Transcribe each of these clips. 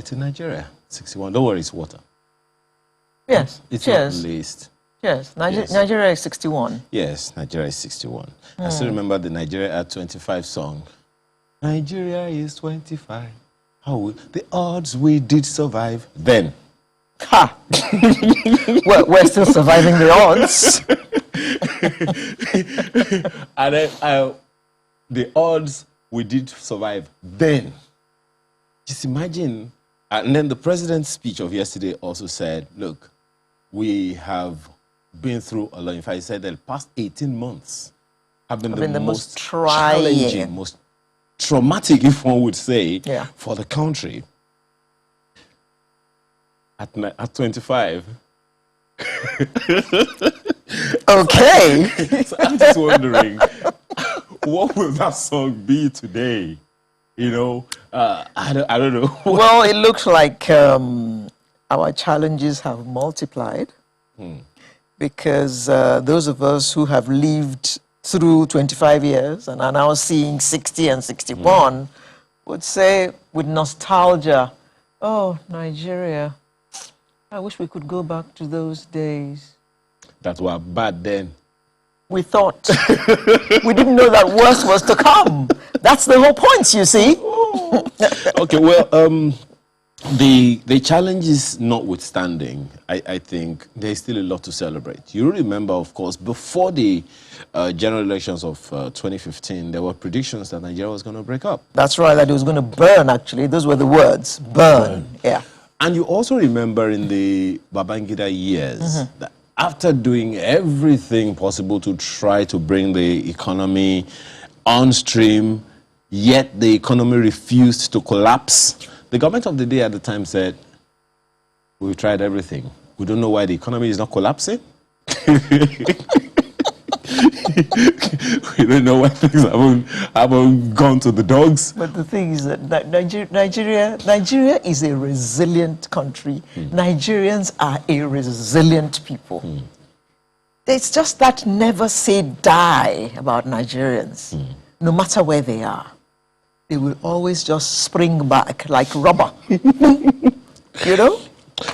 late in Nigeria. 61. Don't worry, it's water. Yes. It's Cheers. not least. Yes. Yes. Nigeria is 61. Yes, Nigeria is 61. I still remember the Nigeria at 25 song. Nigeria is 25. The odds we did survive then. Ha! Well, we're still surviving the odds. And then, the odds we did survive then. Just imagine. And then the president's speech of yesterday also said, look, we have been through a lot. In fact, he said that the past 18 months have been the most challenging, most traumatic, if one would say, for the country. At 25. Okay. So I'm just wondering, what will that song be today? You know, I don't know. Well, it looks like our challenges have multiplied because those of us who have lived through 25 years and are now seeing 60 and 61 would say with nostalgia, oh, Nigeria, I wish we could go back to those days. That were bad then. We thought. We didn't know that worse was to come. That's the whole point, you see. Okay, well, the challenges notwithstanding, I think there's still a lot to celebrate. You remember, of course, before the general elections of 2015, there were predictions that Nigeria was going to break up. That's right, that it was going to burn, actually. Those were the words, burn. Yeah. And you also remember in the Babangida years, that after doing everything possible to try to bring the economy on stream, yet the economy refused to collapse, the government of the day at the time said, we've tried everything. We don't know why the economy is not collapsing. We don't know why things haven't gone to the dogs. But the thing is that Nigeria is a resilient country. Nigerians are a resilient people. It's just that never say die about Nigerians. No matter where they are, they will always just spring back like rubber. You know?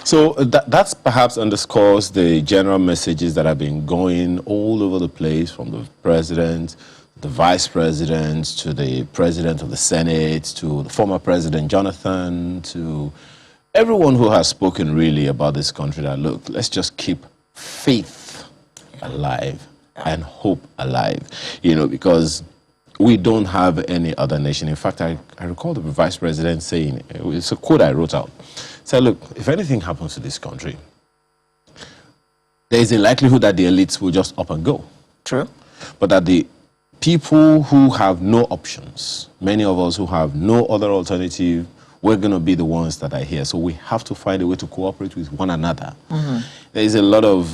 So that's perhaps underscores the general messages that have been going all over the place, from the president, the vice president, to the president of the Senate, to the former president Jonathan, to everyone who has spoken really about this country, that look, let's just keep faith alive and hope alive, you know, because we don't have any other nation. In fact, I recall the vice president saying, it's a quote I wrote out, said, look, if anything happens to this country, there is a likelihood that the elites will just up and go. True. But that the people who have no options, many of us who have no other alternative, we're going to be the ones that are here. So we have to find a way to cooperate with one another. There is a lot of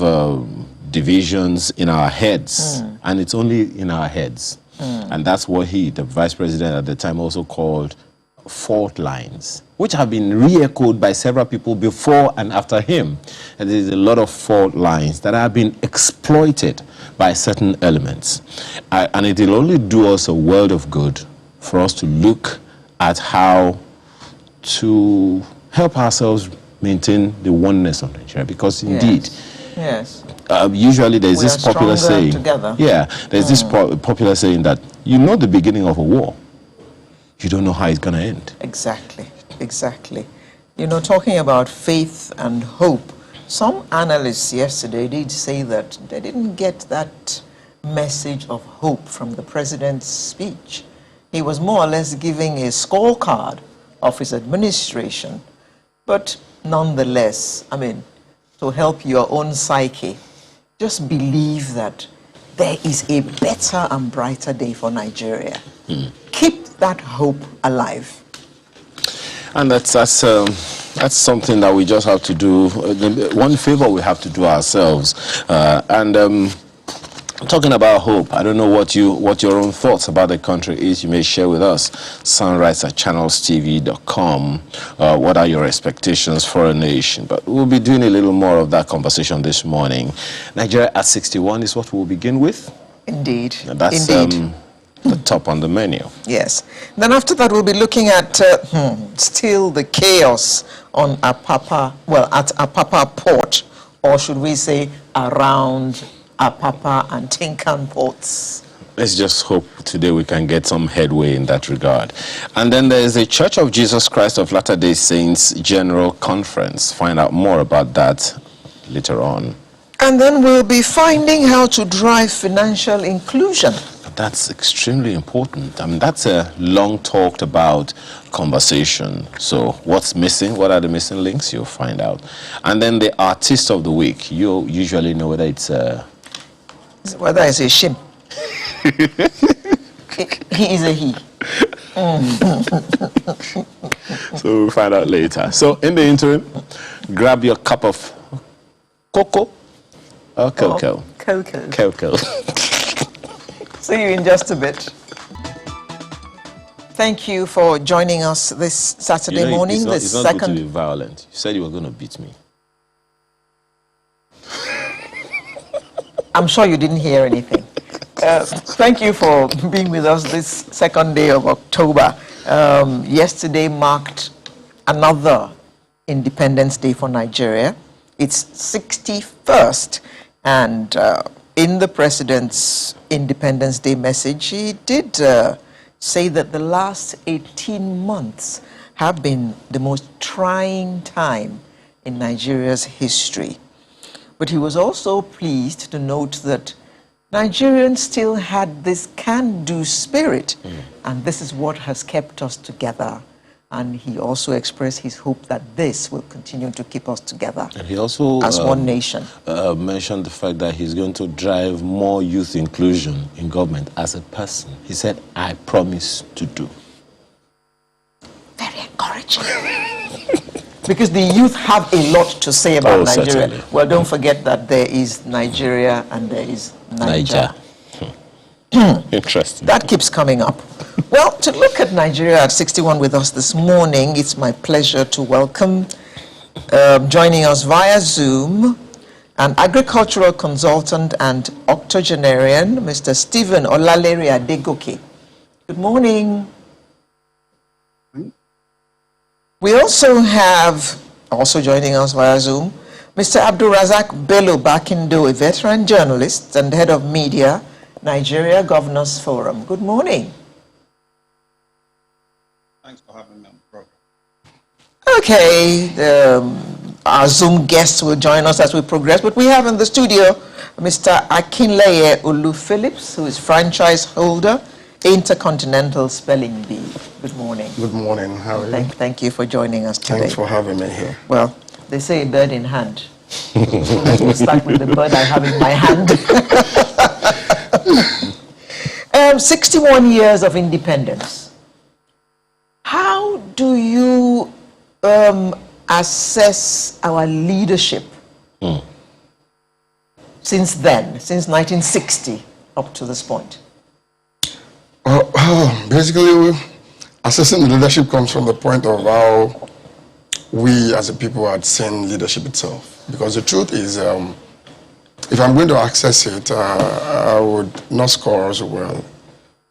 divisions in our heads, and it's only in our heads. And that's what the vice president at the time, also called fault lines, which have been re-echoed by several people before and after him. And there's a lot of fault lines that have been exploited by certain elements. And it will only do us a world of good for us to look at how to help ourselves maintain the oneness of Nigeria. Because indeed, yes. Usually there's this popular saying, together. There's this popular saying that you know the beginning of a war, you don't know how it's going to end. Exactly, exactly. You know, talking about faith and hope, some analysts yesterday did say that they didn't get that message of hope from the president's speech. He was more or less giving a scorecard of his administration. But nonetheless, I mean, to help your own psyche, just believe that there is a better and brighter day for Nigeria. Keep that hope alive. And that's something that we just have to do. One favor we have to do ourselves. Talking about hope, I don't know what your own thoughts about the country is. You may share with us. sunrise@channelstv.com. What are your expectations for a nation? But we'll be doing a little more of that conversation this morning. Nigeria at 61 is what we'll begin with. Indeed. And that's Indeed. the top on the menu. Yes. Then after that, we'll be looking at still the chaos on Apapa, well, at Apapa Port, or should we say around Apapa and Tinkan ports. Let's just hope today we can get some headway in that regard. And then there is a Church of Jesus Christ of Latter-day Saints General Conference. Find out more about that later on. And then we'll be finding how to drive financial inclusion. That's extremely important. I mean, that's a long talked about conversation. So what's missing? What are the missing links? You'll find out. And then the Artist of the Week. You usually know whether it's a... Whether it's a shim. He is a he. So we'll find out later. So in the interim, grab your cup of cocoa or cocoa. Cocoa. Cocoa. See you in just a bit. Thank you for joining us this Saturday morning. It's not good to be violent. You said you were going to beat me. I'm sure you didn't hear anything. Thank you for being with us this second day of October. Yesterday marked another Independence Day for Nigeria. It's 61st, and in the President's Independence Day message, he did say that the last 18 months have been the most trying time in Nigeria's history. But he was also pleased to note that Nigerians still had this can-do spirit, and this is what has kept us together. And he also expressed his hope that this will continue to keep us together. And he also as one nation. Mentioned the fact that he's going to drive more youth inclusion in government as a person. He said, I promise to do. Very encouraging. Because the youth have a lot to say about Nigeria. Certainly. Well, don't forget that there is Nigeria and there is Niger. Interesting. That keeps coming up. Well, to look at Nigeria at 61 with us this morning, it's my pleasure to welcome, joining us via Zoom, an agricultural consultant and octogenarian, Mr. Stephen Olaleri Adegoke. Good morning. We also have, also joining us via Zoom, Mr. Abdulrazak Bello Bakindo, a veteran journalist and head of media, Nigeria Governors Forum. Good morning. Thanks for having me on the program. Okay, our Zoom guests will join us as we progress, but we have in the studio Mr. Akinleye Olu Phillips, who is franchise holder, Intercontinental Spelling Bee. Good morning. Good morning. How are you? Thank you for joining us today. Thanks for having me here. Well, they say a bird in hand. So we'll start with the bird I have in my hand. 61 years of independence. How do you assess our leadership since then, since 1960 up to this point? Basically, assessing the leadership comes from the point of how we as a people had seen leadership itself. Because the truth is, if I'm going to access it, I would not score as well,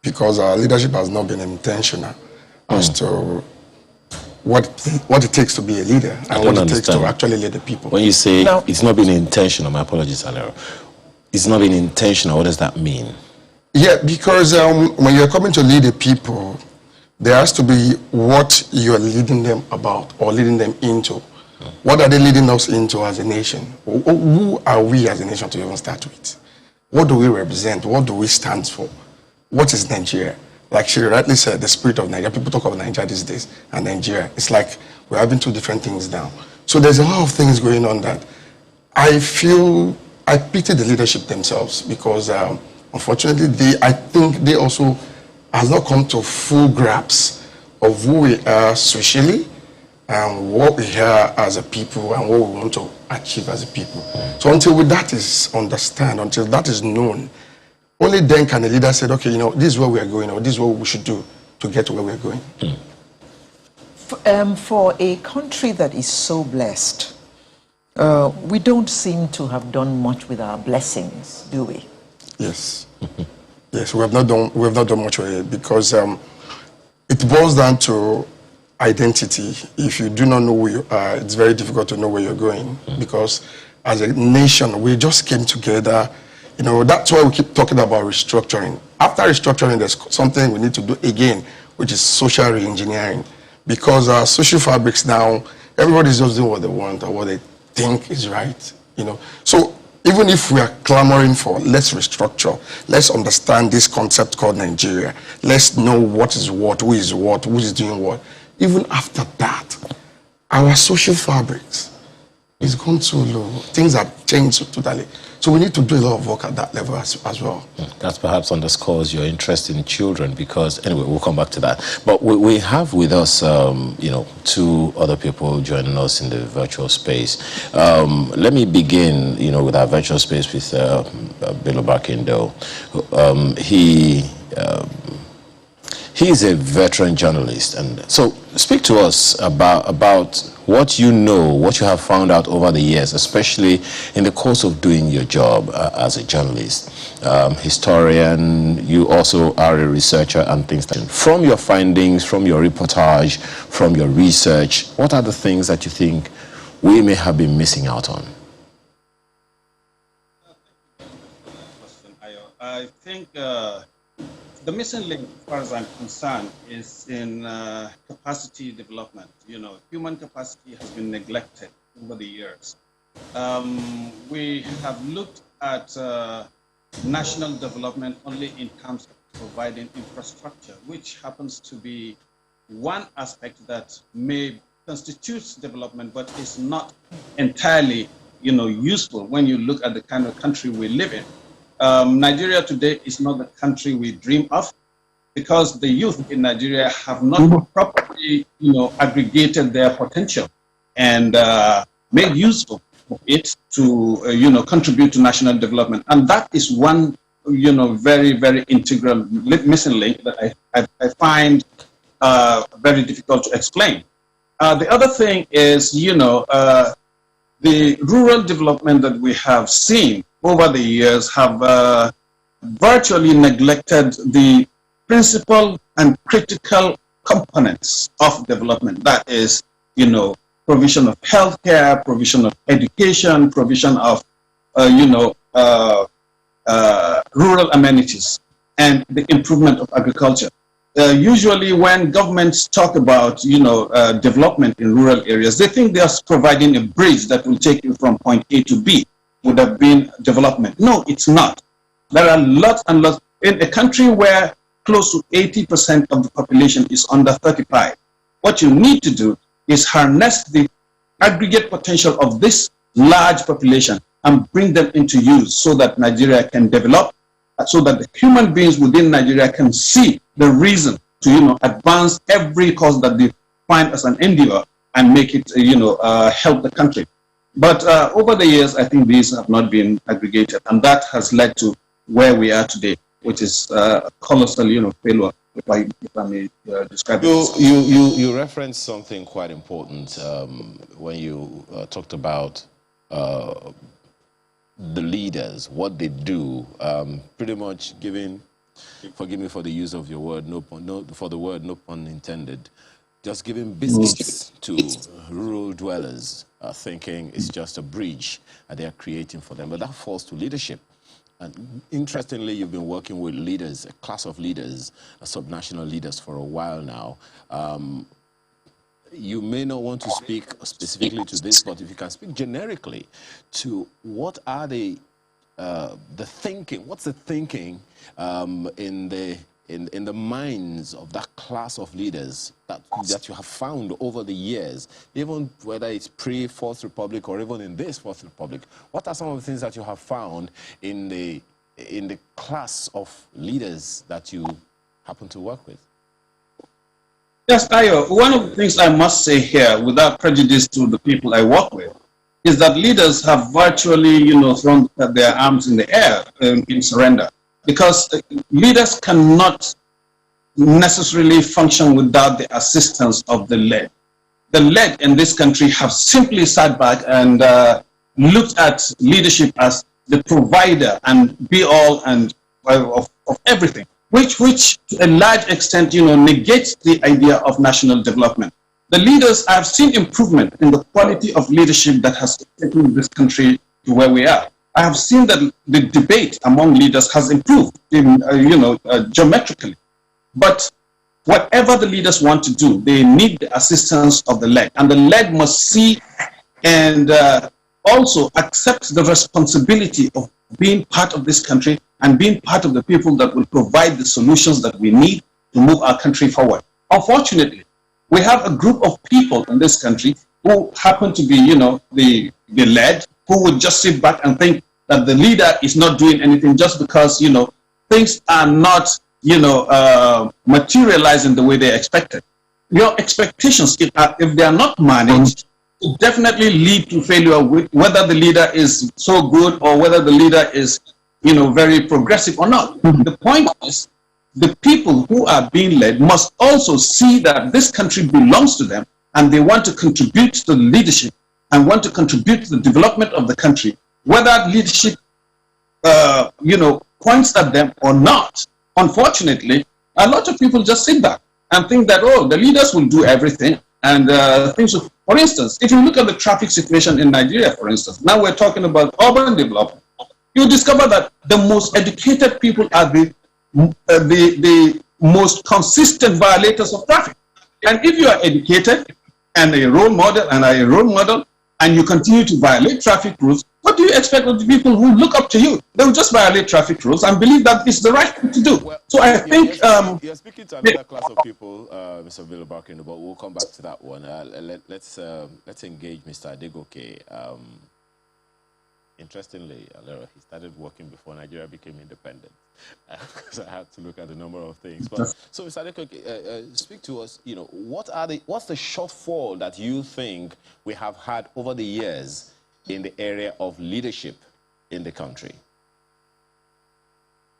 because our leadership has not been intentional as to what it takes to be a leader and what it takes to actually lead the people. When you say it's not been intentional, my apologies, Alero. It's not been intentional, what does that mean? Yeah, because when you're coming to lead the people, there has to be what you're leading them about or leading them into. What are they leading us into as a nation? Who are we as a nation to even start with? What do we represent? What do we stand for? What is Nigeria? Like she rightly said, the spirit of Nigeria. People talk about Nigeria these days and Nigeria. It's like we're having two different things now. So there's a lot of things going on that I pity the leadership themselves, because unfortunately, I think they also has not come to full grasp of who we are socially and what we are as a people and what we want to achieve as a people. So until that is understood, until that is known, only then can a leader say, okay, this is where we are going, or this is what we should do to get to where we are going. For a country that is so blessed, we don't seem to have done much with our blessings, do we? Yes. Yes, we have not done much with it because it boils down to identity. If you do not know who you are, it's very difficult to know where you're going because as a nation, we just came together. You know, that's why we keep talking about restructuring. After restructuring, there's something we need to do again, which is social re-engineering. Because our social fabrics now, everybody's just doing what they want or what they think is right, you know. So even if we are clamoring for, let's restructure, let's understand this concept called Nigeria. Let's know what, who is doing what. Even after that, our social fabrics is gone too low. Things have changed totally. So we need to do a lot of work at that level as well. That perhaps underscores your interest in children because, anyway, we'll come back to that. But we have with us, you know, two other people joining us in the virtual space. Let me begin, you know, with our virtual space with Bello Barkindo. He's a veteran journalist, and so speak to us about what you know, what you have found out over the years, especially in the course of doing your job as a journalist, historian. You also are a researcher and things like that. From your findings, from your reportage, from your research, what are the things that you think we may have been missing out on? I think the missing link, as far as I'm concerned, is in capacity development. You know, human capacity has been neglected over the years. We have looked at national development only in terms of providing infrastructure, which happens to be one aspect that may constitute development, but is not entirely, you know, useful when you look at the kind of country we live in. Nigeria today is not the country we dream of because the youth in Nigeria have not properly, you know, aggregated their potential and made use of it to, you know, contribute to national development. And that is one, you know, very, very integral missing link that I find very difficult to explain. The other thing is, you know, the rural development that we have seen over the years have virtually neglected the principal and critical components of development. That is, you know, provision of healthcare, provision of education, provision of, you know, rural amenities, and the improvement of agriculture. Usually when governments talk about, you know, development in rural areas, they think they are providing a bridge that will take you from point A to B. Would have been development. No, it's not. There are lots and lots. In a country where close to 80% of the population is under 35, what you need to do is harness the aggregate potential of this large population and bring them into use so that Nigeria can develop, so that the human beings within Nigeria can see the reason to, you know, advance every cause that they find as an endeavor and make it, you know, help the country. But over the years, I think these have not been aggregated, and that has led to where we are today, which is a colossal, you know, failure, if I may describe it. You referenced something quite important when you talked about the leaders, what they do, pretty much giving, forgive me for the use of your word, no pun intended, just giving biscuits to rural dwellers, thinking it's just a bridge that they're creating for them. But that falls to leadership. And interestingly, you've been working with leaders, a class of leaders, subnational leaders for a while now. You may not want to speak specifically to this, but if you can speak generically to what are the thinking, what's the thinking in the minds of that class of leaders that you have found over the years, even whether it's pre-Fourth Republic or even in this Fourth Republic? What are some of the things that you have found in the class of leaders that you happen to work with? Yes, Ayo, one of the things I must say here, without prejudice to the people I work with, is that leaders have virtually, you know, thrown their arms in the air in surrender. Because leaders cannot necessarily function without the assistance of the led. The led in this country have simply sat back and looked at leadership as the provider and be all and of of everything, which to a large extent, negates the idea of national development. The leaders, I've seen improvement in the quality of leadership that has taken this country to where we are. I have seen that the debate among leaders has improved, geometrically. But whatever the leaders want to do, they need the assistance of the leg. And the leg must see and also accept the responsibility of being part of this country and being part of the people that will provide the solutions that we need to move our country forward. Unfortunately, we have a group of people in this country who happen to be, the led, who would just sit back and think that the leader is not doing anything just because, things are not, materializing the way they expected. Your expectations, if they are not managed, it definitely lead to failure, whether the leader is so good or whether the leader is, very progressive or not. The point is, the people who are being led must also see that this country belongs to them and they want to contribute to the leadership and want to contribute to the development of the country, whether leadership, points at them or not. Unfortunately, a lot of people just sit back and think that, oh, the leaders will do everything and things. For instance, if you look at the traffic situation in Nigeria, for instance, now we're talking about urban development, you discover that the most educated people are the most consistent violators of traffic. And if you are educated and a role model and you continue to violate traffic rules, what do you expect of the people who look up to you? They will just violate traffic rules and believe that it's the right thing to do. Well, so I think you're speaking to another class of people, Mr. Bilobakino, but we'll come back to that one. Let's engage Mr. Adegoke. Interestingly, he started working before Nigeria became independent, because I had to look at a number of things. But so, Mr. Adegoke, speak to us. What's the shortfall that you think we have had over the years in the area of leadership in the country?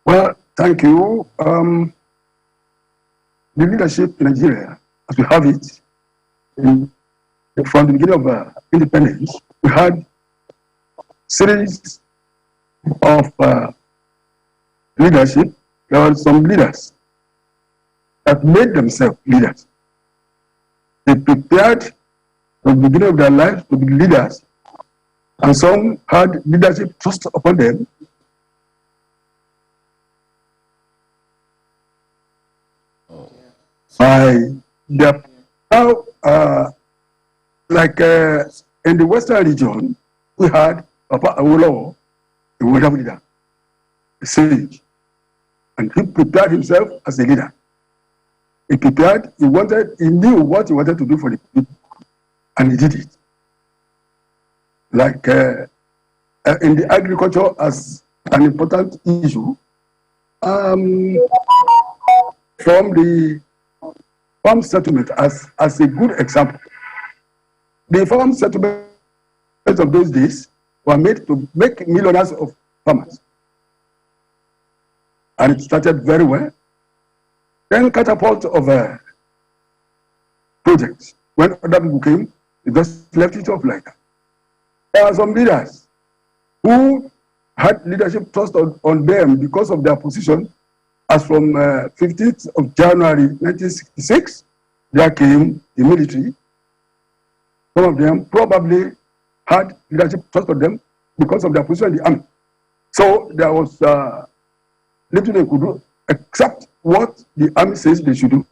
Well, thank you. The leadership in Nigeria, as we have it, from the beginning of independence, we had series of leadership. There were some leaders that made themselves leaders. They prepared from the beginning of their lives to be leaders, and some had leadership thrust upon them. By their now, in the Western region, we had Apapa, a wonderful leader, a sage, and he prepared himself as a leader. He prepared. He knew what he wanted to do for the people, and he did it. Like in the agriculture as an important issue, from the farm settlement as a good example. The farm settlements of those days were made to make millionaires of farmers. And it started very well. Then catapult of projects. When other people came, they just left it off like that. There are some leaders who had leadership trust on them because of their position. As from 15th of January 1966, there came the military. Some of them probably had leadership trust on them because of their position in the army. So there was little they could do except what the army says they should do.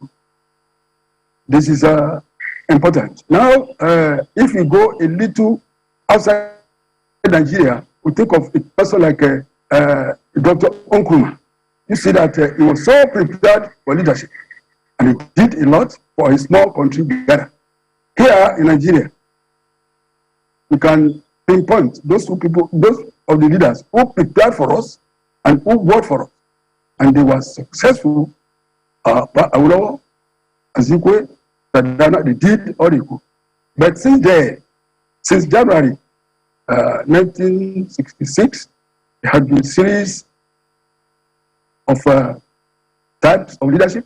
This is important. Now, if we go a little outside Nigeria, we think of a person like Dr. Nkrumah. You see that he was so prepared for leadership, and he did a lot for a small country Ghana. Here in Nigeria, we can pinpoint those two people, those of the leaders who prepared for us and who worked for us, and they were successful. Awolowo, Azikwe, Sadana, they did all they could. But since January 1966, there had been a series of types of leadership,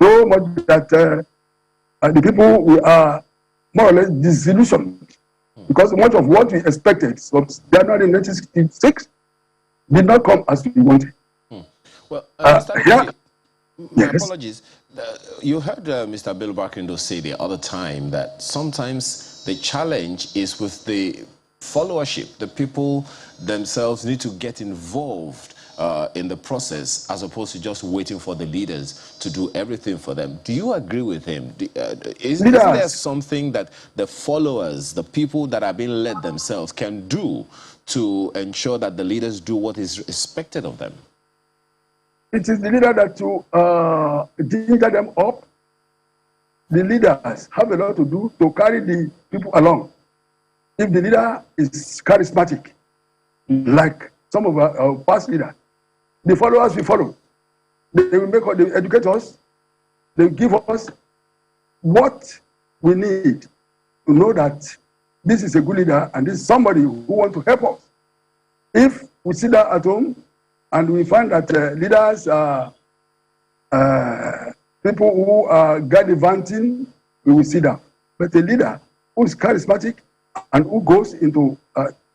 so much that the people we are more or less disillusioned, because much of what we expected from January 1966 did not come as we wanted. Well, Mr. Yeah. My Yes. apologies. You heard Mr. Bill Barkindo say the other time that sometimes the challenge is with the followership. The people themselves need to get involved in the process as opposed to just waiting for the leaders to do everything for them. Do you agree with him? Isn't there something that the followers, the people that are being led themselves, can do to ensure that the leaders do what is expected of them? It is the leader that to ginger them up. The leaders have a lot to do to carry the people along. If the leader is charismatic, like some of our past leaders, the followers will follow. They will they educate us. They will give us what we need to know that this is a good leader and this is somebody who wants to help us. If we sit down at home and we find that leaders are people who are gallivanting, we will sit down. But a leader who is charismatic and who goes into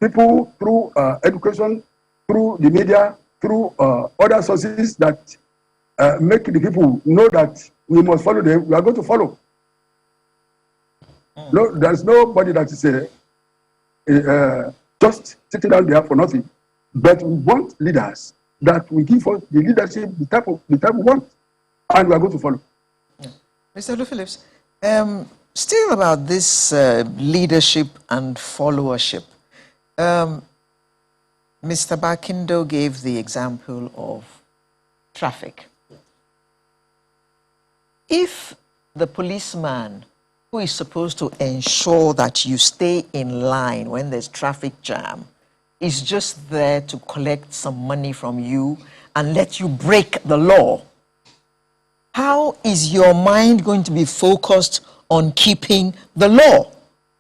people through education, through the media, through other sources that make the people know that we must follow them, we are going to follow. No, there's nobody that is just sitting down there for nothing. But we want leaders that will give us the leadership, the type we want, and we are going to follow. Mr. Lou Phillips, still about this leadership and followership. Mr. Barkindo gave the example of traffic. If the policeman who is supposed to ensure that you stay in line when there's traffic jam is just there to collect some money from you and let you break the law, how is your mind going to be focused on keeping the law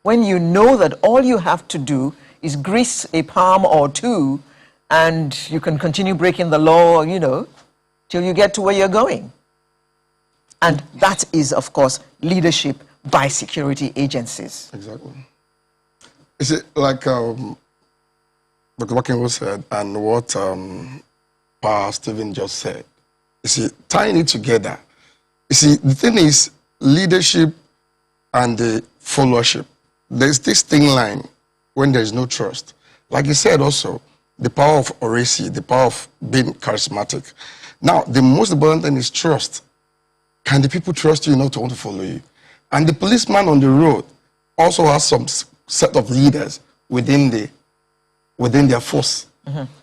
when you know that all you have to do is grease a palm or two and you can continue breaking the law, you know, till you get to where you're going? And that is, of course, leadership by security agencies. Exactly. Is it like Dr. Barkindo said and what Pa Stephen just said? You see, tying it together. You see, the thing is, leadership and the followership. There's this thin line when there's no trust. Like you said also, the power of oracy, the power of being charismatic. Now, the most important thing is trust. Can the people trust you enough to want to follow you? And the policeman on the road also has some set of leaders within their force.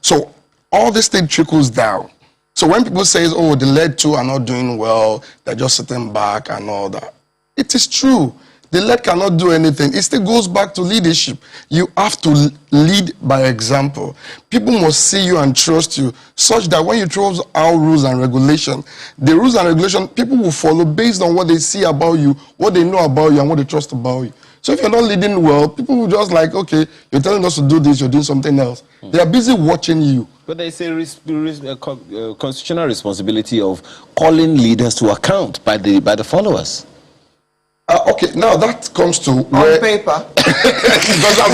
So all this thing trickles down. So when people say, oh, the led two are not doing well, they're just sitting back and all that, it is true. The led cannot do anything. It still goes back to leadership. You have to lead by example. People must see you and trust you such that when you throw out rules and regulation, the rules and regulation, people will follow based on what they see about you, what they know about you, and what they trust about you. So if you're not leading well, people will just like, okay, you're telling us to do this, you're doing something else. They are busy watching you. But there's a constitutional responsibility of calling leaders to account by the followers. Okay, now that comes to where... On paper. Because I'm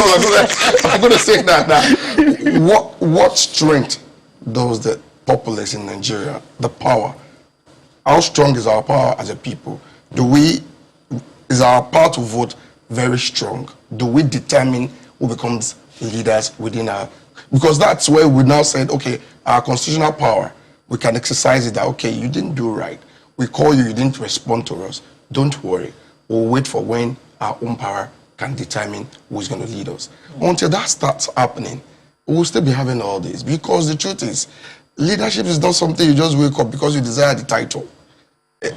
going to say that now. What strength does the populace in Nigeria, the power, how strong is our power as a people? Is our power to vote very strong? Do we determine who becomes leaders within our... Because that's where we now said, okay, our constitutional power, we can exercise it that, okay, you didn't do right. We call you, you didn't respond to us. Don't worry. We'll wait for when our own power can determine who's going to lead us. Until that starts happening, we'll still be having all this. Because the truth is, leadership is not something you just wake up because you desire the title.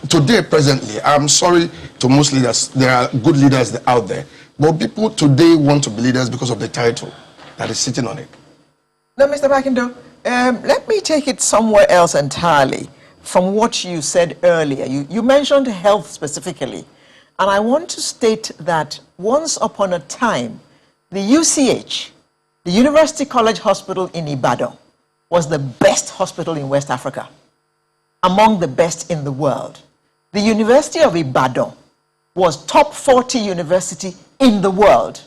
Today, presently, I'm sorry to most leaders, there are good leaders out there, but people today want to be leaders because of the title that is sitting on it. Now, Mr. Barkindo, let me take it somewhere else entirely from what you said earlier. You mentioned health specifically. And I want to state that once upon a time, the UCH, the University College Hospital in Ibadan, was the best hospital in West Africa, among the best in the world. The University of Ibadan was top 40 university in the world.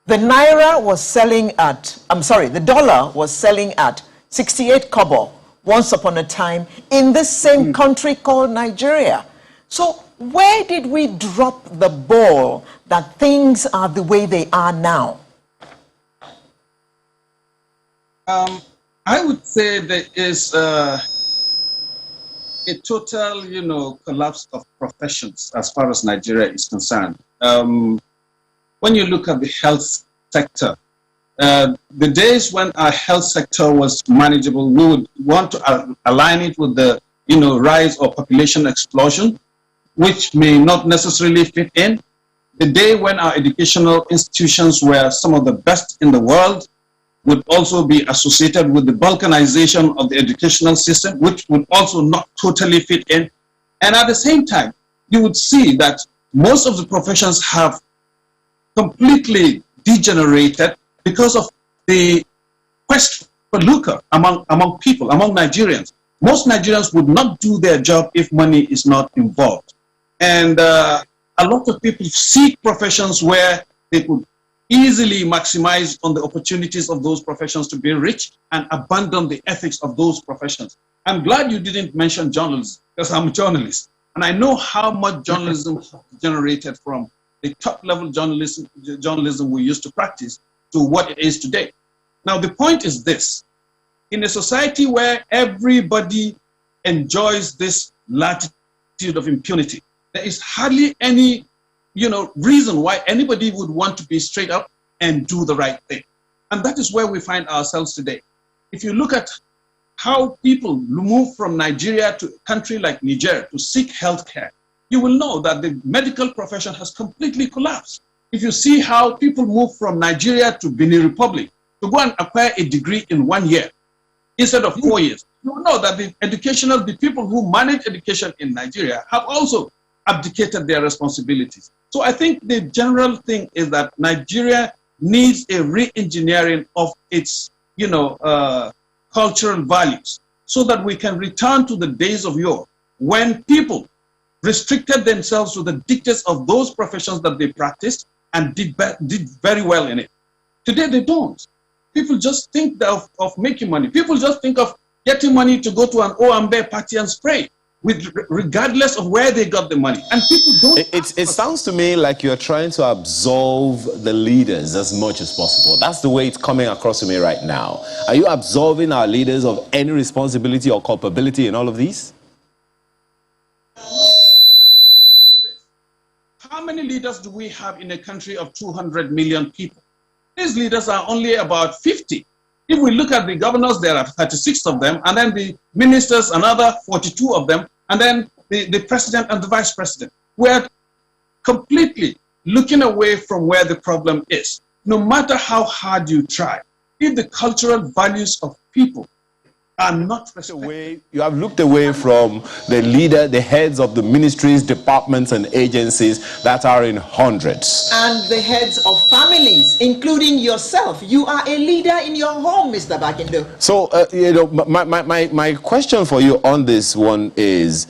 The naira was selling at, the dollar was selling at 68 kobo once upon a time in this same country called Nigeria. So where did we drop the ball that things are the way they are now? I would say there is a total, collapse of professions as far as Nigeria is concerned. When you look at the health sector, the days when our health sector was manageable, we would want to align it with the, rise of population explosion, which may not necessarily fit in. The day when our educational institutions were some of the best in the world would also be associated with the balkanization of the educational system, which would also not totally fit in. And at the same time, you would see that most of the professions have completely degenerated because of the quest for lucre among people, among Nigerians. Most Nigerians would not do their job if money is not involved. And a lot of people seek professions where they could easily maximize on the opportunities of those professions to be rich and abandon the ethics of those professions. I'm glad you didn't mention journalism, because I'm a journalist. And I know how much journalism generated from the top-level journalism we used to practice to what it is today. Now, the point is this. In a society where everybody enjoys this latitude of impunity, there is hardly any reason why anybody would want to be straight up and do the right thing. And that is where we find ourselves today. If you look at how people move from Nigeria to a country like Niger to seek healthcare, you will know that the medical profession has completely collapsed. If you see how people move from Nigeria to Benin Republic to go and acquire a degree in 1 year instead of 4 years, you will know that the people who manage education in Nigeria have also abdicated their responsibilities. So I think the general thing is that Nigeria needs a re-engineering of its, cultural values so that we can return to the days of yore when people restricted themselves to the dictates of those professions that they practiced and did very well in it. Today they don't. People just think of making money. People just think of getting money to go to an Owambe party and spray, regardless of where they got the money. And people don't. It sounds to me like you're trying to absolve the leaders as much as possible. That's the way it's coming across to me right now. Are you absolving our leaders of any responsibility or culpability in all of these? How many leaders do we have in a country of 200 million people? These leaders are only about 50. If we look at the governors, there are 36 of them, and then the ministers, another 42 of them, and then the president and the vice president. We're completely looking away from where the problem is. No matter how hard you try, if the cultural values of people are not respected. You have looked away from the leader, the heads of the ministries, departments, and agencies that are in hundreds. And the heads of families, including yourself. You are a leader in your home, Mr. Bakindo. So, my question for you on this one is,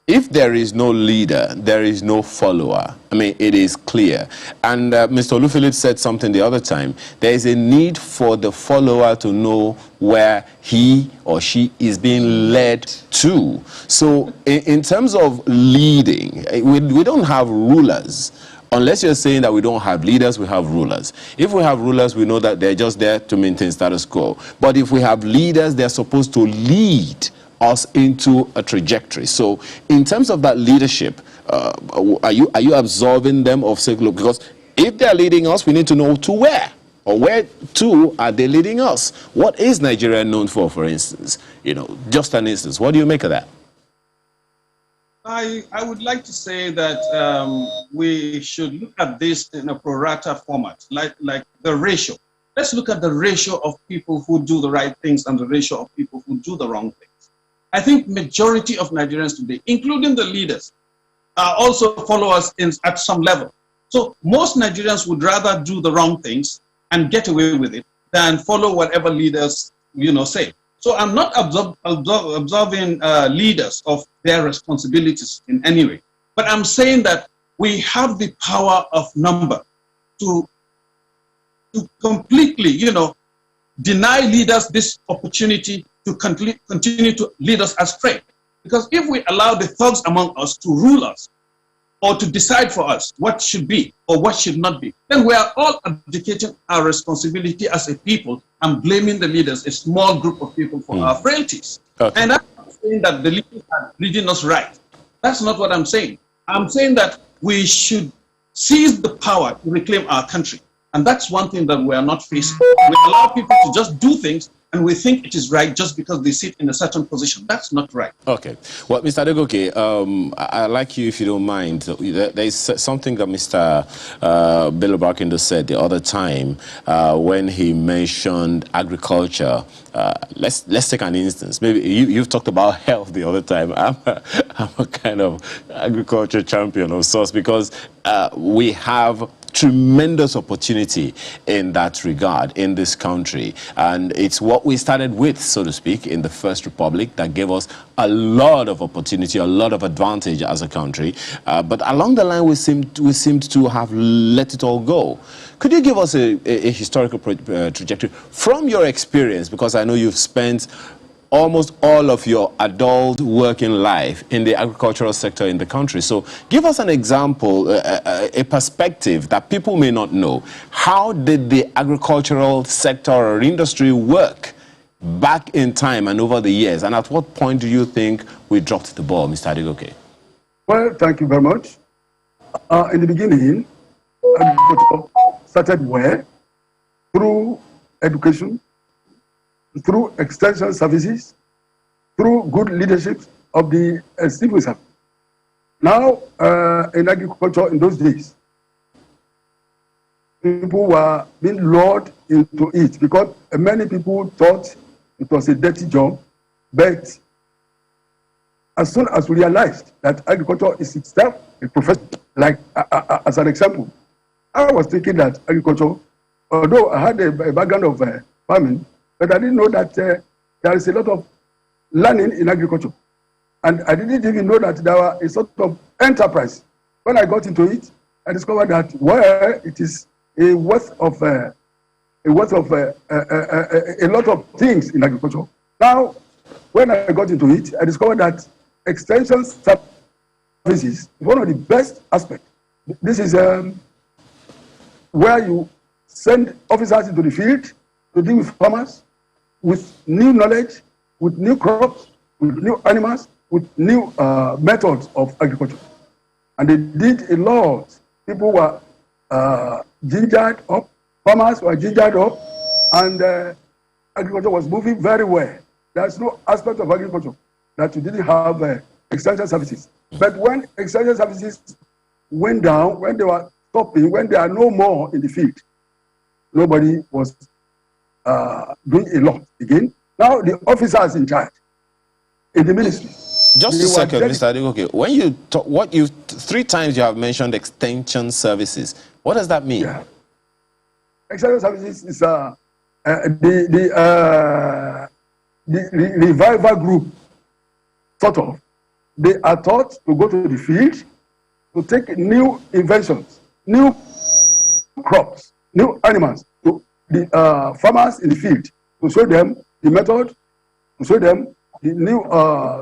if there is no leader, there is no follower. I mean, it is clear. And Mr. Oluphilip said something the other time. There is a need for the follower to know where he or she is being led to. So in terms of leading, we don't have rulers. Unless you're saying that we don't have leaders, we have rulers. If we have rulers, we know that they're just there to maintain status quo. But if we have leaders, they're supposed to lead us into a trajectory. So in terms of that leadership, are you absolving them of saying, look, because if they're leading us, we need to know to where, or where to are they leading us? What is Nigeria known for instance? Just an instance. What do you make of that? I would like to say that we should look at this in a pro rata format, like the ratio. Let's look at the ratio of people who do the right things and the ratio of people who do the wrong things. I think majority of Nigerians today, including the leaders, are also followers at some level. So most Nigerians would rather do the wrong things and get away with it than follow whatever leaders, say. So I'm not absolving leaders of their responsibilities in any way. But I'm saying that we have the power of number to completely, deny leaders this opportunity to continue to lead us astray. Because if we allow the thugs among us to rule us, or to decide for us what should be or what should not be, then we are all abdicating our responsibility as a people and blaming the leaders, a small group of people, for our frailties. Okay. And I'm not saying that the leaders are leading us right. That's not what I'm saying. I'm saying that we should seize the power to reclaim our country. And that's one thing that we are not facing. We allow people to just do things and we think it is right just because they sit in a certain position. That's not right. Okay. Well, Mr. Adegoke, I'd like you, if you don't mind, there is something that Mr. Bello Barkindo said the other time when he mentioned agriculture. Let's take an instance. Maybe you've talked about health the other time. I'm a kind of agriculture champion of sorts because we have tremendous opportunity in that regard in this country, and it's what we started with, so to speak, in the First Republic that gave us a lot of opportunity, a lot of advantage as a country, but along the line we seemed to have let it all go. Could you give us a historical trajectory from your experience, because I know you've spent almost all of your adult working life in the agricultural sector in the country. So give us an example, a perspective that people may not know. How did the agricultural sector or industry work back in time and over the years? And at what point do you think we dropped the ball, Mr. Adegoke? Well, thank you very much. In the beginning, agriculture started where? Through education, through extension services, through good leadership of the civil service. Now, in agriculture in those days, people were being lured into it because many people thought it was a dirty job. But as soon as we realized that agriculture is itself a profession, like as an example, I was thinking that agriculture, although I had a background of farming, but I didn't know that there is a lot of learning in agriculture. And I didn't even know that there was a sort of enterprise. When I got into it, I discovered that where it is a worth of a lot of things in agriculture. Now, when I got into it, I discovered that extension services is one of the best aspects. This is where you send officers into the field to deal with farmers, with new knowledge, with new crops, with new animals, with new methods of agriculture. And they did a lot. People were gingered up, farmers were gingered up, and agriculture was moving very well. There's no aspect of agriculture that you didn't have extension services. But when extension services went down, when they were stopping, when they are no more in the field, nobody was doing a lot again. Now the officers in charge in the ministry. Just a second, Mr. Adegoke. When you talk, three times you have mentioned extension services. What does that mean? Yeah. Extension services is the revival group, sort of. They are taught to go to the field to take new inventions, new crops, new animals to the farmers in the field, to show them the method, to show them the new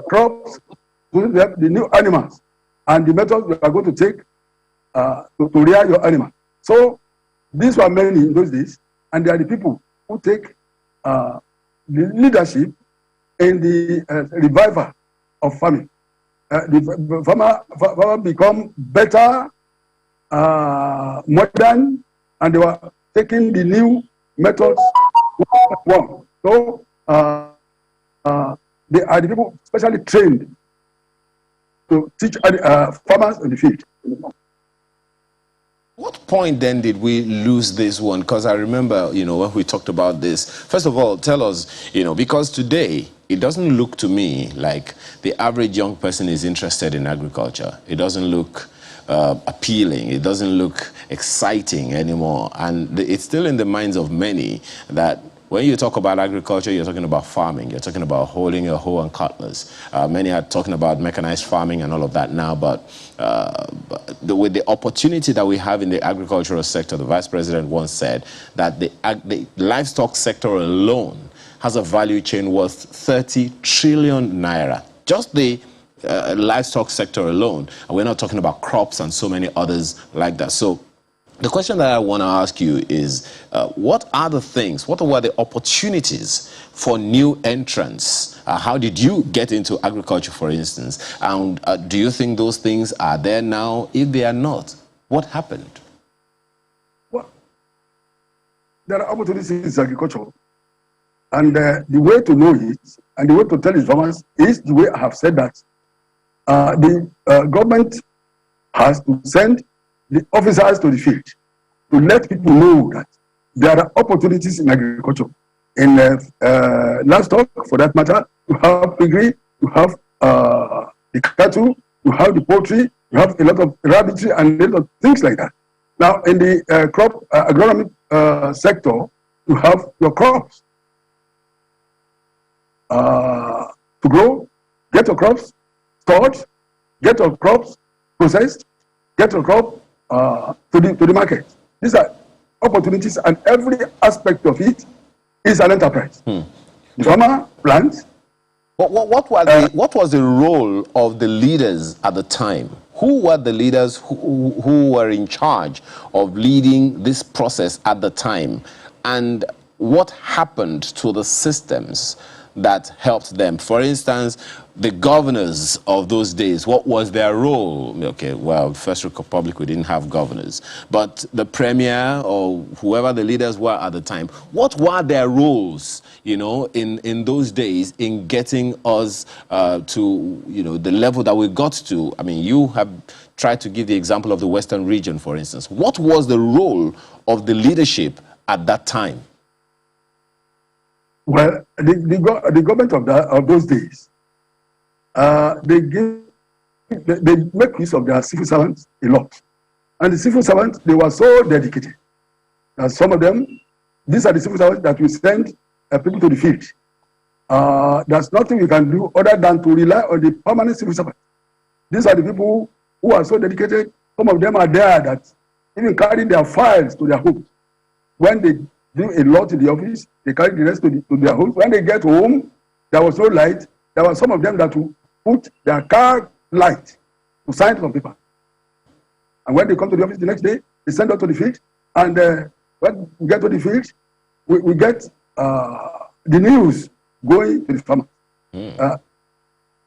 crops, to show them the new animals, and the methods you are going to take to rear your animal. So these were many in those days, and they are the people who take the leadership in the revival of farming. The farmer become better, modern, and they were taking the new methods one. So they are the people specially trained to teach farmers in the field. What point then did we lose this one? Because I remember, when we talked about this, first of all, tell us, because today it doesn't look to me like the average young person is interested in agriculture. It doesn't look appealing. It doesn't look exciting anymore. And it's still in the minds of many that when you talk about agriculture, you're talking about farming. You're talking about holding a hoe and cutlass. Many are talking about mechanized farming and all of that now, but with the opportunity that we have in the agricultural sector, the Vice President once said that the livestock sector alone has a value chain worth 30 trillion naira. Just the livestock sector alone. And we're not talking about crops and so many others like that. So the question that I want to ask you is, what are the things, what were the opportunities for new entrants? How did you get into agriculture, for instance? And do you think those things are there now? If they are not, what happened? Well, there are opportunities in agriculture. And the way to know it, and the way to tell its farmers is the way I have said that. The government has to send the officers to the field to let people know that there are opportunities in agriculture, in livestock, for that matter. You have piggery, you have the cattle, you have the poultry, you have a lot of rabbitry and a lot of things like that. Now, in the crop agronomic sector, you have your crops. To grow, get your crops stored, get your crops processed, get your crop to the market. These are opportunities, and every aspect of it is an enterprise. The farmer plants. What was the role of the leaders at the time? Who were the leaders who were in charge of leading this process at the time? And what happened to the systems that helped them? For instance, the governors of those days, what was their role? Okay, well, First Republic, we didn't have governors. But the premier or whoever the leaders were at the time, what were their roles, you know, in those days in getting us to, you know, the level that we got to? I mean, you have tried to give the example of the Western region, for instance. What was the role of the leadership at that time? Well, the government of those days, they make use of their civil servants a lot. And the civil servants, they were so dedicated that some of them, these are the civil servants that will send people to the field. There's nothing we can do other than to rely on the permanent civil servants. These are the people who are so dedicated. Some of them are there that even carrying their files to their homes. When they do a lot in the office, they carry the rest to their homes. When they get home, there was no light. There were some of them that would put their car light to sign some paper. And when they come to the office the next day, they send out to the field. And when we get to the field, we get the news going to the farmer.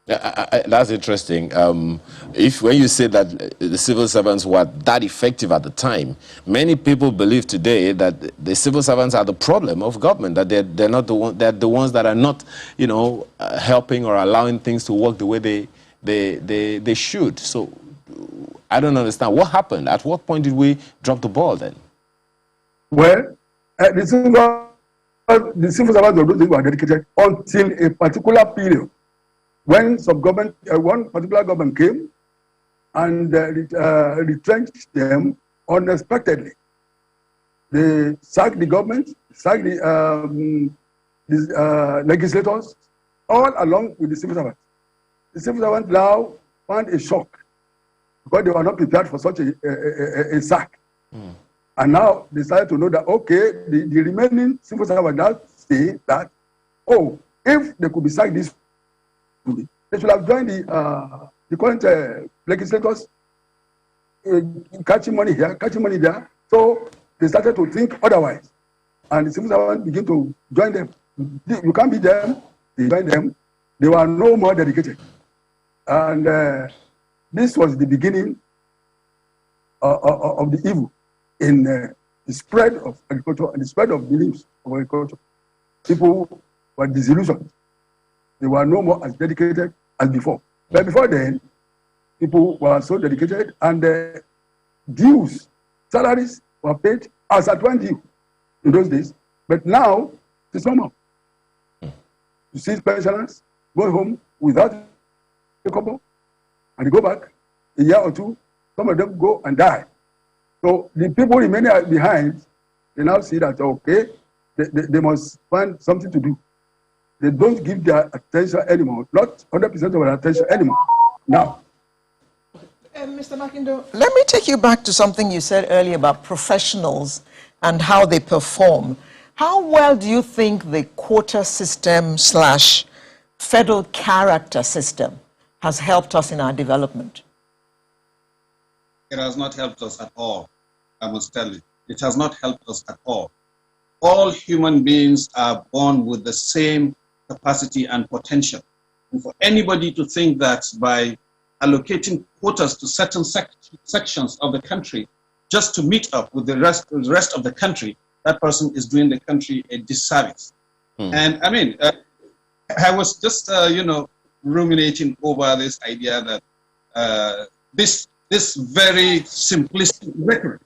That's interesting. When you say that the civil servants were that effective at the time, many people believe today that the civil servants are the problem of government, that they're not the one, they're the ones that are not, you know, helping or allowing things to work the way they should. So I don't understand what happened. At what point did we drop the ball then? Well, the civil servants of those days were dedicated until a particular period. When some government, one particular government came and retrenched them unexpectedly. They sacked the government, sacked the legislators, all along with the civil servants. The civil servants now found a shock because they were not prepared for such a sack. And now they started to know that, okay, the remaining civil servants now say that, oh, if they could be sacked this, they should have joined the current legislators, catching money here, catching money there. So they started to think otherwise. And the civil servants begin to join them. You can't beat them, they join them. They were no more dedicated. And this was the beginning of the evil in the spread of agriculture and the spread of beliefs of agriculture. People were disillusioned. They were no more as dedicated as before. But before then, people were so dedicated, and dues, salaries were paid as at when due in those days. But now, it's normal. You see pensioners go home without a couple, and they go back a year or two. Some of them go and die. So the people remaining behind, they now see that, okay, they must find something to do. They don't give their attention anymore, not 100% of their attention anymore. Now, Mr. Makindo, let me take you back to something you said earlier about professionals and how they perform. How well do you think the quota system / federal character system has helped us in our development? It has not helped us at all, I must tell you. It has not helped us at all. All human beings are born with the same capacity and potential. And for anybody to think that by allocating quotas to certain sections of the country just to meet up with the rest of the country, that person is doing the country a disservice. And I mean, I was just, ruminating over this idea that this very simplistic rhetoric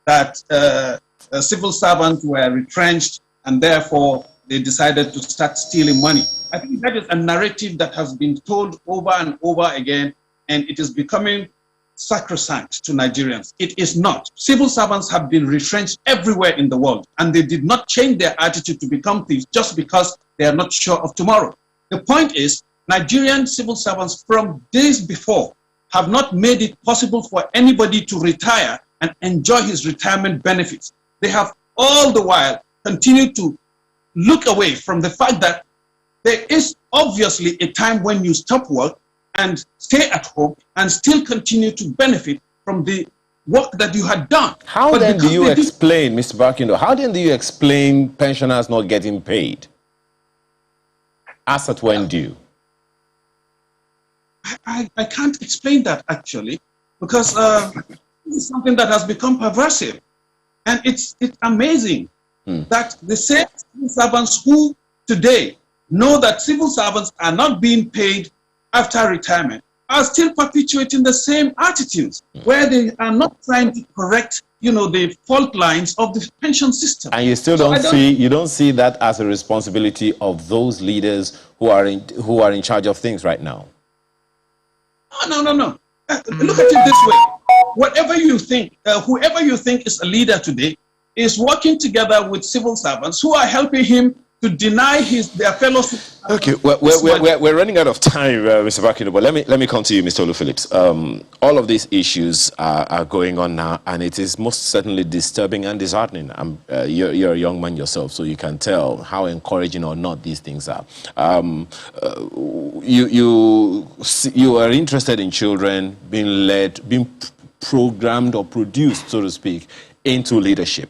that civil servants were retrenched and therefore they decided to start stealing money. I think that is a narrative that has been told over and over again, and it is becoming sacrosanct to Nigerians. It is not. Civil servants have been retrenched everywhere in the world, and they did not change their attitude to become thieves just because they are not sure of tomorrow. The point is, Nigerian civil servants from days before have not made it possible for anybody to retire and enjoy his retirement benefits. They have all the while continued to look away from the fact that there is obviously a time when you stop work and stay at home and still continue to benefit from the work that you had done. How then do you explain, Mr. Barkindo, how then do you explain pensioners not getting paid as at when due? I can't explain that actually, because it's something that has become pervasive. And it's amazing that the same civil servants who today know that civil servants are not being paid after retirement are still perpetuating the same attitudes where they are not trying to correct, the fault lines of the pension system. And you still don't see that as a responsibility of those leaders who are in charge of things right now. No. Look at it this way. Whatever you think, whoever you think is a leader today is working together with civil servants who are helping him to deny their fellow citizens. Okay, we're running out of time, Mr. Barkindo, but let me come to you, Mr. Olu Phillips. All of these issues are going on now, and it is most certainly disturbing and disheartening. You're a young man yourself, so you can tell how encouraging or not these things are. You are interested in children being programmed or produced, so to speak, into leadership.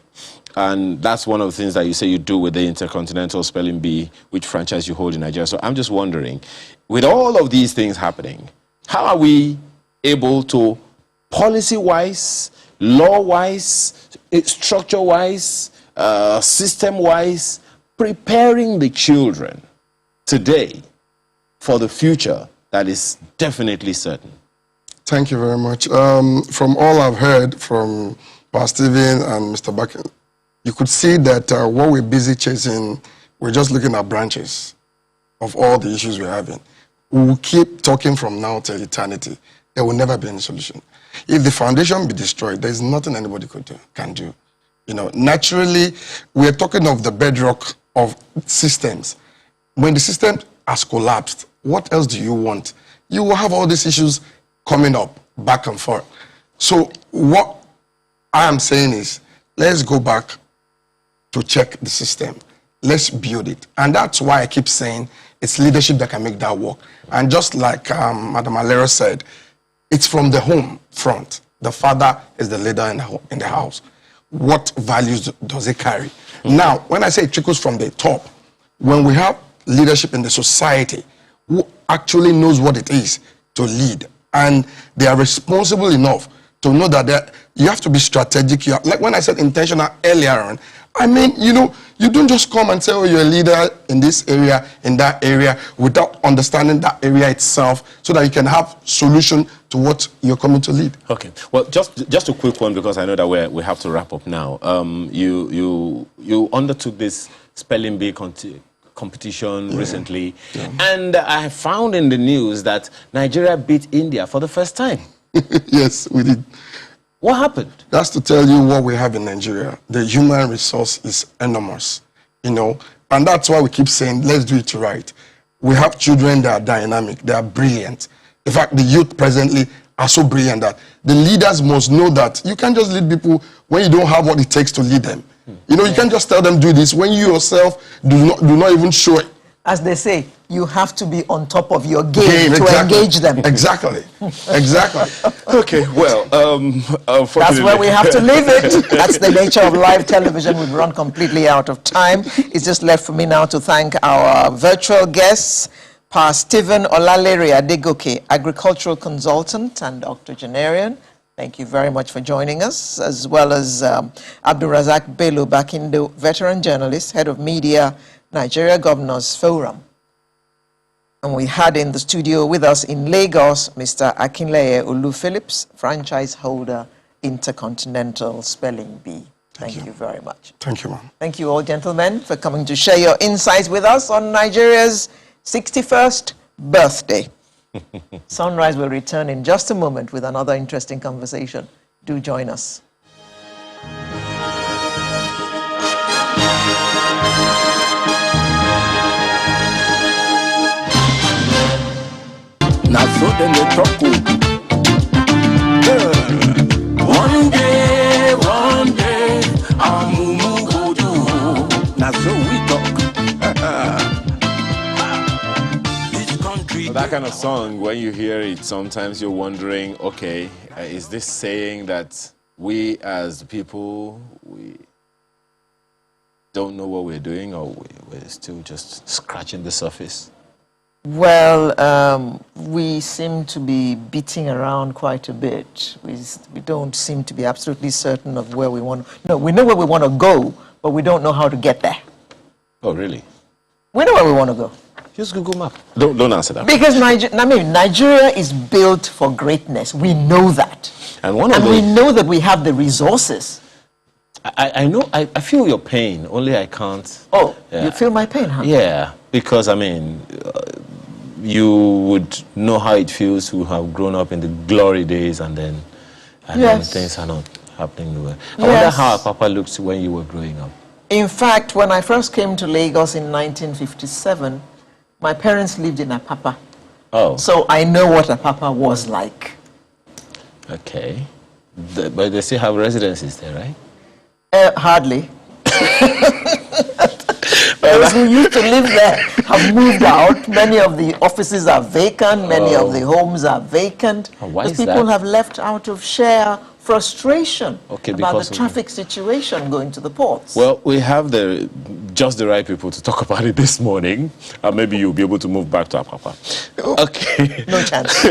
And that's one of the things that you say you do with the Intercontinental Spelling Bee, which franchise you hold in Nigeria. So I'm just wondering, with all of these things happening, how are we able to, policy-wise, law-wise, structure-wise, system-wise, preparing the children today for the future that is definitely certain? Thank you very much. From all I've heard from Pastor Stephen and Mr. Barkindo, you could see that what we're busy chasing, we're just looking at branches of all the issues we're having. We will keep talking from now till eternity. There will never be any solution. If the foundation be destroyed, there's nothing anybody can do. Naturally, we're talking of the bedrock of systems. When the system has collapsed, what else do you want? You will have all these issues coming up back and forth. So what I am saying is, let's go back to check the system. Let's build it. And that's why I keep saying it's leadership that can make that work. And just like Madam Alero said, it's from the home front. The father is the leader in the house. What values does it carry? Now, when I say it trickles from the top, when we have leadership in the society who actually knows what it is to lead, and they are responsible enough to know that you have to be strategic. Like when I said intentional earlier on, I mean, you don't just come and say, oh, you're a leader in this area, in that area, without understanding that area itself, so that you can have solution to what you're coming to lead. Okay. Well, just a quick one, because I know that we have to wrap up now. You undertook this spelling bee competition recently, and I found in the news that Nigeria beat India for the first time. Yes, we did. What happened? That's to tell you what we have in Nigeria. The human resource is enormous. you know, and that's why we keep saying, let's do it right. We have children that are dynamic, they are brilliant. In fact, the youth presently are so brilliant that the leaders must know that you can't just lead people when you don't have what it takes to lead them. You know, you can't just tell them do this when you yourself do not even show it. As they say, you have to be on top of your game to engage them. Exactly. Okay, well, that's where we have to leave it. That's the nature of live television. We've run completely out of time. It's just left for me now to thank our virtual guests, Pa Stephen Olalere Adegoke, agricultural consultant and octogenarian. Thank you very much for joining us, as well as Abdulrazak Bello Bakindo, veteran journalist, head of media, Nigeria Governors Forum. And we had in the studio with us in Lagos, Mr. Akinleye Olu Phillips, franchise holder, Intercontinental Spelling Bee. Thank you very much. Thank you, ma'am. Thank you all, gentlemen, for coming to share your insights with us on Nigeria's 61st birthday. Sunrise will return in just a moment with another interesting conversation. Do join us. Now so then they talk. One day, I'm go do. Now so we talk. This country. Well, that kind of song, when you hear it, sometimes you're wondering, okay, is this saying that we as people, we don't know what we're doing, or we're still just scratching the surface? Well, we seem to be beating around quite a bit. We don't seem to be absolutely certain of where we want to. No, we know where we want to go, but we don't know how to get there. Oh, really? We know where we want to go. Just Google Map. Don't answer that. Because Nigeria is built for greatness. We know that. And we know that we have the resources. I know, I feel your pain, only I can't. Oh, yeah. You feel my pain, huh? Yeah, because, you would know how it feels to have grown up in the glory days and then things are not happening the way. I wonder how Apapa looked when you were growing up. In fact, when I first came to Lagos in 1957, my parents lived in Apapa. Oh. So I know what Apapa was like. Okay. But they still have residences there, right? Hardly. Those who used to live there have moved out. Many of the offices are vacant. Many of the homes are vacant. Why is people that? have left out of sheer frustration about the traffic situation going to the ports. Well, we have just the right people to talk about it this morning. Maybe you'll be able to move back to Apapa. Okay. No chance.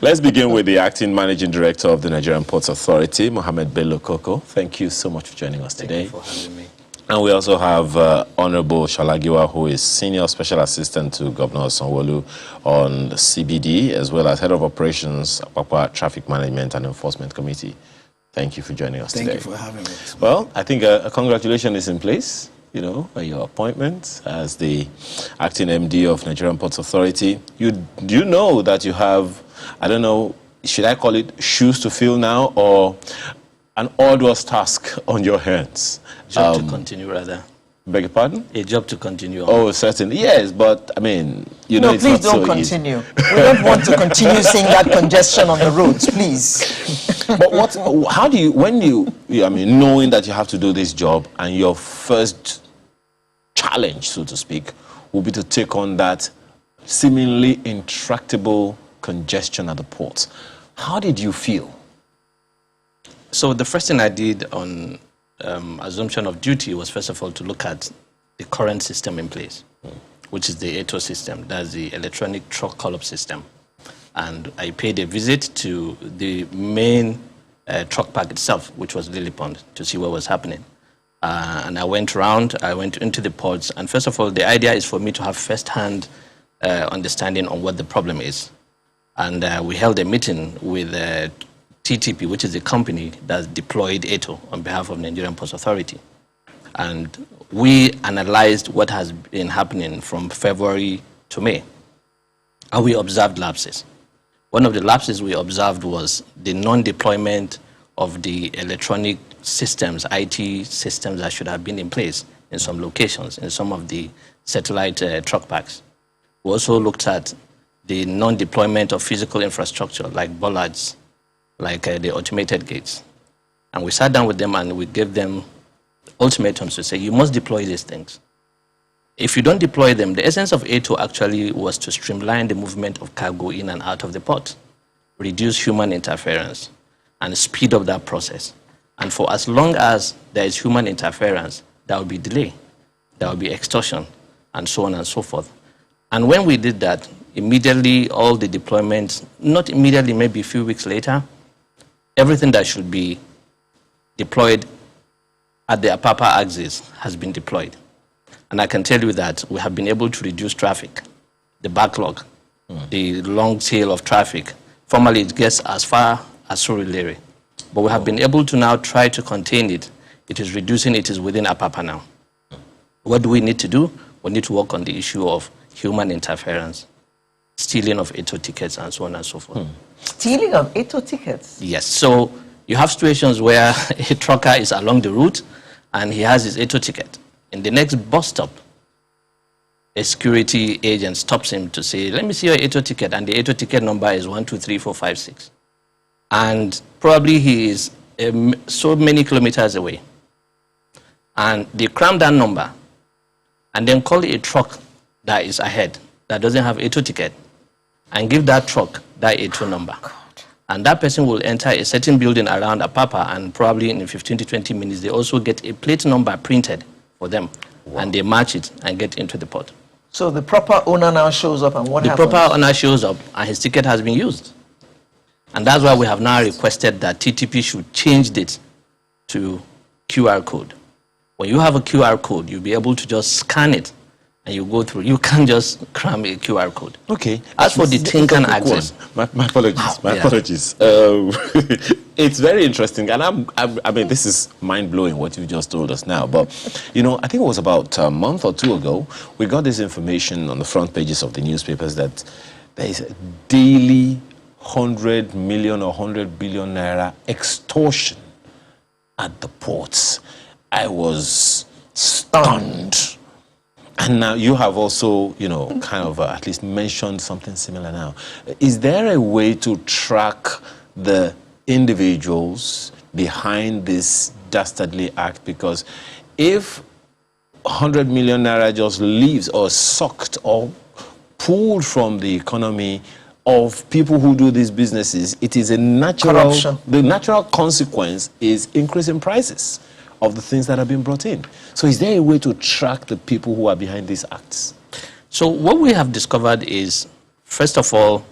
Let's begin with the acting managing director of the Nigerian Ports Authority, Mohammed Bello Koko. Thank you so much for joining us today. Thank you for having me. And we also have Honorable Shalagiwa, who is Senior Special Assistant to Governor Sanwo-Olu on the CBD, as well as Head of Operations, Apapa Traffic Management and Enforcement Committee. Thank you for joining us today. Thank you for having me. Well, I think a congratulations is in place, your appointment as the acting MD of Nigerian Ports Authority. You know that you have, I don't know, should I call it shoes to fill now, or an arduous task on your hands? Job to continue, rather. Beg your pardon? A job to continue on. Oh, certainly. Yes, but, No, it's please not don't so continue. We don't want to continue seeing that congestion on the roads, please. But how do you, knowing that you have to do this job and your first challenge, so to speak, will be to take on that seemingly intractable congestion at the ports. How did you feel? So the first thing I did on assumption of duty was, first of all, to look at the current system in place, which is the ETO system. That's the electronic truck call-up system. And I paid a visit to the main truck park itself, which was Lily Pond, to see what was happening. And I went around, I went into the ports, and first of all, the idea is for me to have first-hand understanding on what the problem is. And we held a meeting with TTP, which is the company that deployed ETO on behalf of Nigerian Ports Authority. And we analyzed what has been happening from February to May. And we observed lapses. One of the lapses we observed was the non-deployment of the electronic systems, IT systems that should have been in place in some locations, in some of the satellite truck parks. We also looked at the non-deployment of physical infrastructure like bollards, like the automated gates. And we sat down with them and we gave them ultimatums to say, you must deploy these things. If you don't deploy them, the essence of A2 actually was to streamline the movement of cargo in and out of the port, reduce human interference, and speed up that process. And for as long as there is human interference, there will be delay, there will be extortion, and so on and so forth. And when we did that, immediately all the deployments, not immediately, maybe a few weeks later, everything that should be deployed at the Apapa axis has been deployed. And I can tell you that we have been able to reduce traffic, the backlog, the long tail of traffic. Formerly, it gets as far as Surulere. But we have been able to now try to contain it. It is reducing, it is within Apapa now. What do we need to do? We need to work on the issue of human interference, stealing of ATO tickets, and so on and so forth. Stealing of ATO tickets? Yes. So you have situations where a trucker is along the route and he has his ATO ticket. In the next bus stop, a security agent stops him to say, let me see your ATO ticket, and the ATO ticket number is 123456. And probably he is so many kilometers away. And they cram that number and then call a truck that is ahead, that doesn't have ATO ticket, and give that truck that ATO number. And that person will enter a certain building around Apapa, and probably in 15 to 20 minutes, they also get a plate number printed for them, and they match it and get into the port. So the proper owner now shows up, and what happens? The proper owner shows up, and his ticket has been used. And that's why we have now requested that TTP should change it to QR code. When you have a QR code, you'll be able to just scan it, and you go through. You can't just cram a QR code. Okay. As for the Tinkan access, my apologies. My apologies. It's very interesting, and I mean, this is mind blowing what you just told us now. But you know, I think it was about a month or two ago we got this information on the front pages of the newspapers that there is a daily 100 million or 100 billion naira extortion at the ports. I was stunned. And now you have also, you know, kind of at least mentioned something similar now. Is there a way to track the individuals behind this dastardly act? Because if 100 million naira just leaves or sucked or pulled from the economy of people who do these businesses, it is a natural... Corruption. The natural consequence is increasing prices of the things that have been brought in. So is there a way to track the people who are behind these acts? So what we have discovered is, first of all,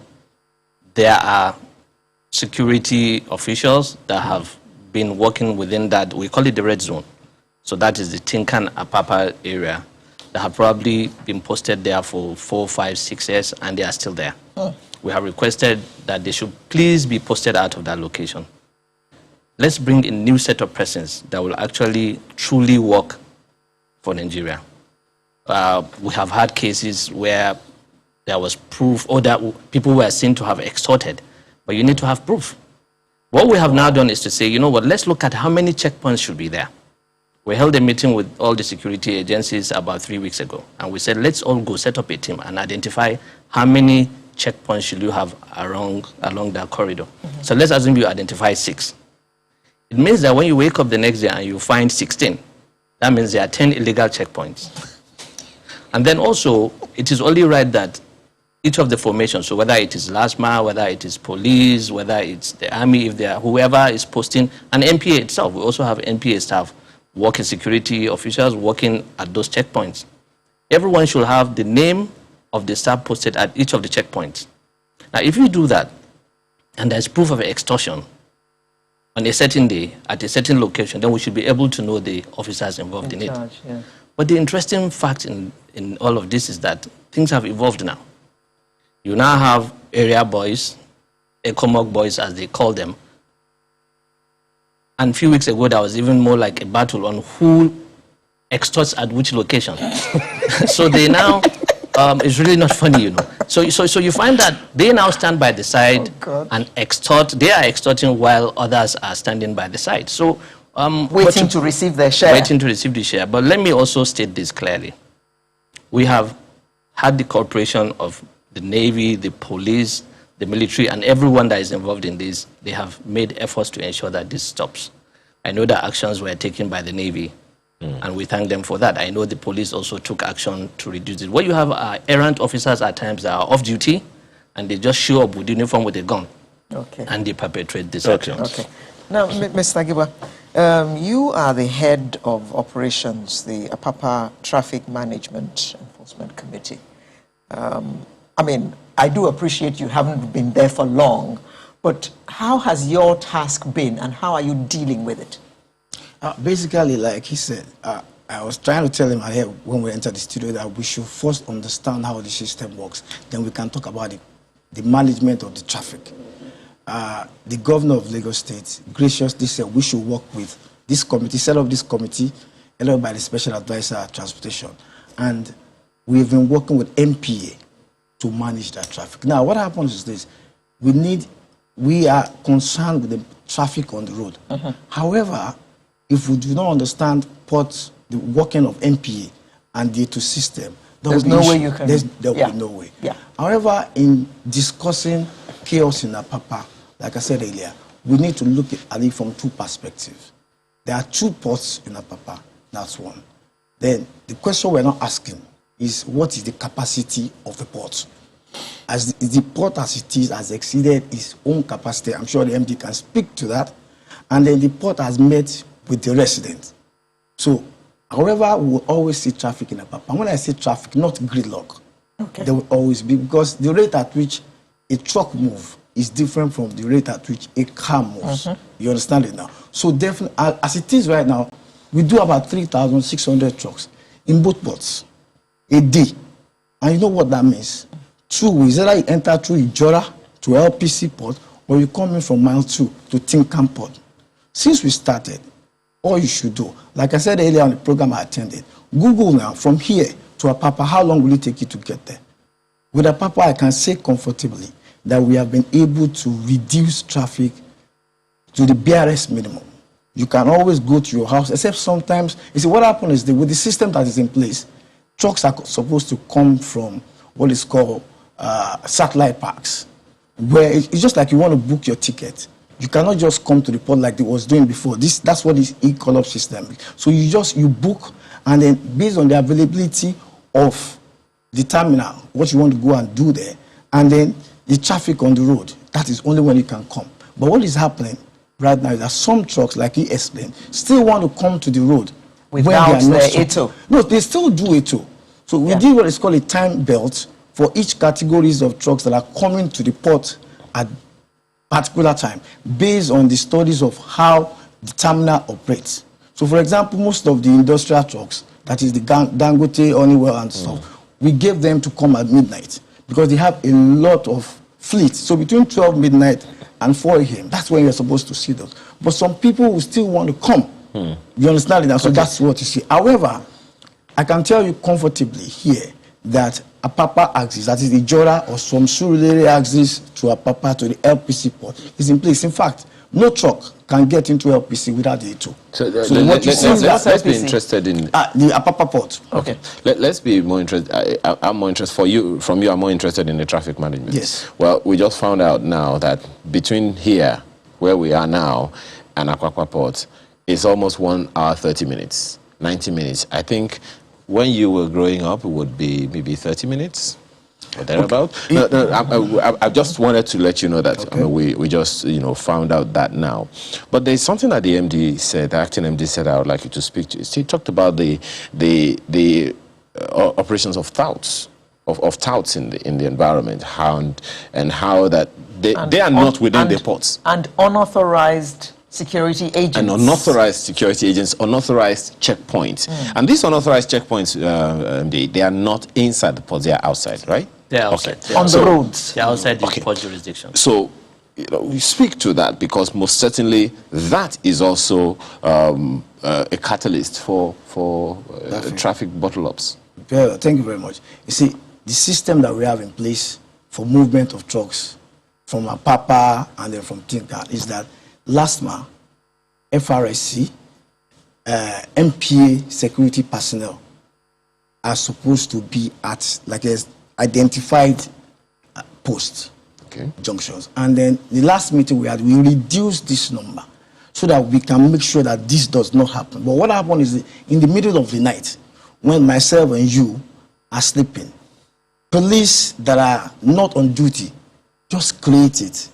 there are security officials that have been working within that, we call it the red zone. So that is the Tinkan Apapa area that have probably been posted there for 4, 5, 6 years, and they are still there. We have requested that they should please be posted out of that location. Let's bring a new set of persons that will actually truly work for Nigeria. We have had cases where there was proof, or that people were seen to have extorted, but you need to have proof. What we have now done is to say, you know what, let's look at how many checkpoints should be there. We held a meeting with all the security agencies about 3 weeks ago, and we said, let's all go set up a team and identify how many checkpoints should you have along that corridor. So let's assume you identify 6. It means that when you wake up the next day and you find 16, that means there are 10 illegal checkpoints. And then also, it is only right that each of the formations, so whether it is LASMA, whether it is police, whether it's the army, if there are whoever is posting, and NPA itself, we also have NPA staff, working security officials working at those checkpoints. Everyone should have the name of the staff posted at each of the checkpoints. Now, if you do that, and there's proof of extortion on a certain day, at a certain location, then we should be able to know the officers involved in it. Yeah. But the interesting fact in all of this is that things have evolved now. You now have area boys, ECOMOG boys as they call them. And a few weeks ago, there was even more like a battle on who extorts at which location. So they now, it's really not funny, you know. So you find that they now stand by the side and extort. They are extorting while others are standing by the side. So Waiting to receive their share. Waiting to receive the share. But let me also state this clearly. We have had the cooperation of the Navy, the police, the military, and everyone that is involved in this. They have made efforts to ensure that this stops. I know that actions were taken by the Navy, and we thank them for that. I know the police also took action to reduce it. Where you have errant officers at times that are off duty, and they just show up with uniform with a gun, and they perpetrate this action. Okay. Now, Mr. Giba, you are the head of operations, the Apapa Traffic Management Enforcement Committee. I mean, I do appreciate you haven't been there for long, but how has your task been and how are you dealing with it? Basically, like he said, I was trying to tell him ahead when we entered the studio that we should first understand how the system works. Then we can talk about the management of the traffic. The governor of Lagos State graciously said we should work with this committee, set up this committee, led by the Special Advisor Transportation. And we've been working with MPA to manage that traffic. Now, what happens is this. We are concerned with the traffic on the road. However, if we do not understand the working of MPA and the ATO system, there's no way you can. There will be no way. Yeah. However, in discussing chaos in Apapa, like I said earlier, we need to look at it from two perspectives. There are 2 ports in Apapa. That's one. Then the question we're not asking is what is the capacity of the port? As the port as it is has exceeded its own capacity, I'm sure the MD can speak to that. And then the port has met with the residents. So, however, we will always see traffic in Apapa. When I say traffic, not gridlock. There will always be, because the rate at which a truck moves is different from the rate at which a car moves. You understand it now? So definitely, as it is right now, we do about 3,600 trucks in both ports a day. And you know what that means? 2 ways. Either you enter through Ijora to LPC port, or you come in from mile 2 to Tinkan port. Since we started, all you should do, like I said earlier on the program I attended, Google now, from here to Apapa, how long will it take you to get there? With Apapa, I can say comfortably that we have been able to reduce traffic to the barest minimum. You can always go to your house, except sometimes, you see, what happens is that with the system that is in place, trucks are supposed to come from what is called satellite parks, where it's just like you want to book your ticket. You cannot just come to the port like they was doing before. That's what this e-call-up system is. So you book, and then based on the availability of the terminal, what you want to go and do there, and then the traffic on the road, that is only when you can come. But what is happening right now is that some trucks, like he explained, still want to come to the road without their ATO. No, they still do ATO. So we did what is called a time belt for each categories of trucks that are coming to the port at particular time, based on the studies of how the terminal operates. So, for example, most of the industrial trucks, that is the Dangote, Honeywell, and stuff, we gave them to come at midnight because they have a lot of fleet. So between 12 midnight and 4 a.m., that's when you're supposed to see those. But some people will still want to come. You understand it? And so that's what you see. However, I can tell you comfortably here that Apapa axis, that is the Jora or some Surulere axis to Apapa to the LPC port, is in place. In fact, no truck can get into LPC without the ATO. So let's be interested in the Apapa port. Okay. Let's be more interested. I'm more interested from you. I'm more interested in the traffic management. Yes. Well, we just found out now that between here, where we are now, and Apapa port, it's almost 1 hour 30 minutes, 90 minutes. I think when you were growing up, it would be maybe 30 minutes or thereabout. No, I just wanted to let you know that. Okay. I mean, we just found out that now. But there's something that the MD said, the acting MD said, I would like you to speak to. He talked about the operations of touts, of touts in the environment, and how that they are not within the ports. And unauthorized security agents. And unauthorized security agents, unauthorized checkpoints. And these unauthorized checkpoints, they are not inside the ports, they are outside, right? They are outside. Okay. On the roads. They are outside the port jurisdiction. So, we speak to that because most certainly that is also a catalyst for traffic bottle-ups. Thank you very much. You see, the system that we have in place for movement of trucks from Apapa and then from Tinka is that LASTMA, FRSC, MPA security personnel are supposed to be at like a identified post junctions. And then the last meeting we had, we reduced this number so that we can make sure that this does not happen. But what happened is in the middle of the night, when myself and you are sleeping, police that are not on duty just create it.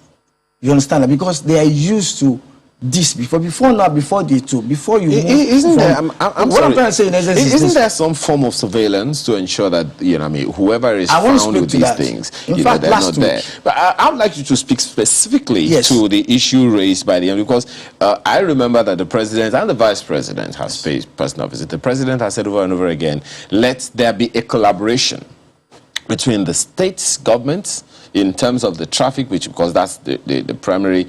You understand that? Because they are used to this before day two, before you move. Isn't there? I'm what sorry. I'm trying to say Isn't there some form of surveillance to ensure that whoever is found with these things, in fact, they're not there? But I would like you to speak specifically to the issue raised by the because I remember that the president and the vice president has paid personal visit. The president has said over and over again, let there be a collaboration between the states, governments, in terms of the traffic, because that's the primary,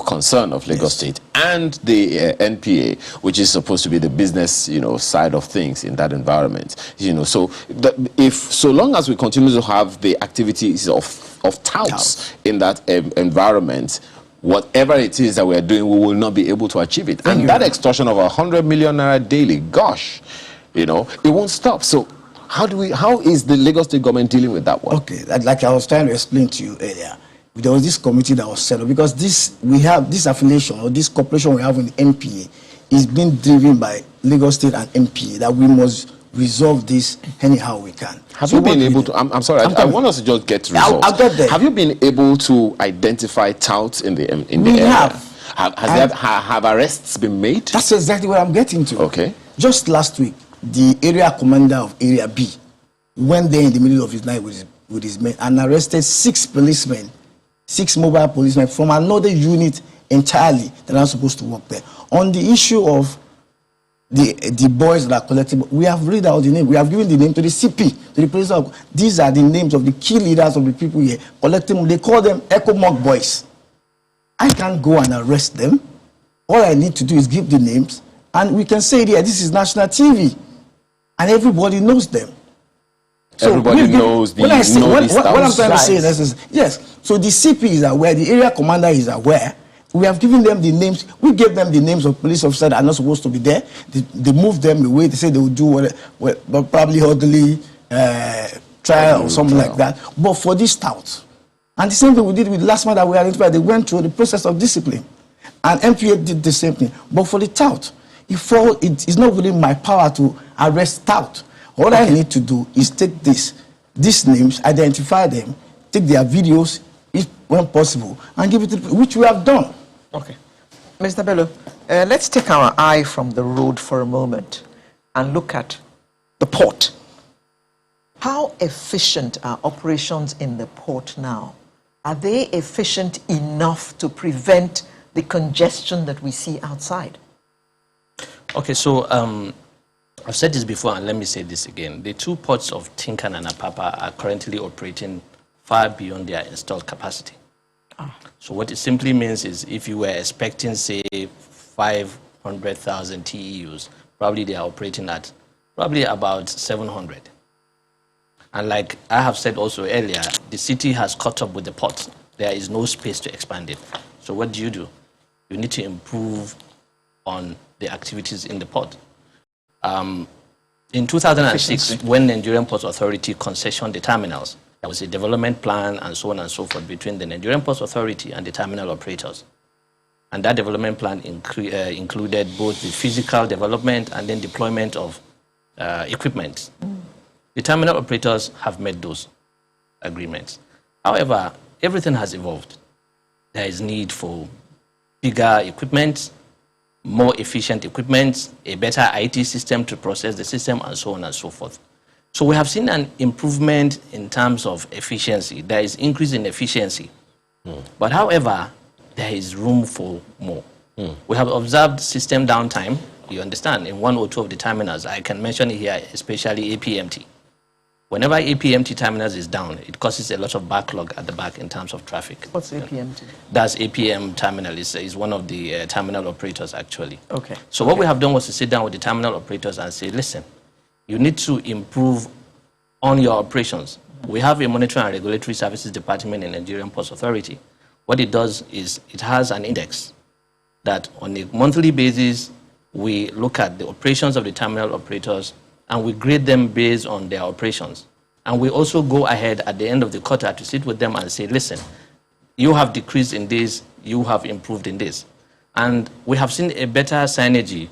concern of Lagos State, and the NPA, which is supposed to be the business, side of things in that environment. So long as we continue to have the activities of touts in that environment, whatever it is that we are doing, we will not be able to achieve it. And that extortion of 100 million naira daily, gosh, it won't stop. So how is the Lagos State government dealing with that one? Okay, like I was trying to explain to you earlier, there was this committee that was set up because we have this affiliation or this cooperation we have with the MPA is being driven by Lagos State and MPA, that we must resolve this anyhow we can. Have you been able to? I'm sorry. I want us to just get results. I'll get there. Have you been able to identify touts in the area? We have. Have arrests been made? That's exactly what I'm getting to. Okay. Just last week, the area commander of Area B went there in the middle of his night with his men and arrested 6 policemen, 6 mobile policemen from another unit entirely that are supposed to work there. On the issue of the boys that are collecting, we have read out the name. We have given the name to the CP, to the police. These are the names of the key leaders of the people here collecting. They call them Echo Mock boys. I can't go and arrest them. All I need to do is give the names, and we can say, yeah, this is national TV. And everybody knows them. So everybody knows the what I'm trying to say is, yes, so the CP is aware, the area commander is aware. We have given them the names. We gave them the names of police officers that are not supposed to be there. They moved them away. They say they will do probably orderly trial or something like that. But for this tout, and the same thing we did with last month that we identified, they went through the process of discipline. And MPA did the same thing. But for the tout, it's not within my power to arrest tout. All I need to do is take these names, identify them, take their videos, when possible, and give it to people, which we have done. Okay. Mr. Bello, let's take our eye from the road for a moment and look at the port. How efficient are operations in the port now? Are they efficient enough to prevent the congestion that we see outside? Okay, so I've said this before, and let me say this again. The 2 ports of Tinkan and Apapa are currently operating far beyond their installed capacity. So what it simply means is if you were expecting, say, 500,000 TEUs, probably they are operating at probably about 700. And like I have said also earlier, the city has caught up with the port. There is no space to expand it. So what do? You need to improve on the activities in the port. In 2006, when the Nigerian Ports Authority concessioned the terminals, there was a development plan and so on and so forth between the Nigerian Ports Authority and the terminal operators. And that development plan included both the physical development and then deployment of equipment. The terminal operators have made those agreements. However, everything has evolved. There is need for bigger equipment, more efficient equipment, a better IT system to process the system, and so on and so forth. So we have seen an improvement in terms of efficiency. There is increase in efficiency. But however, there is room for more. We have observed system downtime, you understand, in 1 or 2 of the terminals. I can mention here, especially APMT. Whenever APMT terminals is down, it causes a lot of backlog at the back in terms of traffic. What's APMT? That's APM terminal, is one of the terminal operators actually. Okay. So what we have done was to sit down with the terminal operators and say, listen, you need to improve on your operations. We have a monitoring and regulatory services department in the Nigerian Ports Authority. What it does is it has an index that on a monthly basis we look at the operations of the terminal operators, and we grade them based on their operations. And we also go ahead at the end of the quarter to sit with them and say, listen, you have decreased in this, you have improved in this. And we have seen a better synergy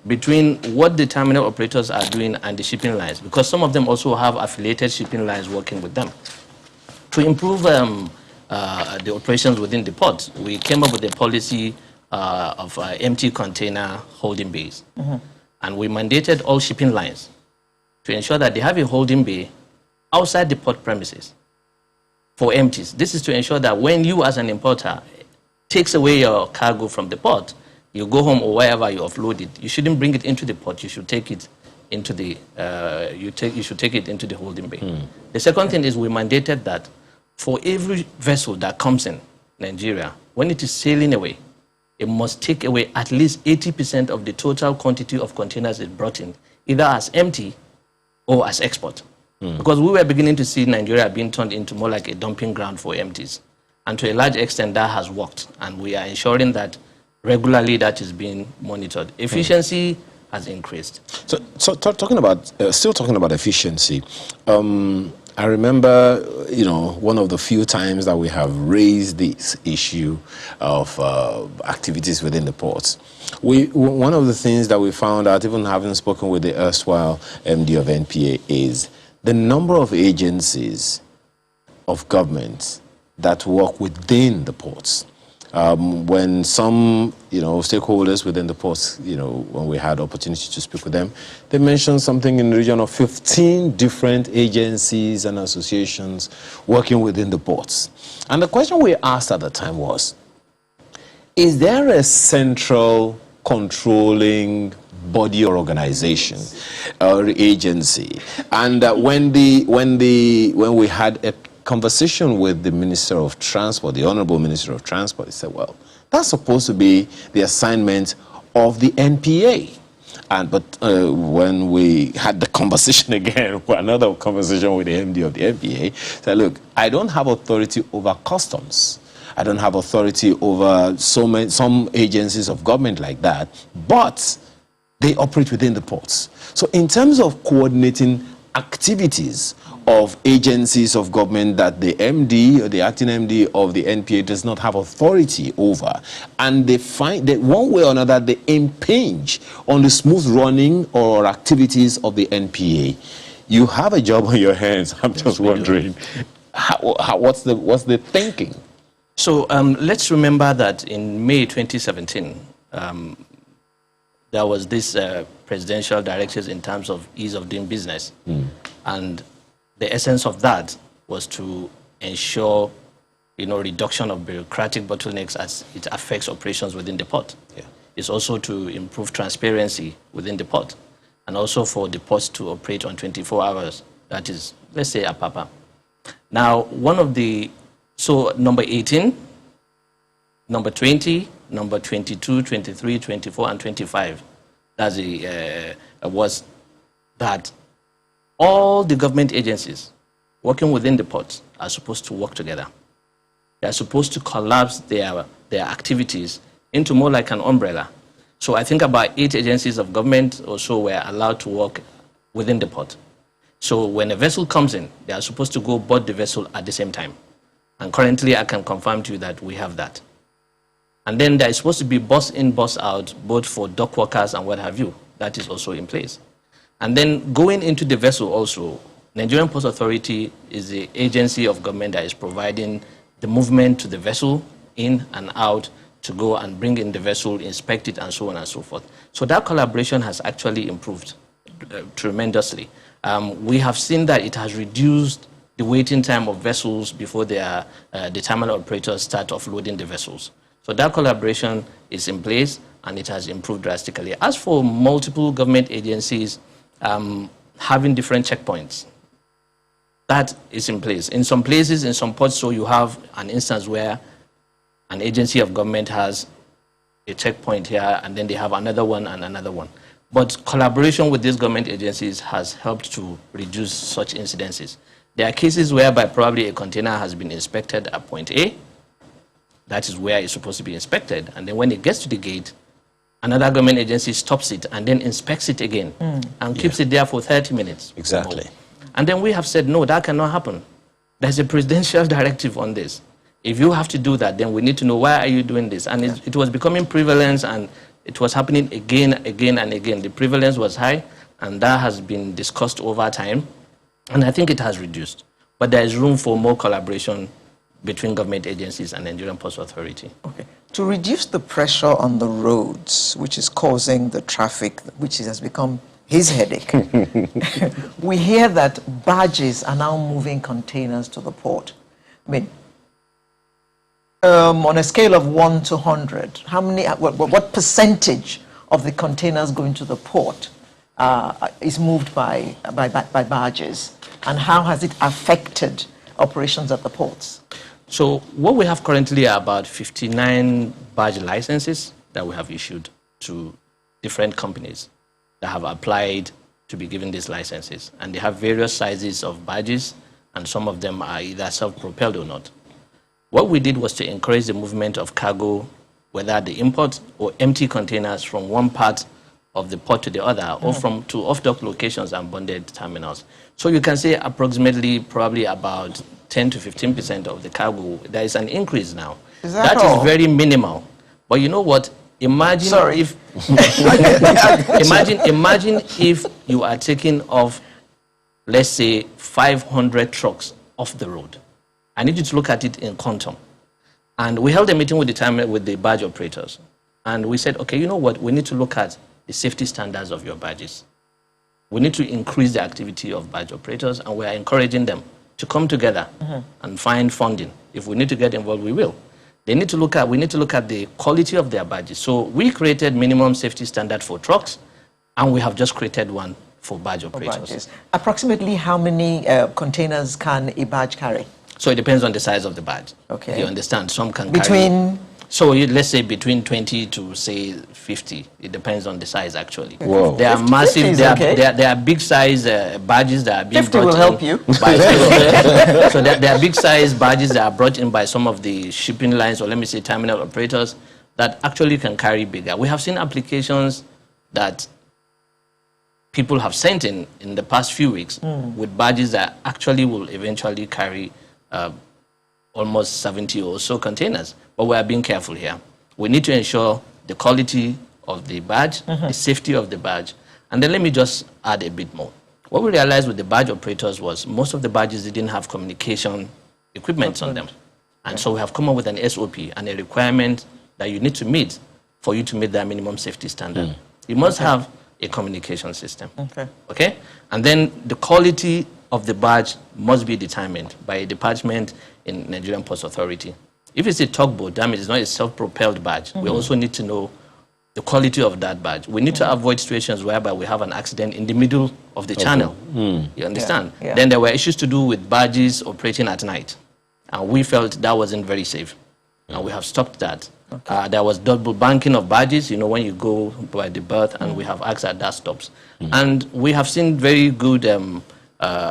between what the terminal operators are doing and the shipping lines, because some of them also have affiliated shipping lines working with them. To improve the operations within the port, we came up with a policy of empty container holding bays. And we mandated all shipping lines to ensure that they have a holding bay outside the port premises for empties. This is to ensure that when you as an importer takes away your cargo from the port, you go home or wherever you offload it, you shouldn't bring it into the port, you should take it into the you should take it into the holding bay. The second thing is we mandated that for every vessel that comes in Nigeria, when it is sailing away, it must take away at least 80% of the total quantity of containers it brought in, either as empty or as export. Because we were beginning to see Nigeria being turned into more like a dumping ground for empties. And to a large extent, that has worked. And we are ensuring that regularly that is being monitored. Efficiency has increased. So talking about, still talking about efficiency, I remember, one of the few times that we have raised this issue of activities within the ports. One of the things that we found out, even having spoken with the erstwhile MD of NPA, is the number of agencies of government that work within the ports. When some, stakeholders within the ports, when we had opportunity to speak with them, they mentioned something in the region of 15 different agencies and associations working within the ports. And the question we asked at the time was, is there a central controlling body or organization or agency? And when we had a conversation with the Minister of Transport, the Honorable Minister of Transport, he said, well, that's supposed to be the assignment of the NPA. But when we had the conversation again, another conversation with the MD of the NPA, said, look, I don't have authority over customs. I don't have authority over some agencies of government like that, but they operate within the ports. So in terms of coordinating activities of agencies of government that the MD or the acting MD of the NPA does not have authority over, and they find that one way or another they impinge on the smooth running or activities of the NPA, you have a job on your hands. I'm just wondering, what's the thinking? So let's remember that in May 2017, there was this presidential directives in terms of ease of doing business. And the essence of that was to ensure, reduction of bureaucratic bottlenecks as it affects operations within the port. It's also to improve transparency within the port, and also for the ports to operate on 24 hours. That is, let's say, Apapa. Now, so number 18, number 20, number 22, 23, 24, and 25, was that all the government agencies working within the ports are supposed to work together. They are supposed to collapse their activities into more like an umbrella. So I think about 8 agencies of government also were allowed to work within the port. So when a vessel comes in, they are supposed to go board the vessel at the same time. And currently I can confirm to you that we have that. And then there is supposed to be bus in, bus out, both for dock workers and what have you. That is also in place. And then going into the vessel also, Nigerian Ports Authority is the agency of government that is providing the movement to the vessel, in and out, to go and bring in the vessel, inspect it, and so on and so forth. So that collaboration has actually improved tremendously. We have seen that it has reduced the waiting time of vessels before the terminal operators start offloading the vessels. So that collaboration is in place, and it has improved drastically. As for multiple government agencies having different checkpoints, that is in place. In some places, in some ports, so you have an instance where an agency of government has a checkpoint here, and then they have another one and another one. But collaboration with these government agencies has helped to reduce such incidences. There are cases whereby probably a container has been inspected at point A. That is where it's supposed to be inspected. And then when it gets to the gate, another government agency stops it and then inspects it again and keeps it there for 30 minutes. Exactly. And then we have said, no, that cannot happen. There's a presidential directive on this. If you have to do that, then we need to know why are you doing this. And it was becoming prevalence, and it was happening again and again. The prevalence was high, and that has been discussed over time. And I think it has reduced. But there is room for more collaboration between government agencies and Nigerian Ports Authority. Okay. To reduce the pressure on the roads, which is causing the traffic, which has become his headache, we hear that barges are now moving containers to the port. I mean, on a scale of 1 to 100, what percentage of the containers going to the port is moved by barges, and how has it affected operations at the ports? So what we have currently are about 59 barge licenses that we have issued to different companies that have applied to be given these licenses. And they have various sizes of barges, and some of them are either self-propelled or not. What we did was to encourage the movement of cargo, whether the import or empty containers from one part of the port to the other, or to off-dock locations and bonded terminals. So you can say approximately probably about 10 to 15% of the cargo, there is an increase now. Is that is very minimal. But you know what? Imagine if imagine if you are taking off, let's say, 500 trucks off the road. I need you to look at it in quantum. And we held a meeting with the barge operators. And we said, okay, you know what? We need to look at the safety standards of your barges. We need to increase the activity of barge operators, and we are encouraging them to come together and find funding. If we need to get involved, we will. We need to look at the quality of their barges. So we created minimum safety standard for trucks, and we have just created one for barge operators. Approximately how many containers can a barge carry? So it depends on the size of the barge. Okay. You understand? Some can carry... So let's say between 20 to say 50. It depends on the size, actually. Whoa. They are massive. They are big size barges that are being 50 will help you. So there are big size barges that are brought in by some of the shipping lines, or let me say terminal operators, that actually can carry bigger. We have seen applications that people have sent in the past few weeks with barges that actually will eventually carry almost 70 or so containers. But we are being careful here. We need to ensure the quality of the barge, the safety of the barge. And then let me just add a bit more. What we realized with the barge operators was most of the barges didn't have communication equipment on them. And so we have come up with an SOP and a requirement that you need to meet for you to meet that minimum safety standard. You must have a communication system. Okay? And then the quality of the barge must be determined by a department in Nigerian Ports Authority. If it's a tugboat, that means it's not a self-propelled barge. We also need to know the quality of that barge. We need to avoid situations whereby we have an accident in the middle of the channel. You understand? Then there were issues to do with barges operating at night. And we felt that wasn't very safe. And we have stopped that. There was double banking of barges, you know, when you go by the berth, and we have asked that stops. And we have seen very good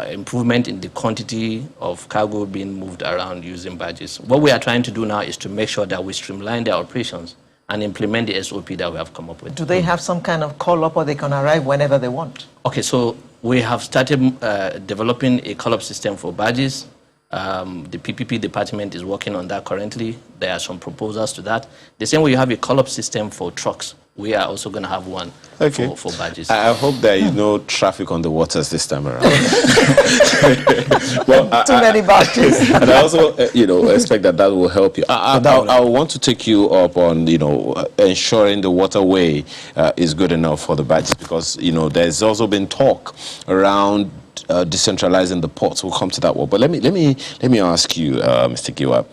improvement in the quantity of cargo being moved around using barges. What we are trying to do now is to make sure that we streamline their operations and implement the SOP that we have come up with. Do they have some kind of call-up, or they can arrive whenever they want? Okay, so we have started developing a call-up system for barges. The PPP department is working on that currently. There are some proposals to that. The same way you have a call-up system for trucks, we are also going to have one for barges. I hope there is no traffic on the waters this time around. Too many barges. And I also, expect that will help you. I want to take you up on, ensuring the waterway is good enough for the barges, because, there's also been talk around decentralizing the ports. We'll come to that one. But let me ask you, Mr. Giwa.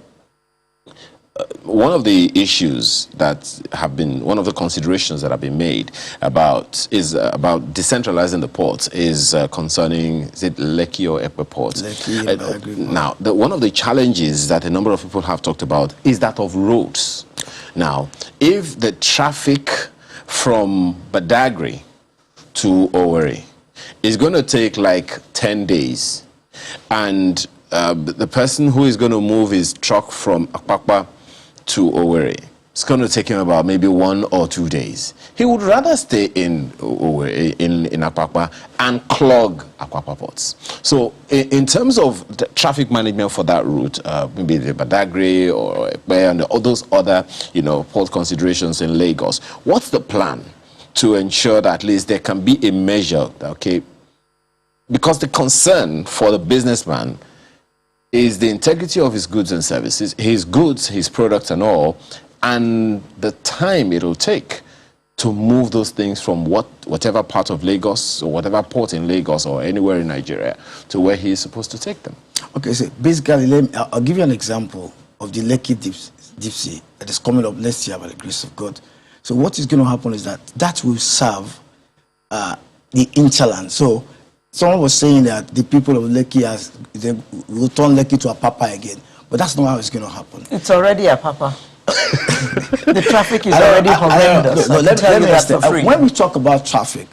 One of the issues that have been, one of the considerations that have been made about decentralizing the ports is concerning, is it Lekki or Epe ports? Now, one of the challenges that a number of people have talked about is that of roads. Now, if the traffic from Badagry to Owerri is going to take like 10 days, and the person who is going to move his truck from Apapa to Owerri it's going to take him about maybe 1 or 2 days. He would rather stay in Apapa and clog Apapa ports. So in terms of the traffic management for that route, maybe the Badagry or Ekpe and all those other, port considerations in Lagos, what's the plan to ensure that at least there can be a measure, okay? Because the concern for the businessman is the integrity of his goods and services, his goods, his products and all, and the time it will take to move those things from whatever part of Lagos or whatever port in Lagos or anywhere in Nigeria to where he is supposed to take them. Okay, so basically, I'll give you an example of the Lekki deep sea that is coming up next year by the grace of God. So what is going to happen is that will serve the hinterland. So someone was saying that the people of Lekki they will turn Lekki to Apapa again, but that's not how it's going to happen. It's already Apapa. The traffic is already horrendous. Let me understand. When we talk about traffic,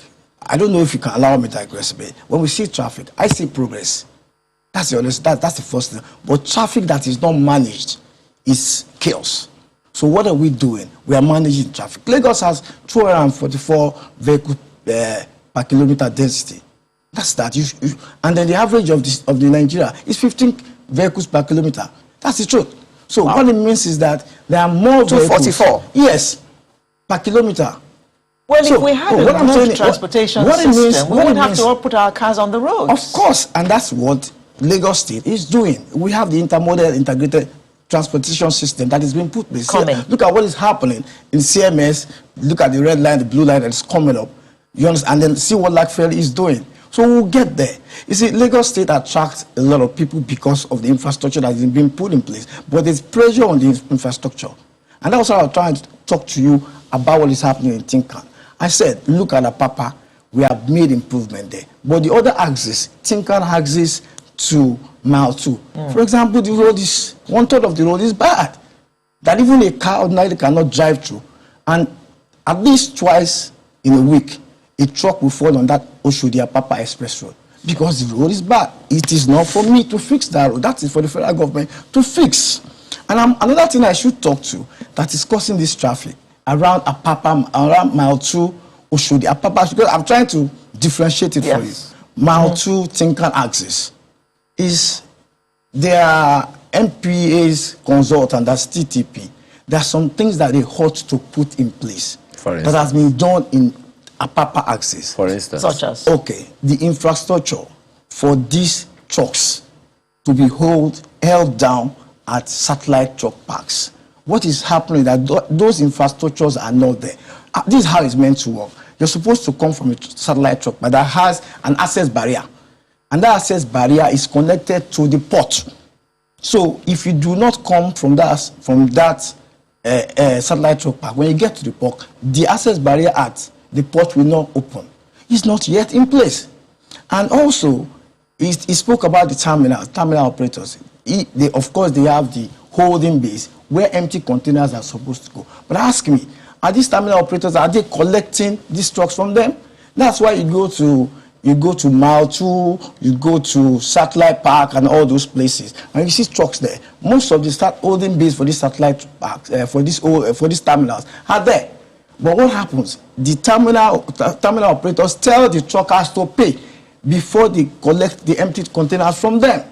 I don't know if you can allow me to digress a bit. When we see traffic, I see progress. That's the first thing. But traffic that is not managed is chaos. So what are we doing? We are managing traffic. Lagos has 244 vehicles per kilometer density. That's that. And then the average of the Nigeria is 15 vehicles per kilometer. That's the truth. So what it means is that there are more 244. Yes, per kilometer. Well, so, if we had a good transportation system, we wouldn't have to put our cars on the roads. Of course, and that's what Lagos State is doing. We have the intermodal integrated transportation system that is being put in place. Look at what is happening in CMS. Look at the red line, the blue line that is coming up. You understand? And then see what Lagfell is doing. So we'll get there. You see, Lagos State attracts a lot of people because of the infrastructure that is being put in place. But there's pressure on the infrastructure. And that's why I was trying to talk to you about what is happening in Tinkan. I said, look at Apapa. We have made improvement there. But the other axis, Tinkan axis to Mile 2. For example, the road is, 1/3 of the road is bad. That even a car ordinarily cannot drive through. And at least twice in a week, a truck will fall on that Oshodi Apapa Express Road because the road is bad. It is not for me to fix that road. That is for the federal government to fix. And another thing I should talk to that is causing this traffic around Apapa, around Mile 2, Oshodi Apapa, because I'm trying to differentiate it for you. Mile 2 Tinkan axis is their MPA's consultant, that's TTP. There are some things that they ought to put in place that has been done in Apapa axis. For instance? Such as? Okay, the infrastructure for these trucks to be held down at satellite truck parks. What is happening that those infrastructures are not there. This is how it's meant to work. You're supposed to come from a satellite truck, but that has an access barrier. And that access barrier is connected to the port. So if you do not come from that satellite truck park, when you get to the port, the access barrier at the port will not open. It's not yet in place. And also, he spoke about the terminal operators. Of course, they have the holding base where empty containers are supposed to go. But ask me, are these terminal operators, are they collecting these trucks from them? That's why you go to Mile 2, you go to Satellite Park and all those places, and you see trucks there. Most of the holding base for these satellite parks, for these terminals are there. But what happens? The terminal operators tell the truckers to pay before they collect the empty containers from them.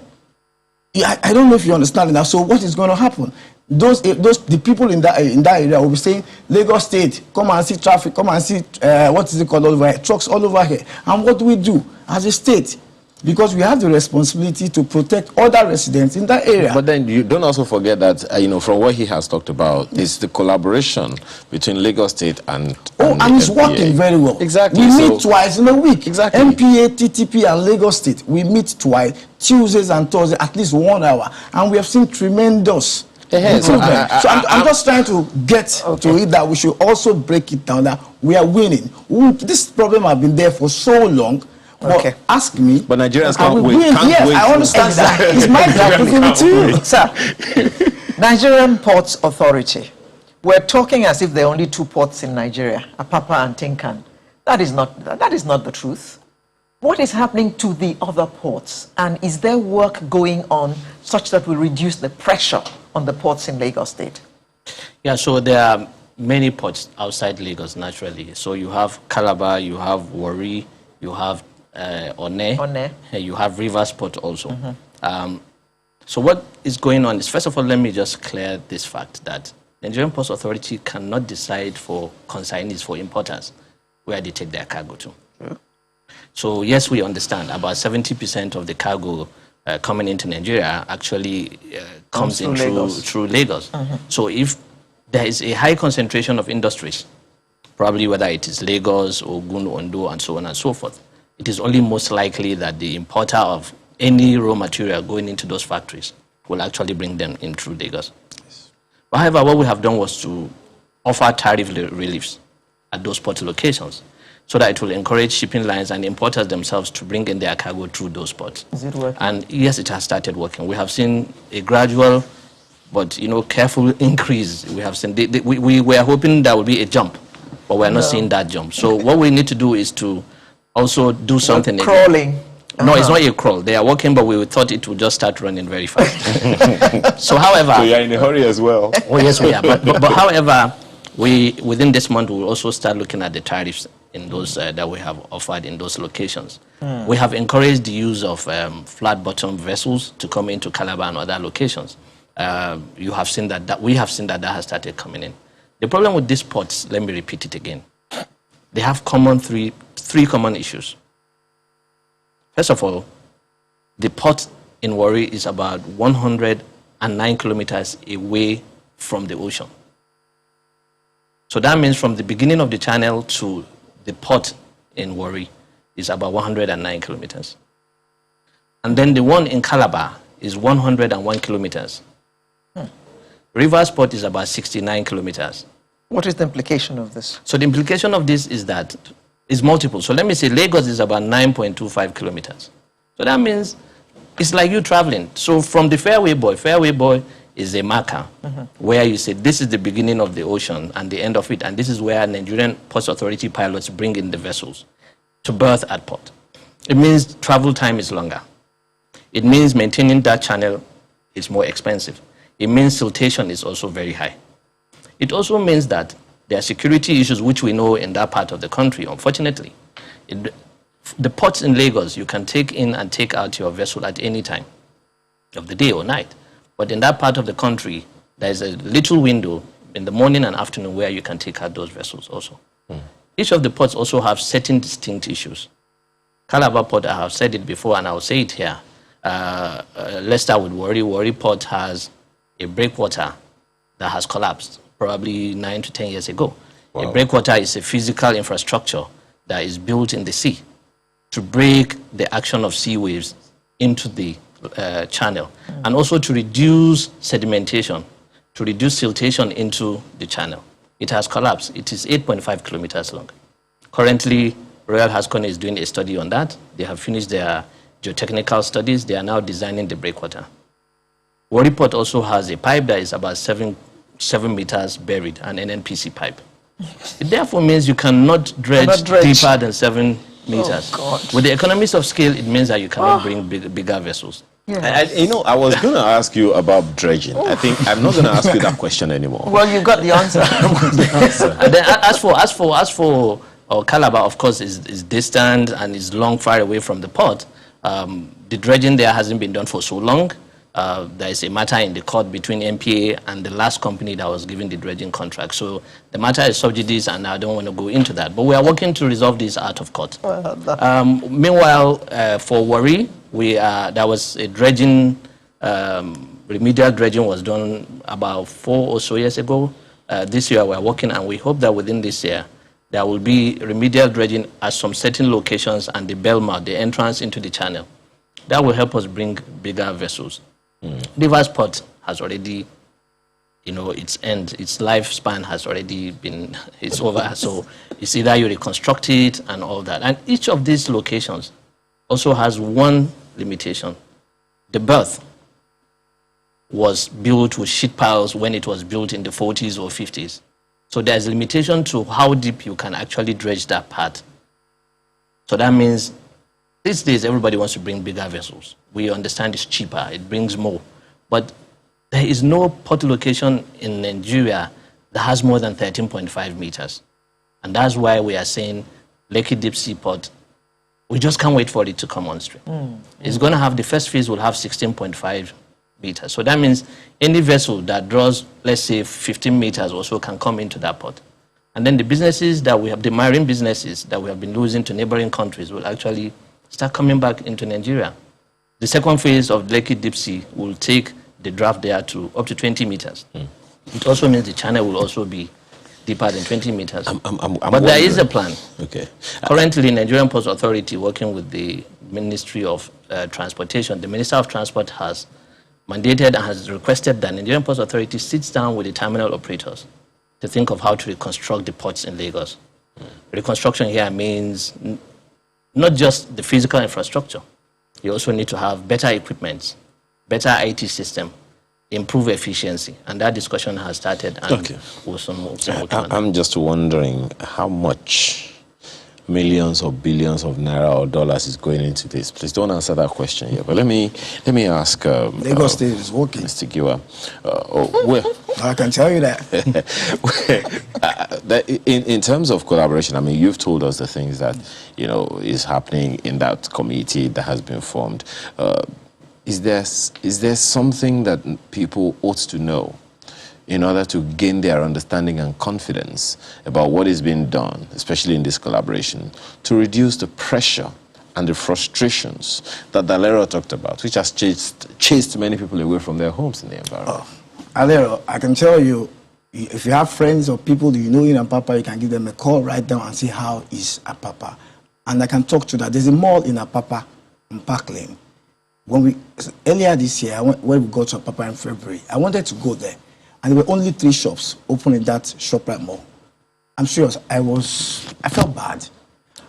I don't know if you understand that. So what is going to happen? The people in that area will be saying, Lagos State, come and see traffic, come and see what is it called all over here, trucks all over here. And what do we do as a state? Because we have the responsibility to protect other residents in that area. But then you don't also forget that, from what he has talked about, is the collaboration between Lagos State and it's working very well. Exactly. We meet twice in a week. Exactly. MPA, TTP, and Lagos State, we meet twice, Tuesdays and Thursdays, at least 1 hour. And we have seen tremendous improvement. I'm just trying to get to it that we should also break it down that we are winning. This problem has been there for so long. But ask me. But Nigerians can't wait. Yes, I understand that. It's my job to give it to you. Sir, Nigerian Ports Authority. We're talking as if there are only 2 ports in Nigeria, Apapa and Tinkan. That is not the truth. What is happening to the other ports? And is there work going on such that will reduce the pressure on the ports in Lagos State? Yeah, so there are many ports outside Lagos, naturally. So you have Calabar, you have Warri, you have One, you have Rivers Port also. So what is going on is, first of all, let me just clear this fact that Nigerian Ports Authority cannot decide for consignees, for importers, where they take their cargo to. So yes, we understand about 70% of the cargo coming into Nigeria actually comes in through Lagos. So if there is a high concentration of industries, probably whether it is Lagos, Ogun, Ondo, and so on and so forth, it is only most likely that the importer of any raw material going into those factories will actually bring them in through Lagos. Yes. However, what we have done was to offer tariff reliefs at those port locations so that it will encourage shipping lines and importers themselves to bring in their cargo through those ports. Is it working? And yes, it has started working. We have seen a gradual but careful increase. We have seen we were hoping there would be a jump, but we're not seeing that jump. So what we need to do is to also do something. Crawling. No, it's not a crawl. They are working, but we thought it would just start running very fast. So, however... So you're in a hurry as well. Oh, yes, we are. But however, within this month, we'll also start looking at the tariffs in those that we have offered in those locations. We have encouraged the use of flat-bottom vessels to come into Calabar and other locations. You have seen that we have seen that has started coming in. The problem with these ports, let me repeat it again. They have three common issues. First of all, the port in Warri is about 109 kilometers away from the ocean. So that means from the beginning of the channel to the port in Warri is about 109 kilometers. And then the one in Calabar is 101 kilometers. Rivers Port is about 69 kilometers. What is the implication of this? So the implication of this is that it's multiple. So let me say Lagos is about 9.25 kilometers. So that means it's like you traveling. So from the Fairway Buoy is a marker where you say this is the beginning of the ocean and the end of it, and this is where Nigerian Ports Authority pilots bring in the vessels to berth at port. It means travel time is longer. It means maintaining that channel is more expensive. It means siltation is also very high. It also means that there are security issues which we know in that part of the country, unfortunately. The ports in Lagos, you can take in and take out your vessel at any time of the day or night. But in that part of the country, there's a little window in the morning and afternoon where you can take out those vessels also. Each of the ports also have certain distinct issues. Calabar Port, I have said it before and I'll say it here. Let's start with Warri. Warri Port has a breakwater that has collapsed probably 9 to 10 years ago. Wow. A breakwater is a physical infrastructure that is built in the sea to break the action of sea waves into the channel and also to reduce sedimentation, to reduce siltation into the channel. It has collapsed. It is 8.5 kilometers long. Currently, Royal Haskone is doing a study on that. They have finished their geotechnical studies. They are now designing the breakwater. Warri Port also has a pipe that is about 7 meters buried, an NNPC pipe. It therefore means you cannot dredge deeper than 7 meters. Oh, with the economies of scale, it means that you cannot bring bigger vessels. Yes. I was going to ask you about dredging. I think I'm not going to ask you that question anymore. Well, you got the answer. And then as for Calabar, of course, is distant and is long, far away from the port. The dredging there hasn't been done for so long. There is a matter in the court between MPA and the last company that was given the dredging contract. So the matter is sub judice, and I don't want to go into that. But we are working to resolve this out of court. Meanwhile, for Warri, there was a dredging, remedial dredging was done about 4 or so years ago. This year we are working, and we hope that within this year, there will be remedial dredging at some certain locations and the Belmar, the entrance into the channel. That will help us bring bigger vessels. Rivers Port has already, its lifespan has already been, it's over. So it's either you reconstruct it and all that. And each of these locations also has one limitation. The berth was built with sheet piles when it was built in the 40s or 50s. So there's a limitation to how deep you can actually dredge that part. So that means these days, everybody wants to bring bigger vessels. We understand it's cheaper, it brings more. But there is no port location in Nigeria that has more than 13.5 meters. And that's why we are saying Lekki Deep Sea Port, we just can't wait for it to come on stream. It's going to have, the first phase will have 16.5 meters. So that means any vessel that draws, let's say, 15 meters or so can come into that port. And then the businesses that we have, the marine businesses that we have been losing to neighboring countries will actually start coming back into Nigeria. The second phase of Lekki Deep Sea will take the draft there to up to 20 meters. It also means the channel will also be deeper than 20 meters. But there is a plan. Okay. Currently, Nigerian Ports Authority, working with the Ministry of Transportation, the Minister of Transport has mandated and has requested that Nigerian Ports Authority sits down with the terminal operators to think of how to reconstruct the ports in Lagos. Reconstruction here means not just the physical infrastructure. You also need to have better equipment, better IT system, improve efficiency, and that discussion has started. And I'm just wondering how much millions or billions of naira or dollars is going into this. Please don't answer that question yet. But let me ask. Lagos State is working, Mr. Giwa. Well, I can tell you that. In terms of collaboration, I mean, you've told us the things that is happening in that committee that has been formed. Is there something that people ought to know in order to gain their understanding and confidence about what is being done, especially in this collaboration, to reduce the pressure and the frustrations that Dalero talked about, which has chased many people away from their homes in the environment? Alero, I can tell you, if you have friends or people that you know in Apapa, you can give them a call right now and see how is Apapa. And I can talk to that. There's a mall in Apapa, in Park Lane. Earlier this year, when we got to Apapa in February, I wanted to go there. And there were only 3 shops open in that ShopRite mall. I'm serious, I felt bad.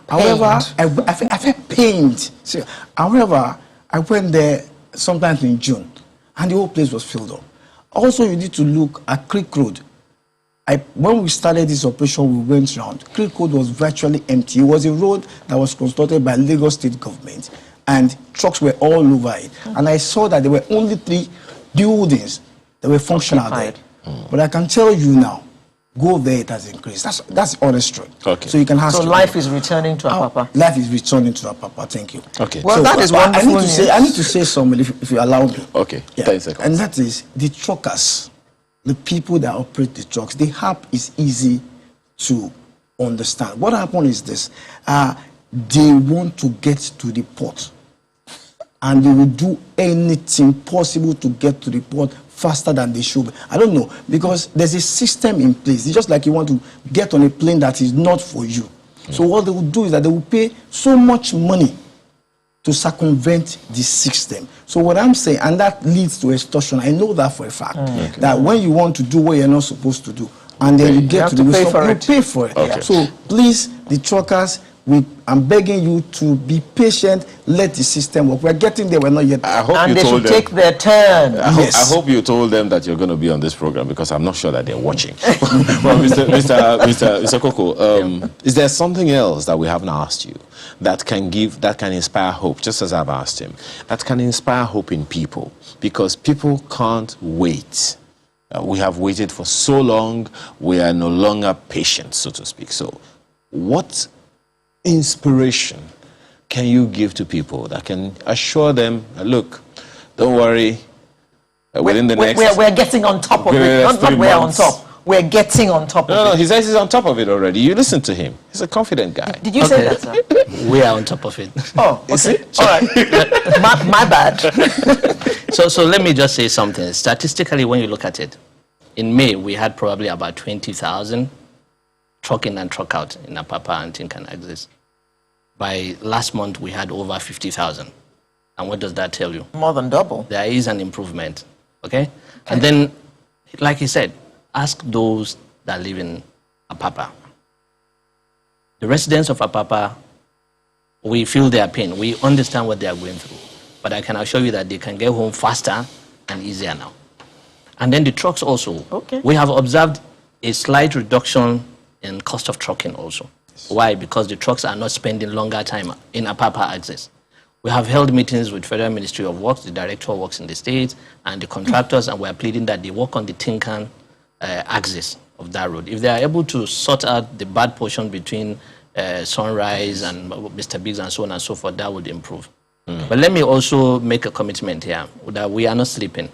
However, I felt pained. So, however, I went there sometimes in June, and the whole place was filled up. Also, you need to look at Creek Road. When we started this operation, we went around. Creek Road was virtually empty. It was a road that was constructed by Lagos State government, and trucks were all over it. And I saw that there were only 3 buildings that were functional there. But I can tell you now, go there, it has increased. That's honest truth. Okay. So you can ask. So life is returning to Apapa. Life is returning to Apapa. Thank you. Okay. Well, So, that is wonderful news. I need to say something if you allow me. Okay. Yeah. 10 seconds. And that is the truckers, the people that operate the trucks. The app is easy to understand. What happened is this: they want to get to the port, and they will do anything possible to get to the port faster than they should. I don't know, because there's a system in place. It's just like you want to get on a plane that is not for you. So what they will do is that they will pay so much money to circumvent the system. So what I'm saying, and that leads to extortion. I know that for a fact. That when you want to do what you're not supposed to do, and then you get to the stop, you pay for it. Okay. So please, the truckers, I'm begging you to be patient. Let the system work. We're getting there. We're not yet. I hope And you they told should them. take their turn. I hope you told them that you're going to be on this program, because I'm not sure that they're watching. Well, Mr. Koko, is there something else that we haven't asked you that can inspire hope, just as I've asked him, that can inspire hope in people? Because people can't wait. We have waited for so long. We are no longer patient, so to speak. So what inspiration can you give to people that can assure them, look, don't worry, within the next... We're getting on top of it. Not we're on top. We're getting on top of it. No, he says he's on top of it already. You listen to him. He's a confident guy. Did you say that, sir? We are on top of it. Oh, okay. All right. my bad. So let me just say something. Statistically, when you look at it, in May, we had probably about 20,000 truck in and truck out in Apapa and Tinkan Axis. By last month, we had over 50,000. And what does that tell you? More than double. There is an improvement, okay? And then, like he said, ask those that live in Apapa. The residents of Apapa, we feel their pain. We understand what they are going through. But I can assure you that they can get home faster and easier now. And then the trucks also. Okay. We have observed a slight reduction in cost of trucking also. Why? Because the trucks are not spending longer time in Apapa access. We have held meetings with Federal Ministry of Works, the Director of Works in the state, and the contractors, and we are pleading that they work on the Tinkan axis of that road. If they are able to sort out the bad portion between Sunrise and Mr. Biggs and so on and so forth, that would improve. But let me also make a commitment here that we are not sleeping.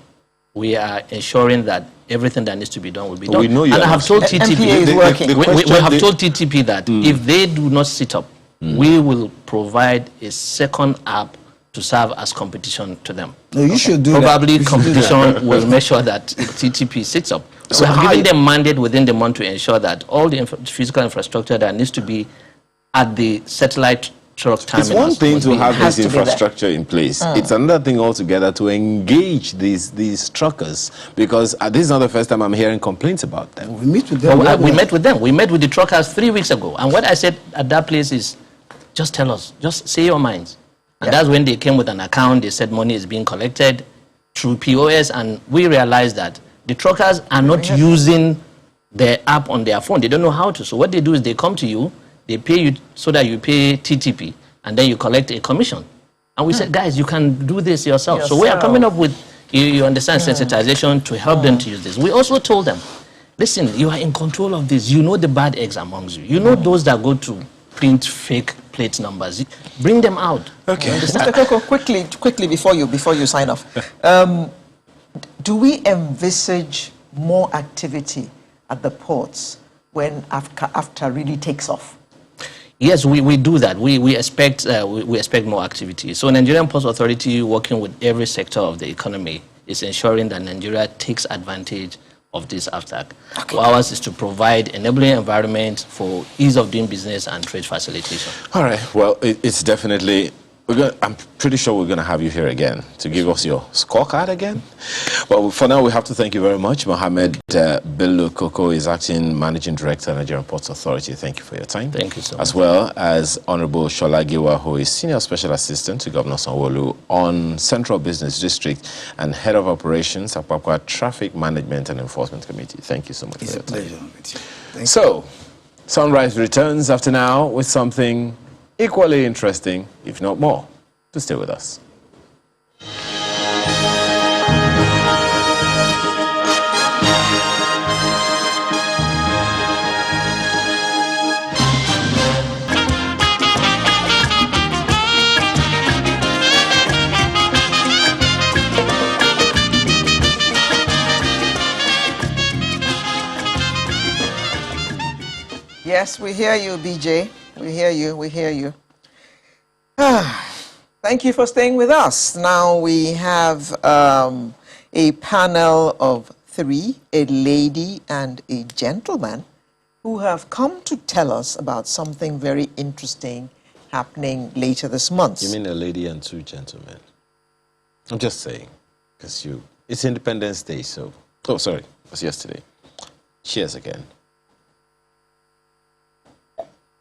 We are ensuring that everything that needs to be done will be done. We know you and I have told MPA TTP, is working. we have told TTP that if they do not sit up, we will provide a second app to serve as competition to them. No, you should do Probably that. You should do that. competition will make sure that TTP sits up. So we have given them mandate within the month to ensure that all the physical infrastructure that needs to be at the satellite truck terminals. It's one thing to have has this to be there. infrastructure in place. It's another thing altogether to engage these truckers, because this is not the first time I'm hearing complaints about them. We meet with them. Well, we met with them. We met with the truckers 3 weeks ago. And what I said at that place is, just tell us, just say your minds. And that's when they came with an account. They said money is being collected through POS. And we realized that the truckers are not using the app on their phone. They don't know how to. So what they do is they come to you, they pay you so that you pay TTP, and then you collect a commission. And we said, guys, you can do this yourself. So we are coming up with, you understand, sensitization to help them to use this. We also told them, listen, you are in control of this. You know the bad eggs amongst you. You know those that go to print fake plate numbers. Bring them out. Okay. Mr. Koko, quickly before you sign off, do we envisage more activity at the ports when after really takes off? Yes, we do that. We expect more activity. So Nigerian Ports Authority, working with every sector of the economy, is ensuring that Nigeria takes advantage of this AFTAC. Okay. Ours is to provide enabling environment for ease of doing business and trade facilitation. All right. Well, it's definitely. I'm pretty sure we're going to have you here again to give us your scorecard again. Well, for now, we have to thank you very much. Mohammed Bello Koko is Acting Managing Director, Nigerian Ports Authority. Thank you for your time. Thank you so much. As well as Honorable Shola Giwa, who is Senior Special Assistant to Governor Sanwo-Olu on Central Business District and Head of Operations, Apapa Traffic Management and Enforcement Committee. Thank you so much for your time. It's a pleasure with you. So, Sunrise returns after now with something equally interesting, if not more. To stay with us. Yes, we hear you, BJ. We hear you. Thank you for staying with us. Now we have a panel of three, a lady and a gentleman, who have come to tell us about something very interesting happening later this month. You mean a lady and two gentlemen? I'm just saying, because it's Independence Day, so... Oh, sorry, it was yesterday. Cheers again.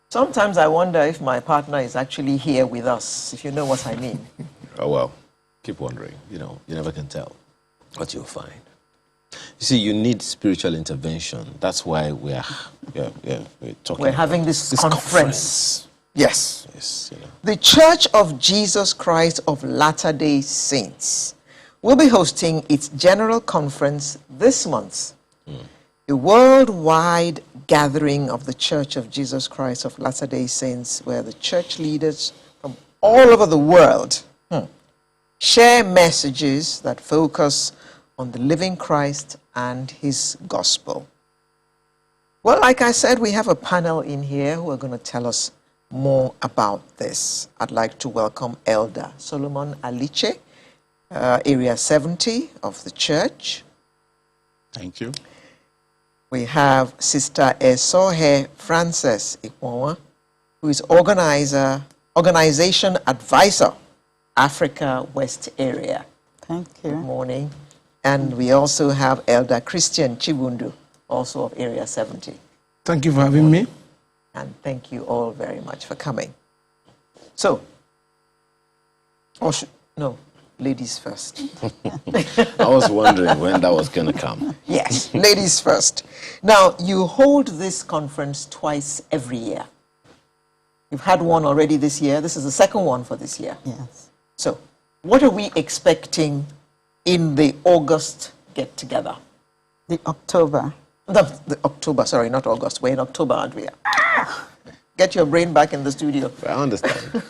Sometimes I wonder if my partner is actually here with us, if you know what I mean. Oh, well, keep wondering. You never can tell what you'll find. You see, you need spiritual intervention. That's why we're talking. We're having this conference. Yes. Yes, The Church of Jesus Christ of Latter-day Saints will be hosting its general conference this month. A worldwide gathering of the Church of Jesus Christ of Latter-day Saints, where the church leaders from all over the world share messages that focus on the living Christ and his gospel. Well, like I said, we have a panel in here who are going to tell us more about this. I'd like to welcome Elder Solomon Aliche, Area 70 of the church. Thank you. We have Sister Esohe Frances Ikwawa, who is organization advisor, Africa West Area. Thank you. Good morning. And we also have Elder Christian Chibundu, also of Area 70. Thank you for having me. And thank you all very much for coming. So, ladies first. I was wondering when that was going to come. Yes, ladies first. Now, you hold this conference twice every year. You've had one already this year. This is the second one for this year. Yes. So, what are we expecting in the August get-together? The October. The October, sorry, not August. We're in October, aren't we? Get your brain back in the studio. I understand.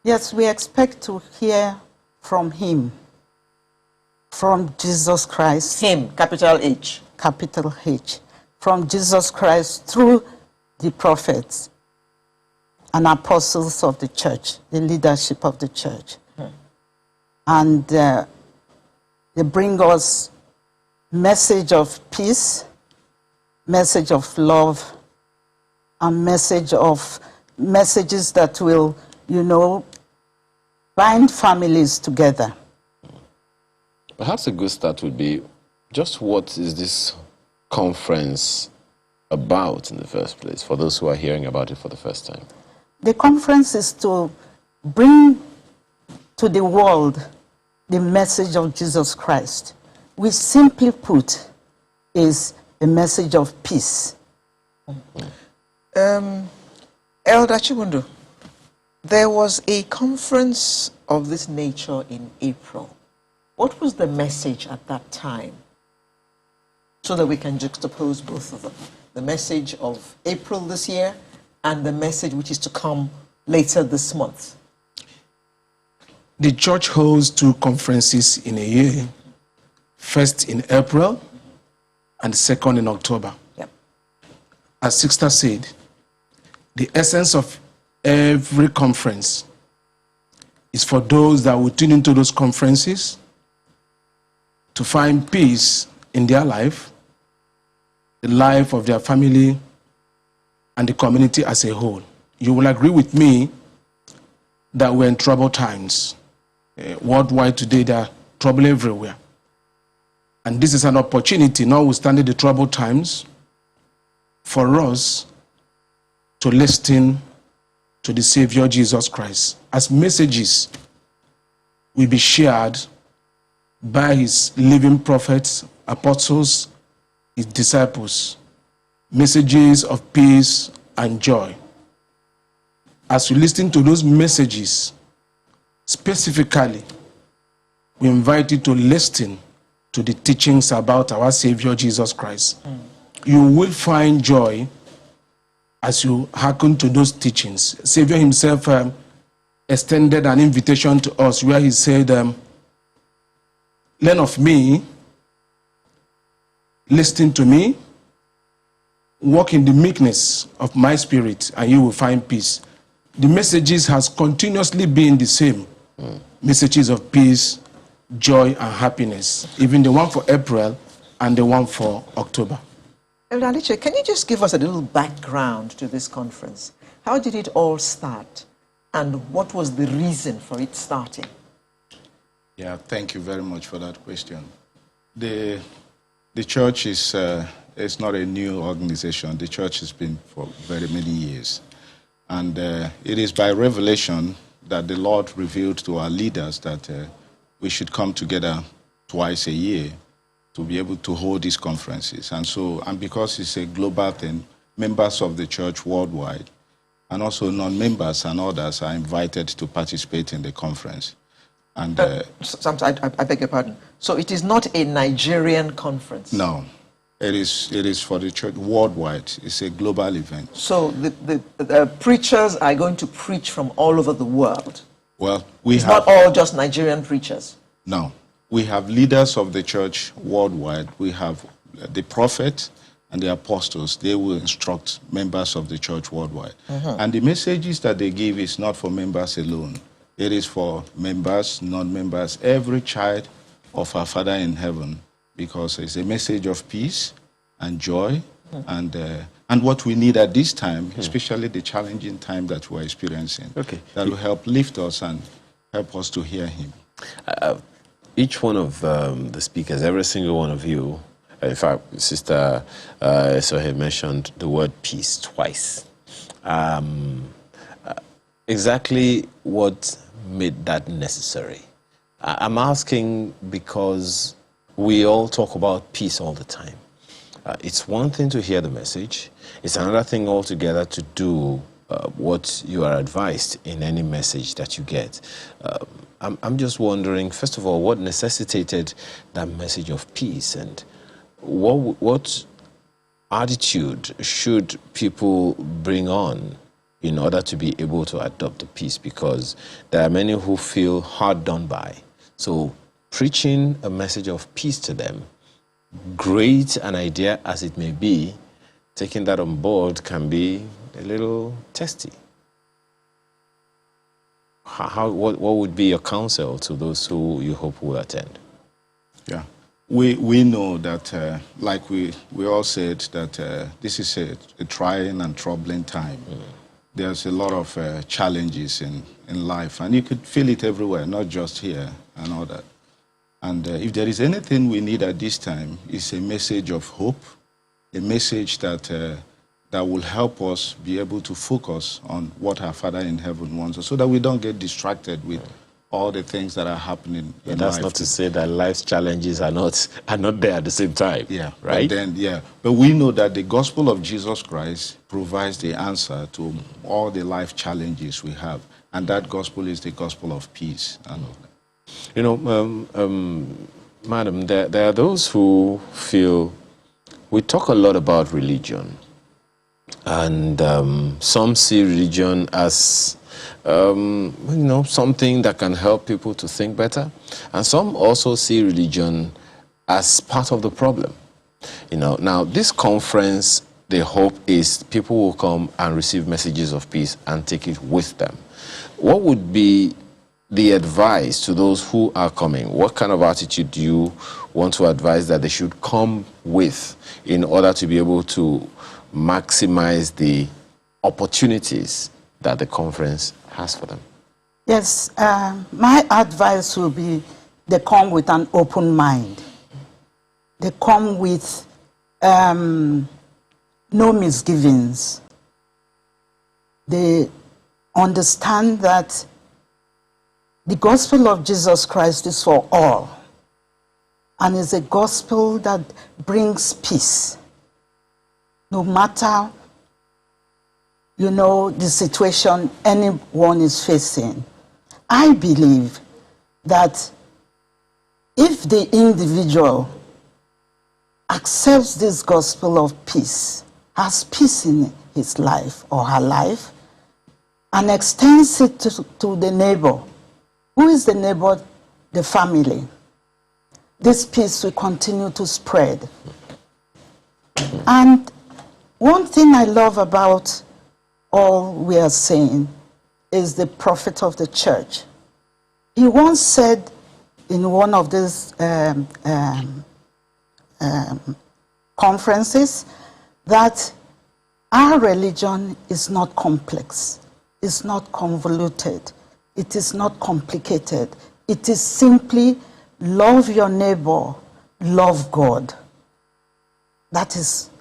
Yes, we expect to hear from him, from Jesus Christ. Him, capital H. Capital H. From Jesus Christ through the prophets and apostles of the church, the leadership of the church. And they bring us message of peace, message of love, and messages that will, bind families together. Perhaps a good start would be just what is this conference about in the first place, for those who are hearing about it for the first time? The conference is to bring to the world the message of Jesus Christ, which simply put is a message of peace. Elder Chibundo, there was a conference of this nature in April. What was the message at that time? So that we can juxtapose both of them. The message of April this year and the message which is to come later this month. The church holds 2 conferences in a year. First in April and second in October. Yep. As Sister said, the essence of every conference is for those that will tune into those conferences to find peace in their life, the life of their family, and the community as a whole. You will agree with me that we're in troubled times. Worldwide today, there are trouble everywhere. And this is an opportunity, notwithstanding the troubled times, for us to listen to the Savior Jesus Christ, as messages will be shared by his living prophets, apostles, his disciples, messages of peace and joy. As we listen to those messages, specifically, we invite you to listen to the teachings about our Savior Jesus Christ. You will find joy as you hearken to those teachings. Savior himself extended an invitation to us where he said, learn of me, listen to me, walk in the meekness of my spirit, and you will find peace. The messages has continuously been the same. Messages of peace, joy, and happiness. Even the one for April and the one for October. Elder Aliche, can you just give us a little background to this conference? How did it all start? And what was the reason for it starting? Yeah, thank you very much for that question. The church is not a new organization. The church has been for very many years. And it is by revelation that the Lord revealed to our leaders that we should come together twice a year to be able to hold these conferences. And because it's a global thing, members of the church worldwide and also non-members and others are invited to participate in the conference. And I beg your pardon. So it is not a Nigerian conference? No. It is for the church worldwide. It's a global event. So the preachers are going to preach from all over the world? Well, it's not all just Nigerian preachers? No. We have leaders of the church worldwide. We have the prophet and the apostles. They will instruct members of the church worldwide. And the messages that they give is not for members alone. It is for members, non-members, every child of our Father in heaven, because it's a message of peace and joy and what we need at this time, especially the challenging time that we're experiencing, that will help lift us and help us to hear him. Each one of the speakers, every single one of you, in fact, Sister Sohe mentioned the word peace twice. Exactly what made that necessary? I'm asking because we all talk about peace all the time. It's one thing to hear the message. It's another thing altogether to do what you are advised in any message that you get. I'm just wondering, first of all, what necessitated that message of peace, and what attitude should people bring on in order to be able to adopt the peace? Because there are many who feel hard done by. So preaching a message of peace to them, great an idea as it may be, taking that on board can be a little testy. What would be your counsel to those who you hope will attend? Yeah, we know that, like we all said, that this is a trying and troubling time. There's a lot of challenges in life, and you could feel it everywhere, not just here and all that. And if there is anything we need at this time, it's a message of hope, a message that that will help us be able to focus on what our Father in heaven wants us, so that we don't get distracted with all the things that are happening in That's life. not to say that life's challenges are not there at the same time. Yeah, right. But we know that the gospel of Jesus Christ provides the answer to all the life challenges we have, and that gospel is the gospel of peace. You know, madam, there are those who feel we talk a lot about religion, and some see religion as something that can help people to think better, and some also see religion as part of the problem. Now this conference, the hope is people will come and receive messages of peace and take it with them. What would be the advice to those who are coming? What kind of attitude do you want to advise that they should come with in order to be able to maximize the opportunities that the conference has for them? Yes, my advice will be they come with an open mind. They come with no misgivings. They understand that the gospel of Jesus Christ is for all, and is a gospel that brings peace. No matter, the situation anyone is facing. I believe that if the individual accepts this gospel of peace, has peace in his life or her life, and extends it to the neighbor. Who is the neighbor? The family. This peace will continue to spread. And one thing I love about all we are saying is the prophet of the church. He once said in one of these conferences that our religion is not complex, it's not convoluted, it is not complicated. It is simply love your neighbor, love God. That is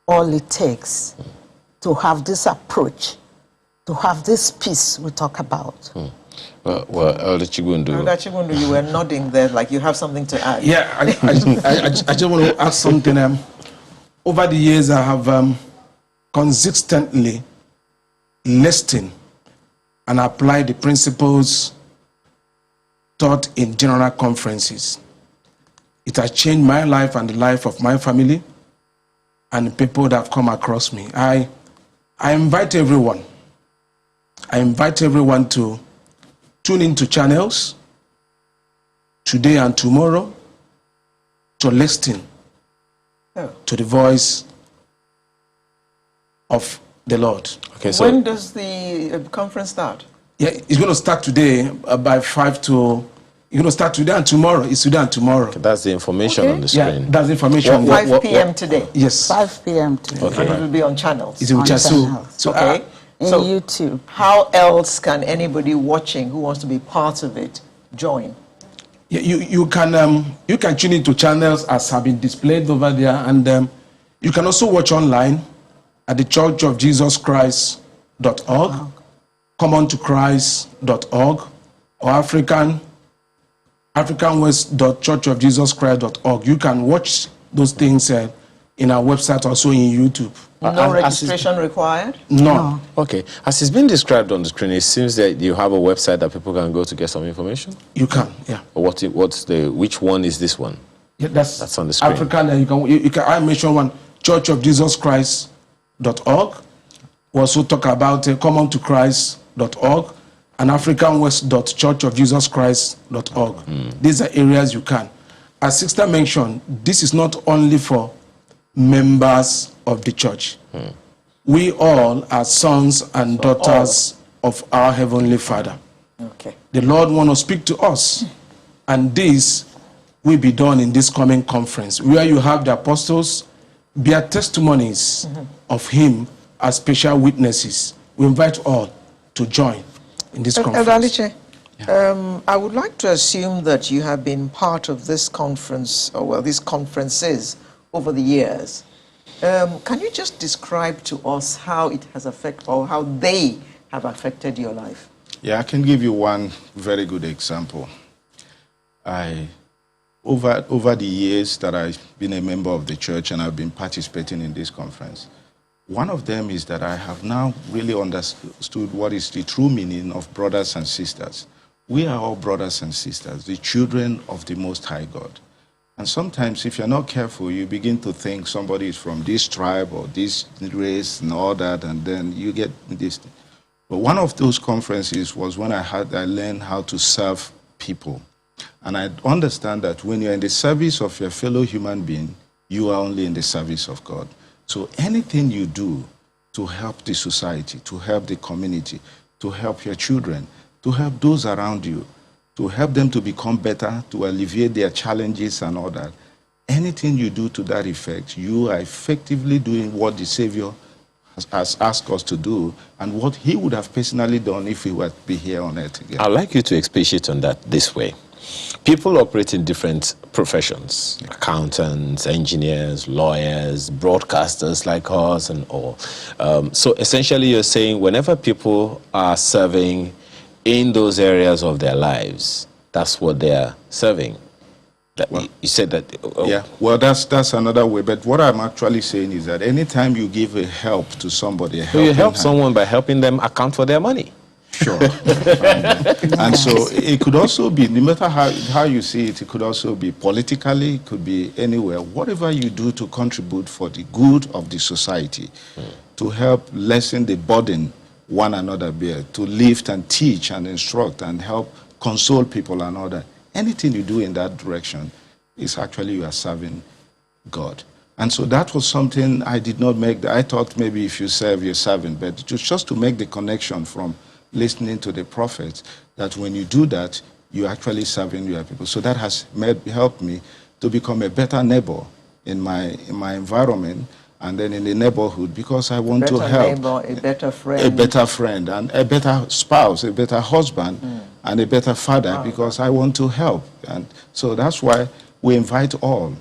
all it takes to have this approach, to have this peace we talk about. Well, Elder Chigundu. Elder Chigundu, you were nodding there like you have something to add. Yeah, I just want to add something. Over the years, I have consistently listened and applied the principles taught in general conferences. It has changed my life and the life of my family and the people that have come across me. I invite everyone. I invite everyone to tune into channels today and tomorrow to listen to the voice of the Lord. Okay, so when does the conference start? Yeah, it's going to start today by 5 to... You're going to start today and tomorrow. It's today and tomorrow. Okay, that's the information on the screen. Yeah, that's the information. 5 p.m. today? Yes. 5 p.m. today. Okay. And it will be on channels? It's on channels. So, okay. So YouTube. How else can anybody watching who wants to be part of it join? Yeah, you can tune into channels as have been displayed over there, and you can also watch online at the churchofjesuschrist.org, commontochrist.org, or africanwest.churchofjesuschrist.org. You can watch those things in our website, also in YouTube. No registration required? No. Okay. As it's been described on the screen, it seems that you have a website that people can go to get some information? You can, yeah. Which one is this one? Yeah, That's on the screen. African, you can I mention one, churchofjesuschrist.org. We also talk about commontochrist.org and africanwest.churchofjesuschrist.org. These are areas you can. As Sister mentioned, this is not only for members of the church. We all are sons and daughters of our Heavenly Father. Okay. The Lord wants to speak to us, and this will be done in this coming conference, where you have the apostles bear testimonies of Him as special witnesses. We invite all to join in this conference. Edaliche, I would like to assume that you have been part of this conference, or well, these conferences over the years. Can you just describe to us how it has affected, or how they have affected your life? Yeah, I can give you one very good example. Over the years that I've been a member of the church and I've been participating in this conference, one of them is that I have now really understood what is the true meaning of brothers and sisters. We are all brothers and sisters, the children of the Most High God. And sometimes, if you're not careful, you begin to think somebody is from this tribe or this race and all that, and then you get this. But one of those conferences was when I learned how to serve people. And I understand that when you're in the service of your fellow human being, you are only in the service of God. So anything you do to help the society, to help the community, to help your children, to help those around you, to help them to become better, to alleviate their challenges and all that, anything you do to that effect, you are effectively doing what the Savior has asked us to do, and what He would have personally done if He were to be here on earth again. I'd like you to expatiate on that this way. People operate in different professions: accountants, engineers, lawyers, broadcasters like us, and all. So essentially you're saying whenever people are serving in those areas of their lives, that's what they're serving. Well, you said that. Yeah, well, that's another way. But what I'm actually saying is that anytime you give a help to somebody, so you help someone by helping them account for their money. Sure. And so it could also be, no matter how you see it, it could also be politically, it could be anywhere. Whatever you do to contribute for the good of the society, to help lessen the burden one another bear, to lift and teach and instruct and help console people and all that. Anything you do in that direction is actually you are serving God. And so that was something I did not make. I thought maybe if you serve, you're serving. But just to make the connection from listening to the prophets, that when you do that, you're actually serving your people. So that has helped me to become a better neighbor in my environment, and then in the neighborhood, because I want to help. Neighbor, a better friend. A better friend, and a better spouse, a better husband, and a better father, because I want to help. And so that's why we invite all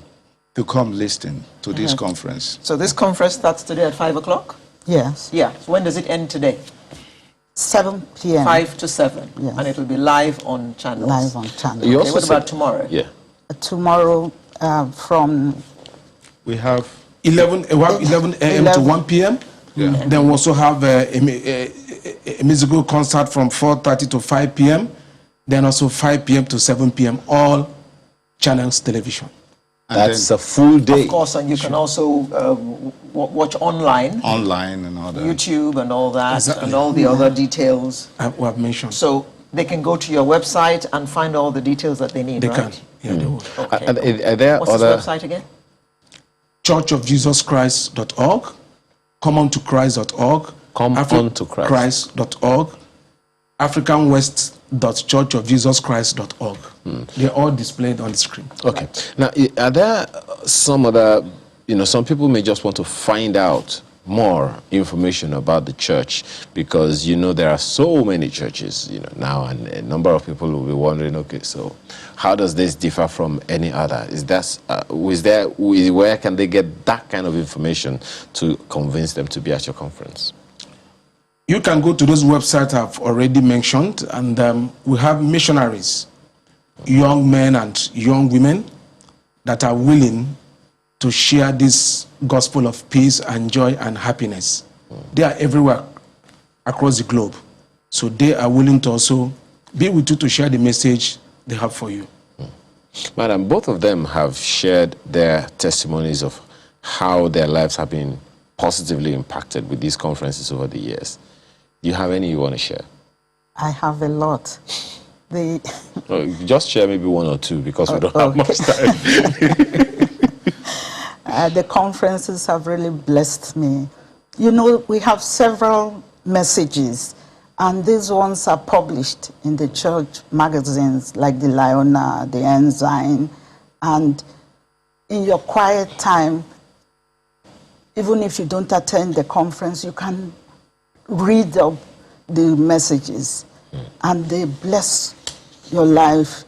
to come listen to this conference. So this conference starts today at 5 o'clock? Yes. Yeah. So when does it end today? 7 p.m. 5 to 7. Yes. And it will be live on channels. Live on channels. You Okay, also what said- about tomorrow? Yeah. Tomorrow from We have 11 a.m. to 1 p.m. Yeah. Then we also have a musical concert from 4:30 to 5 p.m. Then also 5 p.m. to 7 p.m. All channels television. That's a full day. Of course, and you can also watch online. Online and all that. YouTube and all that, Exactly. and all the other details. We have mentioned. So they can go to your website and find all the details that they need, They right? can. Yeah, they will. Okay. And are there What's other? this website again? churchofjesuschrist.org, commontochrist.org, Commontochrist.org, africanwest.churchofjesuschrist.org. They're all displayed on the screen. Okay. Now, are there some other, some people may just want to find out more information about the church, because, there are so many churches, now, and a number of people will be wondering, okay, so how does this differ from any other? Where can they get that kind of information to convince them to be at your conference? You can go to those websites I've already mentioned, and we have missionaries, young men and young women that are willing to share this gospel of peace and joy and happiness. They are everywhere across the globe. So they are willing to also be with you to share the message they have for you. Madam, both of them have shared their testimonies of how their lives have been positively impacted with these conferences over the years. Do you have any you want to share? I have a lot. Just share maybe one or two because we don't have much time. The conferences have really blessed me. You know, we have several messages, and these ones are published in the church magazines like the Liona, the Ensign, and in your quiet time, even if you don't attend the conference, you can read the messages, and they bless your life,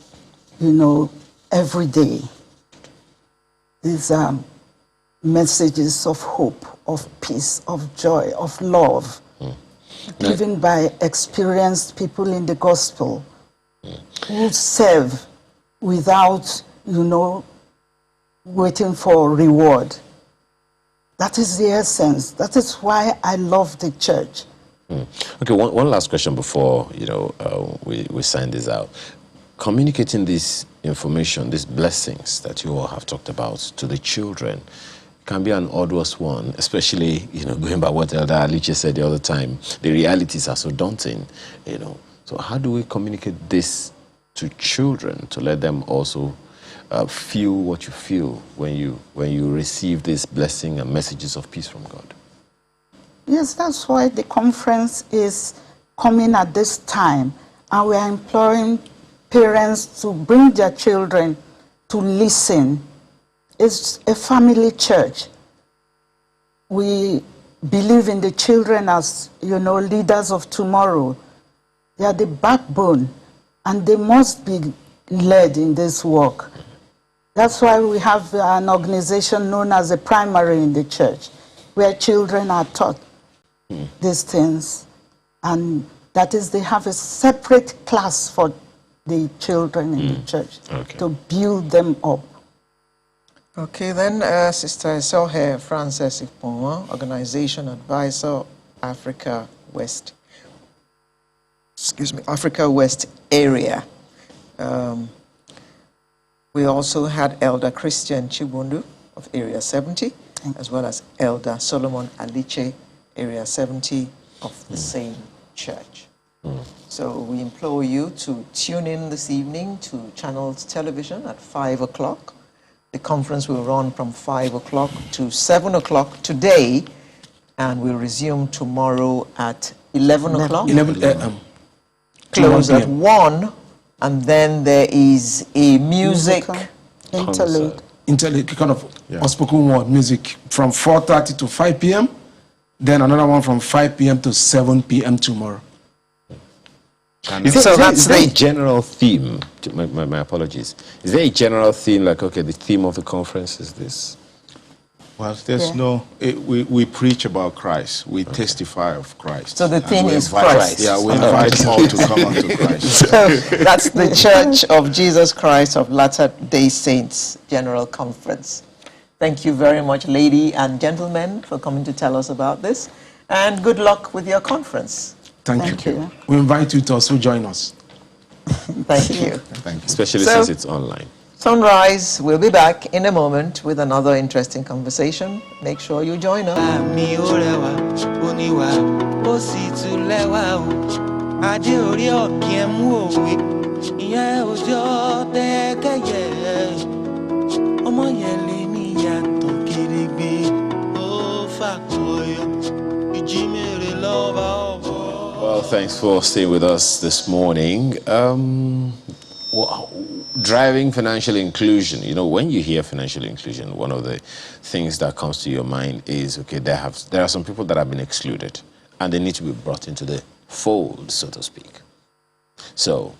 you know, every day. These are messages of hope, of peace, of joy, of love, given by experienced people in the gospel who serve without, you know, waiting for reward. That is the essence. That is why I love the church. Okay, one last question before, you know, we sign this out. Communicating this information, these blessings that you all have talked about to the children can be an arduous one, especially, you know, going by what Elder Alice said the other time. The realities are so daunting, you know. So how do we communicate this to children to let them also feel what you feel when you receive this blessing and messages of peace from God? Yes, that's why the conference is coming at this time, and we are imploring parents to bring their children to listen. It's a family church. We believe in the children as, you know, leaders of tomorrow. They are the backbone, and they must be led in this work. That's why we have an organization known as a primary in the church, where children are taught these things. And that is, they have a separate class for the children in the church to build them up. Okay, then Sister Esohe Frances Iponwa, Organization Advisor, Africa West. Africa West area. We also had Elder Christian Chibundu of Area 70, as well as Elder Solomon Aliche, Area 70 of the same church. So we implore you to tune in this evening to Channels Television at 5 o'clock. The conference will run from 5 o'clock to 7 o'clock today, and we'll resume tomorrow at 11 o'clock. 11 a.m. Close at 1, and then there is a music interlude. Kind of unspoken word music from 4:30 to 5 p.m. Then another one from 5 p.m. to 7 p.m. tomorrow. Is there a general theme? My apologies. Is there a general theme, like, okay, the theme of the conference is this? Well, there's we preach about Christ. We testify of Christ. So the theme is Christ. Yeah, we invite all to come unto Christ. So that's the Church of Jesus Christ of Latter-day Saints General Conference. Thank you very much, ladies and gentlemen, for coming to tell us about this. And good luck with your conference. Thank you. We invite you to also join us. Thank you. Thank you. Especially since it's online. Sunrise, we'll be back in a moment with another interesting conversation. Make sure you join us. Well, thanks for staying with us this morning. Driving financial inclusion. You know, when you hear financial inclusion, one of the things that comes to your mind is, okay, there are some people that have been excluded, and they need to be brought into the fold, so to speak. So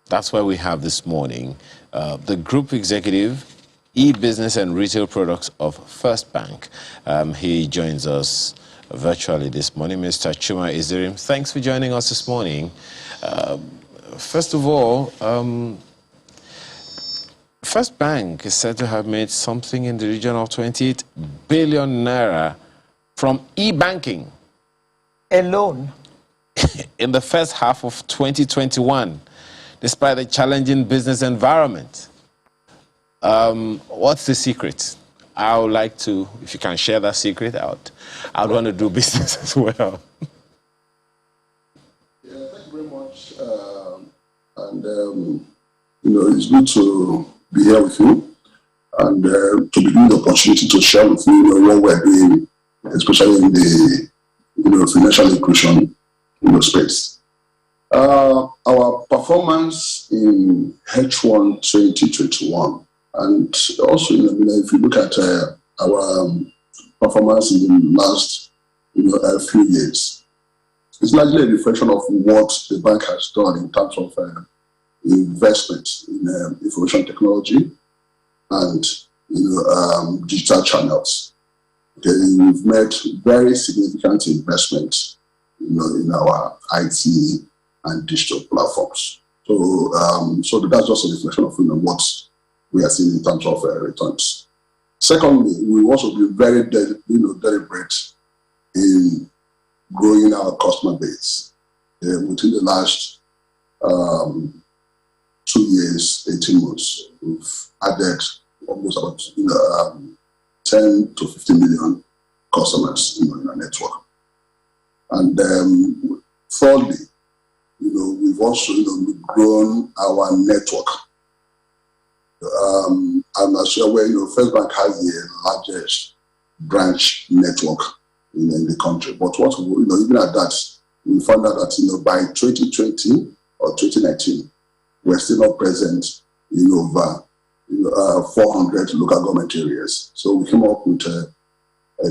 that's why we have this morning the Group Executive, E-Business and Retail Products of First Bank. He joins us virtually this morning, Mr. Chuma Izirim. Thanks for joining us this morning. First of all, First Bank is said to have made something in the region of 28 billion naira from e-banking alone in the first half of 2021. despite the challenging business environment. What's the secret? I would like to, if you can share that secret out, I'd want to do business as well. Yeah, thank you very much. It's good to be here with you and to be given the opportunity to share with you, what we're doing, especially in the financial inclusion space. Our performance in H1 2021, and also if you look at our performance in the last few years, it's largely a reflection of what the bank has done in terms of investment in information technology and digital channels. Okay, we've made very significant investments in our IT and digital platforms. So that's just a reflection of what we are seeing in terms of returns. Secondly, we also be very deliberate in growing our customer base. Within the last 2 years, 18 months, we've added almost about 10 to 15 million customers in our network. And thirdly, we've also grown our network. I'm not sure where First Bank has the largest branch network in the country. But what even at that, we found out that by 2020 or 2019, we're still not present in over 400 local government areas. So we came up with a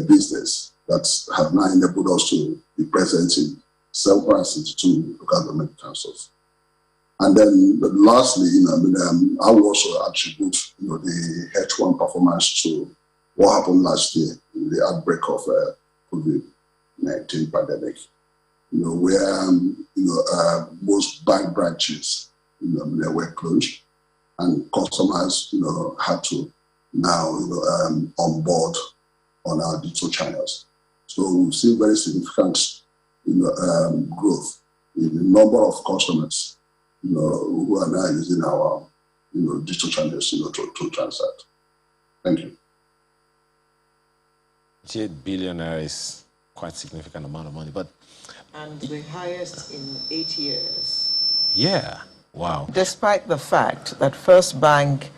business that has now enabled us to be present in 762 local government councils. And then lastly, I will also attribute the H1 performance to what happened last year in the outbreak of COVID-19 pandemic. Where most bank branches were closed, and customers had to now onboard on our digital channels. So we've seen very significant growth in the number of customers who are now using our digital channels to transact. Thank you. 8 billion is quite a significant amount of money, but and the highest in 8 years. Yeah, wow. Despite the fact that First Bank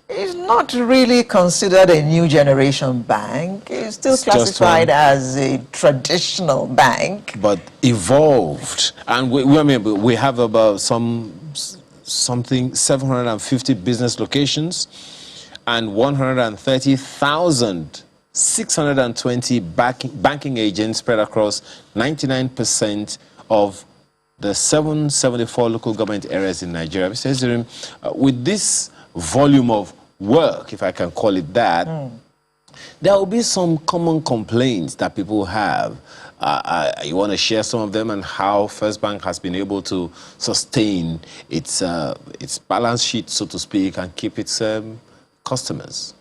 is not really considered a new generation bank, it's still classified as a traditional bank. But evolved. And we have about something 750 business locations and 130,620 banking agents spread across 99% of the 774 local government areas in Nigeria. Mr. Ezrin, with this volume of work, if I can call it that, there will be some common complaints that people have. You want to share some of them and how First Bank has been able to sustain its balance sheet, so to speak, and keep its customers?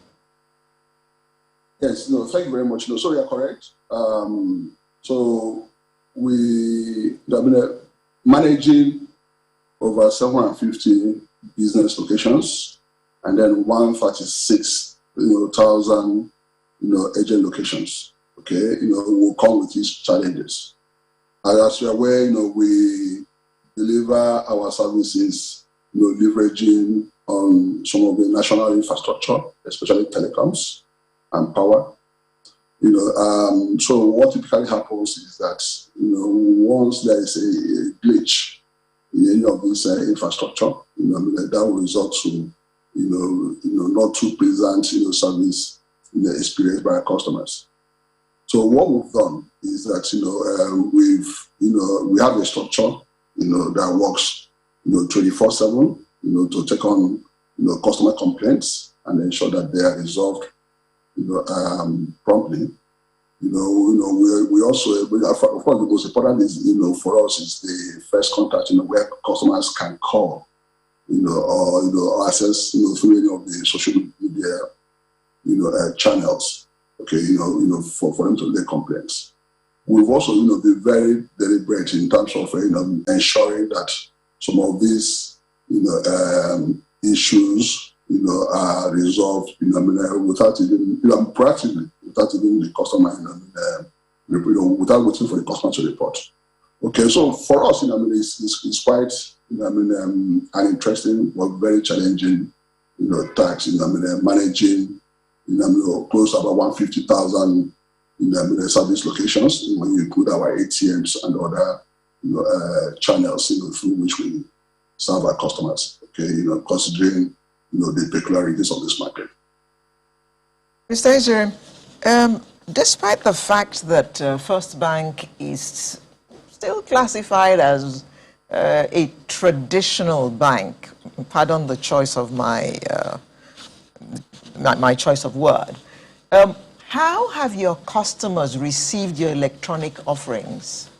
Yes, thank you very much. So you are correct. So we have been managing over 750 business locations and then 136,000 agent locations. Okay, will come with these challenges. As you are aware, we deliver our services, leveraging on some of the national infrastructure, especially telecoms and power. So what typically happens is that once there is a glitch in any of this infrastructure, that will result to not too pleasant service experience by our customers. So what we've done is that we have a structure that works 24/7 to take on customer complaints and ensure that they are resolved promptly. We also, of course, the most important is for us is the first contact where customers can call or access through any of the social media channels. Okay, for them to make complaints. We've also been very deliberate in terms of ensuring that some of these issues, are resolved, without even, proactively, without even the customer, without waiting for the customer to report. Okay, so for us, it's quite, an interesting but very challenging, tax, managing, close to about 150,000, service locations when you include our ATMs and other, channels, through which we serve our customers. Okay, considering, the peculiarities of this market. Mr. Ejere, despite the fact that First Bank is still classified as a traditional bank, pardon the choice of my choice of word, how have your customers received your electronic offerings?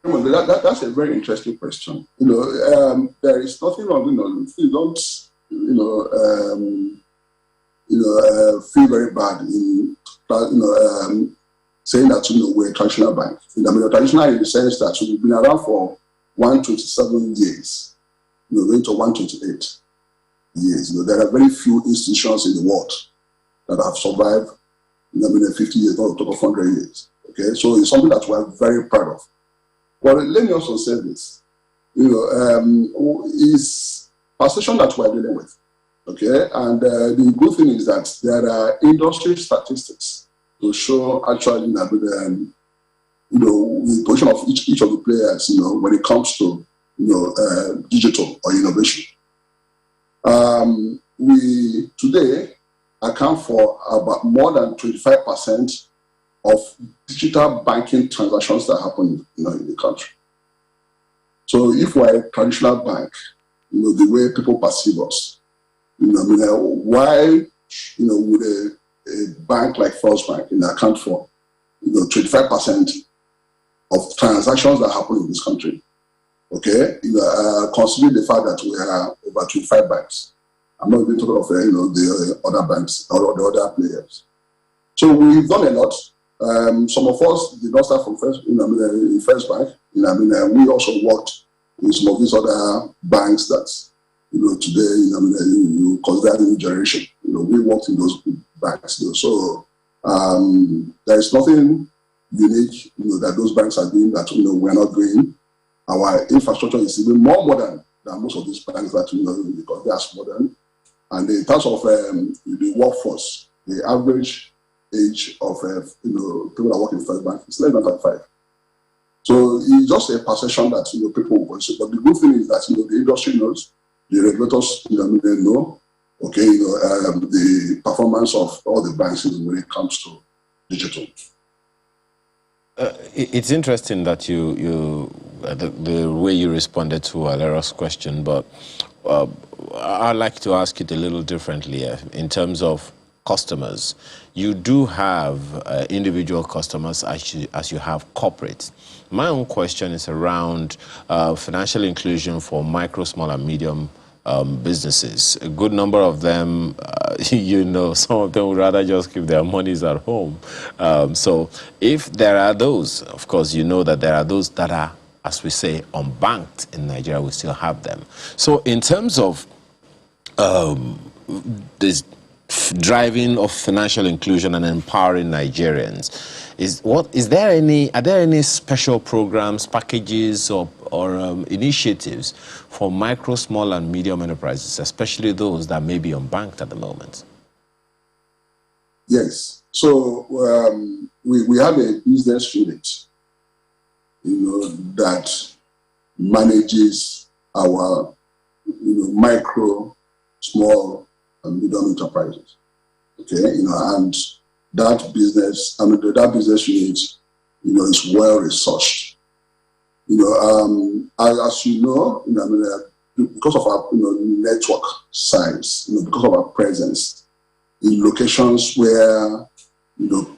That's a very interesting question. There is nothing wrong. You don't, feel very bad in, saying that we're a traditional bank. Traditional in the sense that we've been around for 127 years, going to 128 years. There are very few institutions in the world that have survived. 50 years, not top of 100 years. Okay, so it's something that we're very proud of. But let me also say this, is perception that we're dealing with, okay? And the good thing is that there are industry statistics to show actually, the position of each of the players, when it comes to, digital or innovation. We today account for about more than 25% of digital banking transactions that happen, in the country. So if we're a traditional bank, the way people perceive us, why, would a bank like First Bank account for, 25% of transactions that happen in this country? Okay, considering the fact that we are over 25 banks. I'm not even talking of, the other banks or the other players. So we've done a lot. Some of us did not start from First Bank. We also worked with some of these other banks that, today, you consider the new generation. We worked in those banks. So there is nothing unique, that those banks are doing that, we're not doing. Our infrastructure is even more modern than most of these banks that, because they are modern. And in terms of the workforce, the average age of people that work in First Bank is less than 35. So it's just a perception that people will say. But the good thing is that the industry knows, the regulators know, okay, the performance of all the banks when it comes to digital. It's interesting that the way you responded to Alera's question, but I'd like to ask it a little differently in terms of customers. You do have individual customers as you have corporates. My own question is around financial inclusion for micro, small, and medium businesses. A good number of them, some of them would rather just keep their monies at home. So if there are those, of course, that there are those that are, as we say, unbanked in Nigeria, we still have them. So in terms of this driving of financial inclusion and empowering Nigerians, are there any special programs, packages, or initiatives for micro, small, and medium enterprises, especially those that may be unbanked at the moment? Yes. So we have a business unit, that manages our, micro, small, and medium enterprises. Okay, and that business, that business unit, is well researched. As you know, because of our network size, because of our presence in locations where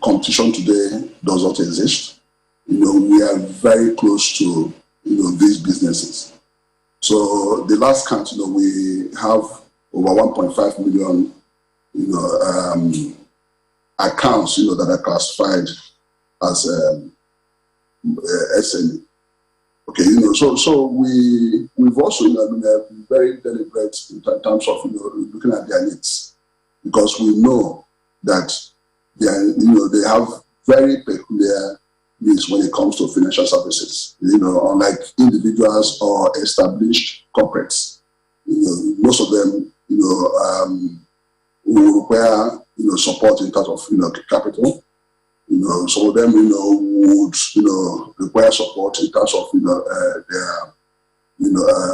competition today does not exist, we are very close to these businesses. So the last count, we have over 1.5 million accounts that are classified as SME. Okay, so we've also been very deliberate in terms of looking at their needs, because we know that they have very peculiar needs when it comes to financial services. Unlike individuals or established corporates, most of them will require support in terms of capital. Some of them would require support in terms of their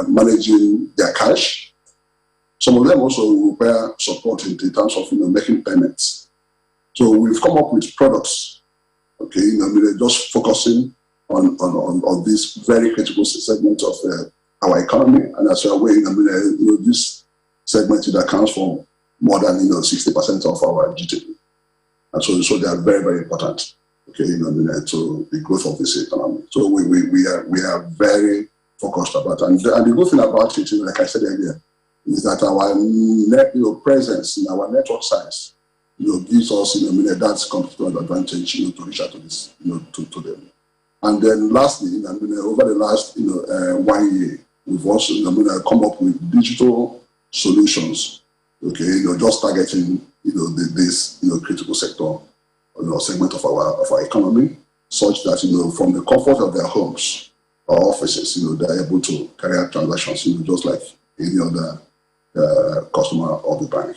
managing their cash. Some of them also require support in terms of making payments. So we've come up with products, okay, just focusing on this very critical segment of our economy, and as you're aware, this segment accounts for more than 60% of our GDP. And so they are very, very important, okay, to the growth of this economy. So we are very focused about it. And the good thing about it, like I said earlier, is that our presence in our network size, gives us, that competitive advantage, to reach out to this, to them. And then lastly, over the last, 1 year, we've also, come up with digital solutions, okay, just targeting this critical sector, segment of our economy, such that from the comfort of their homes or offices, they're able to carry out transactions, just like any other customer of the bank.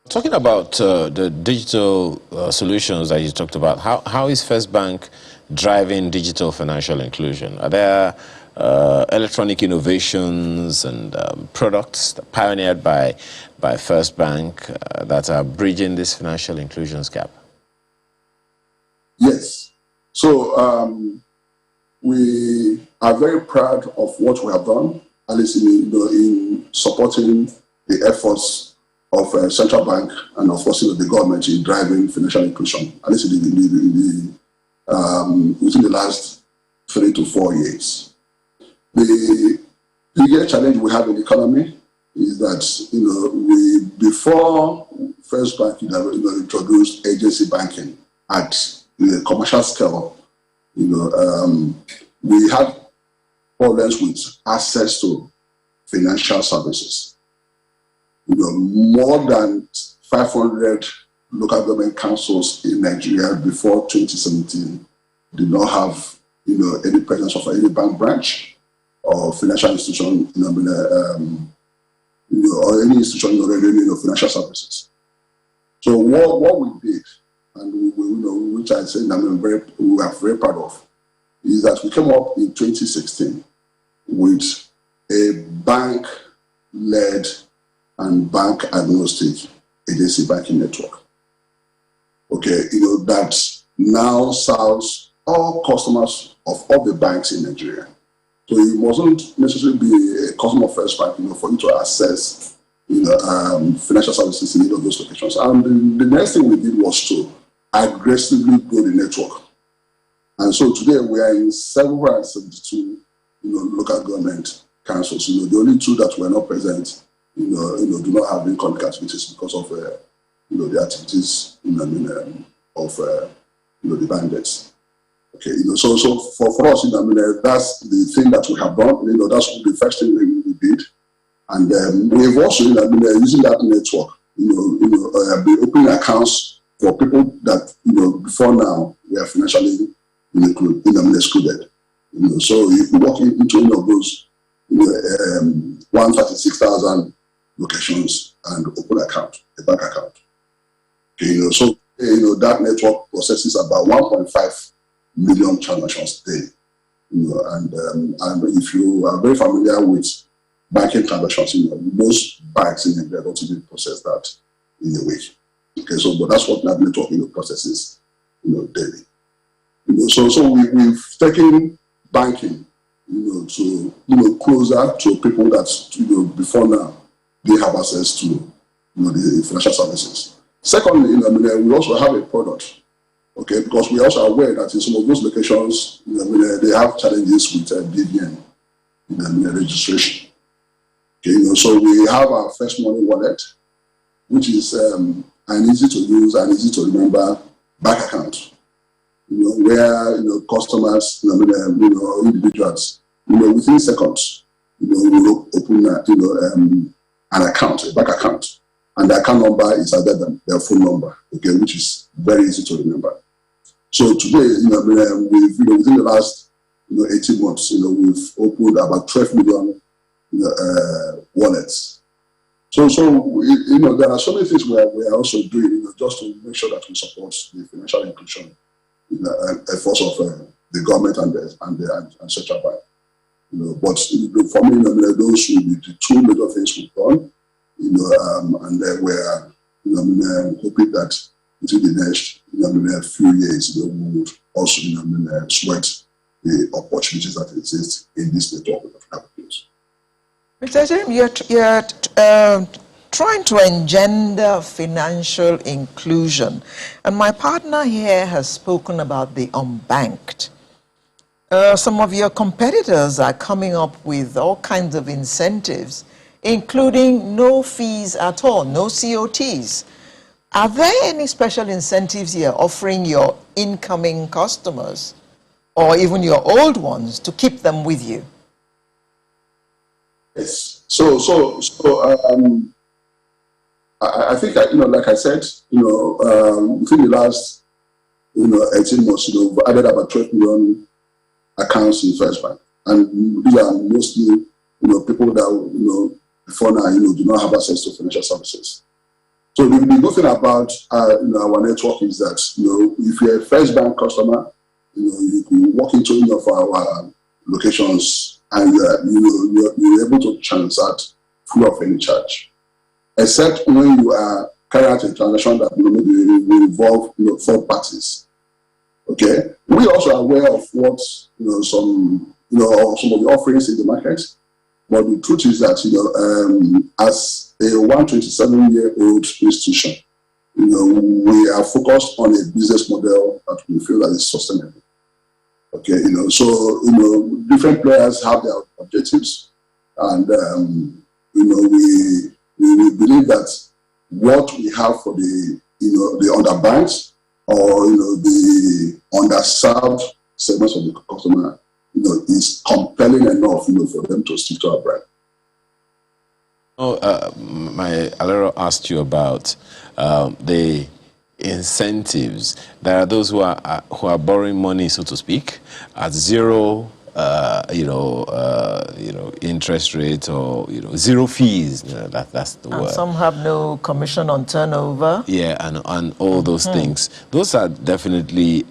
Talking about the digital solutions that you talked about, how is First Bank driving digital financial inclusion? Are there electronic innovations and products pioneered by First Bank that are bridging this financial inclusions gap? Yes. So we are very proud of what we have done, at least in supporting the efforts of central bank and of course the government in driving financial inclusion, at least within the last 3 to 4 years. The biggest challenge we have in the economy is that before First Bank introduced agency banking at the commercial scale, we had problems with access to financial services. More than 500 local government councils in Nigeria before 2017 did not have any presence of any bank branch or financial institution, or any institution related financial services. So what we did, and which I said we are very proud of, is that we came up in 2016 with a bank-led and bank agnostic agency banking network. Okay, that now serves all customers of all the banks in Nigeria. So it mustn't necessarily be a customer of First Bank, for you to access, financial services in any of those locations. And the next thing we did was to aggressively grow the network. And so today we are in 772, local government councils. The only two that were not present, do not have economic activities because of, the activities, of, the bandits. Okay, so for us, that's the thing that we have done. That's the first thing we did, and we've also, using that network, been opening accounts for people that, before now we are financially excluded. So if you walk into one of those, 136,000 locations and open a bank account. Okay, so that network processes about 1.5 million transactions a day. And if you are very familiar with banking transactions, most banks in Nigeria don't even process that in a week. Okay, so but that's what that network processes daily. So we've taken banking to closer to people that before now they have access to the financial services. Secondly, we also have a product, okay, because we are also aware that in some of those locations, they have challenges with BVN, registration. Okay, so we have our First Money wallet, which is an easy to use and easy to remember bank account. where customers, individuals, within seconds, will open an account, a bank account, and the account number is other than their phone number, okay, which is very easy to remember. So today, we've within the last 18 months, we've opened about 12 million wallets. So there are so many things we are also doing, just to make sure that we support the financial inclusion efforts of the government and central bank. But for me, those will be the two major things we've done. And we're hoping that within the next few years, we would also sweat the opportunities that exist in this network of applications. Mr. Jim, you're trying to engender financial inclusion. And my partner here has spoken about the unbanked. Some of your competitors are coming up with all kinds of incentives, including no fees at all, no COTs. Are there any special incentives here offering your incoming customers or even your old ones to keep them with you? Yes. So I think like I said, within the last 18 months, we've added about 12 million accounts in First Bank, and these are mostly people that before now do not have access to financial services. So the good thing about our network is that if you're a First Bank customer, you can walk into any of our locations and you're able to transact free of any charge, except when you are carrying out a transaction that maybe will involve third parties. Okay, we also are aware of what some of the offerings in the market, but the truth is that as a 127-year-old institution, we are focused on a business model that we feel that is sustainable. Okay, so different players have their objectives, and we believe that what we have for the underbanked or the underserved segments of the customer, is compelling enough, for them to stick to our brand. Alero asked you about the incentives. There are those who are borrowing money, so to speak, at zero, interest rate or zero fees. That's the word. Some have no commission on turnover. Yeah, and all those things. Those are definitely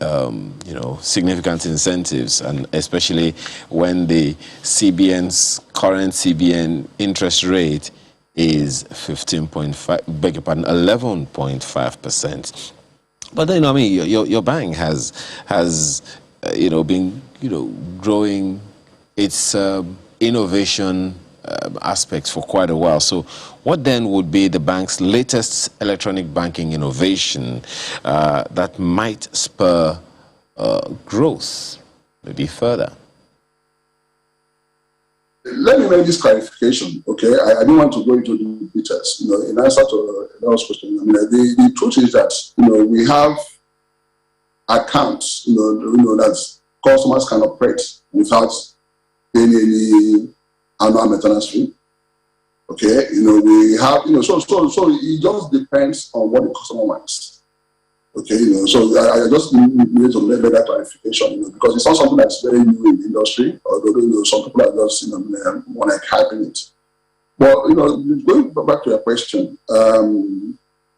significant incentives, and especially when the current CBN interest rate is 11.5%. But then your bank has been growing its innovation aspects for quite a while. So what then would be the bank's latest electronic banking innovation that might spur growth maybe further? Let me make this clarification, okay? I don't want to go into the details. In answer to Ellen's question, the truth is that we have accounts, that customers can operate without paying any annual maintenance fee. Okay, we have, so it just depends on what the customer wants. Okay, so I just need to make that clarification, because it's not something that's very new in the industry, although some people are just want to hyping it. But going back to your question,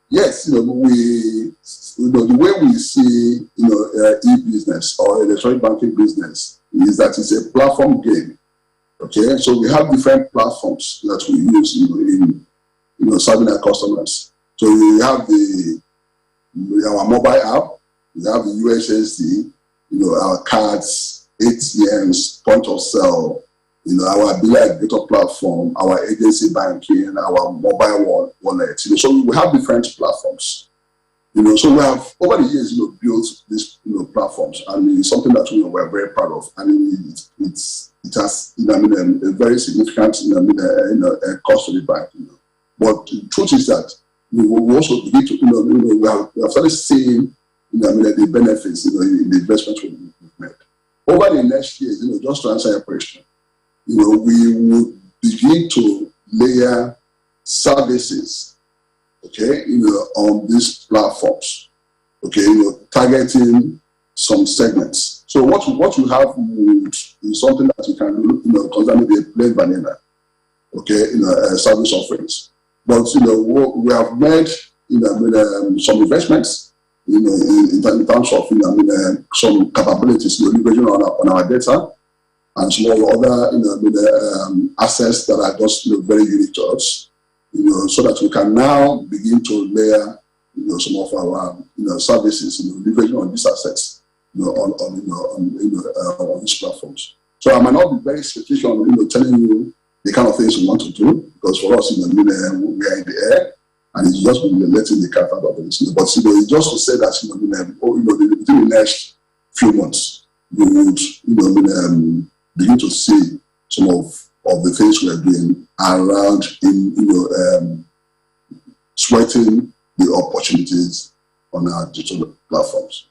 yes, the way we see e-business or electronic banking business is that it's a platform game. Okay, so we have different platforms that we use in serving our customers. So we have our mobile app, we have the USSD, our cards, ATMs, point of sale, our bill aggregator platform, our agency banking, our mobile wallet. So we have different platforms. So we have over the years, built these platforms, and it's something that we're very proud of, and it has a very significant cost to the bank. But the truth is that we also begin to we have started seeing the benefits, in the investment we've made. Over the next years, just to answer your question, we would begin to layer services, okay, on these platforms, okay, targeting some segments. So what you have is something that you can do, concerning the plain vanilla, okay, service offerings. But we have made some investments, in terms of some capabilities, leveraging on our data and some other assets that are just very unique to us, so that we can now begin to layer some of our services, leveraging on these assets, on these platforms. So I might not be very specific on telling you the kind of things we want to do, because for us, we are in the air, and it's just been letting the cat out of the bag. But it's just to say that within the next few months, we would begin to see some of the things we are doing around sweating the opportunities on our digital platforms.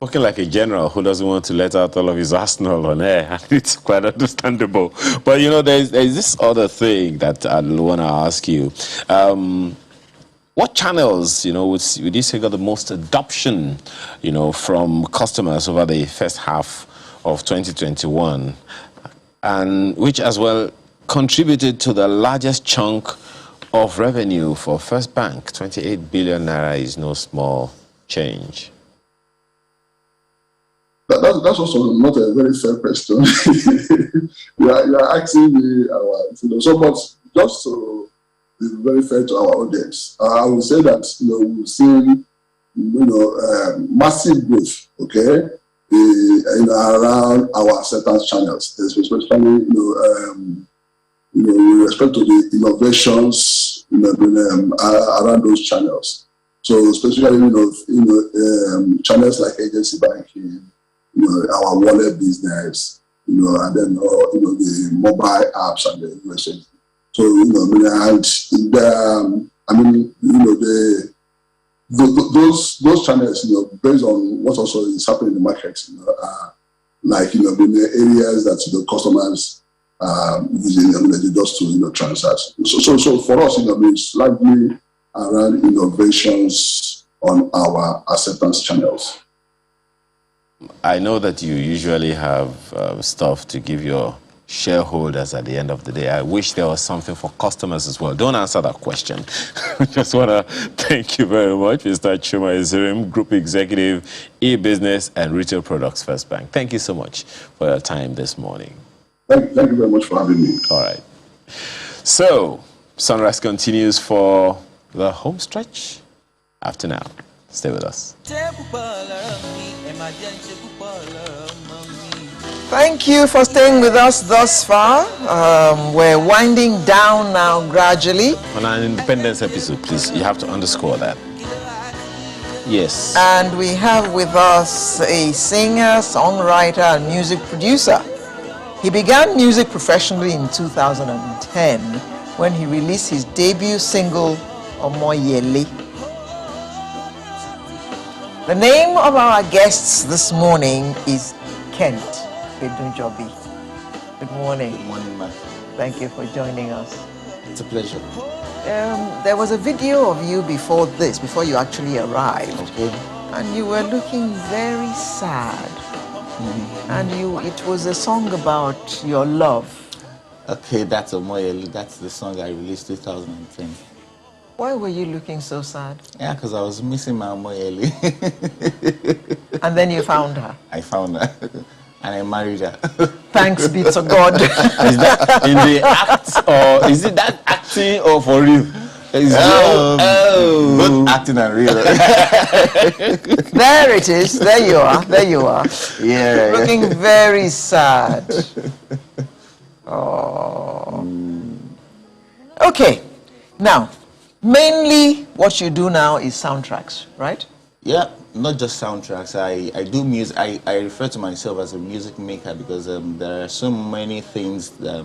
Talking like a general who doesn't want to let out all of his arsenal on air, and it's quite understandable. But there's this other thing that I want to ask you. What channels, would you say got the most adoption, from customers over the first half of 2021, and which as well contributed to the largest chunk of revenue for First Bank? 28 billion naira is no small change. That's also not a very fair question. you are asking me, so but just to be very fair to our audience, I would say that we've seen massive growth, okay, around our acceptance channels, especially with respect to the innovations around those channels. So especially channels like agency banking, our wallet business, and then the mobile apps and the message. So those channels, based on what also is happening in the market, are like the areas that customers using just to transact. So for us, it's largely around innovations on our acceptance channels. I know that you usually have stuff to give your shareholders at the end of the day. I wish there was something for customers as well. Don't answer that question. Just want to thank you very much, Mr. Chuma Ezerim, Group Executive, E-Business and Retail Products, First Bank. Thank you so much for your time this morning. Thank you very much for having me. All right. So, Sunrise continues for the home stretch after now. Stay with us. Thank you for staying with us thus far. We're winding down now gradually. On an Independence episode, please, you have to underscore that. Yes. And we have with us a singer, songwriter, and music producer. He began music professionally in 2010 when he released his debut single, Omoyele. The name of our guests this morning is Kent Bedunjobi. Good morning. Good morning, ma'am. Thank you for joining us. It's a pleasure. There was a video of you before you actually arrived. Okay. And you were looking very sad. Mm-hmm. And it was a song about your love. Okay, that's Omoyele. That's the song I released 2010. Why were you looking so sad? Yeah, because I was missing my Omoyele. And then you found her? I found her. And I married her. Thanks be to God. Is that in the act, or is it that acting, or for real? Both acting and real. There it is. There you are. There you are. Yeah. Looking very sad. Oh. Okay. Now, mainly what you do now is soundtracks, right? Yeah, not just soundtracks. I do music. I refer to myself as a music maker because there are so many things that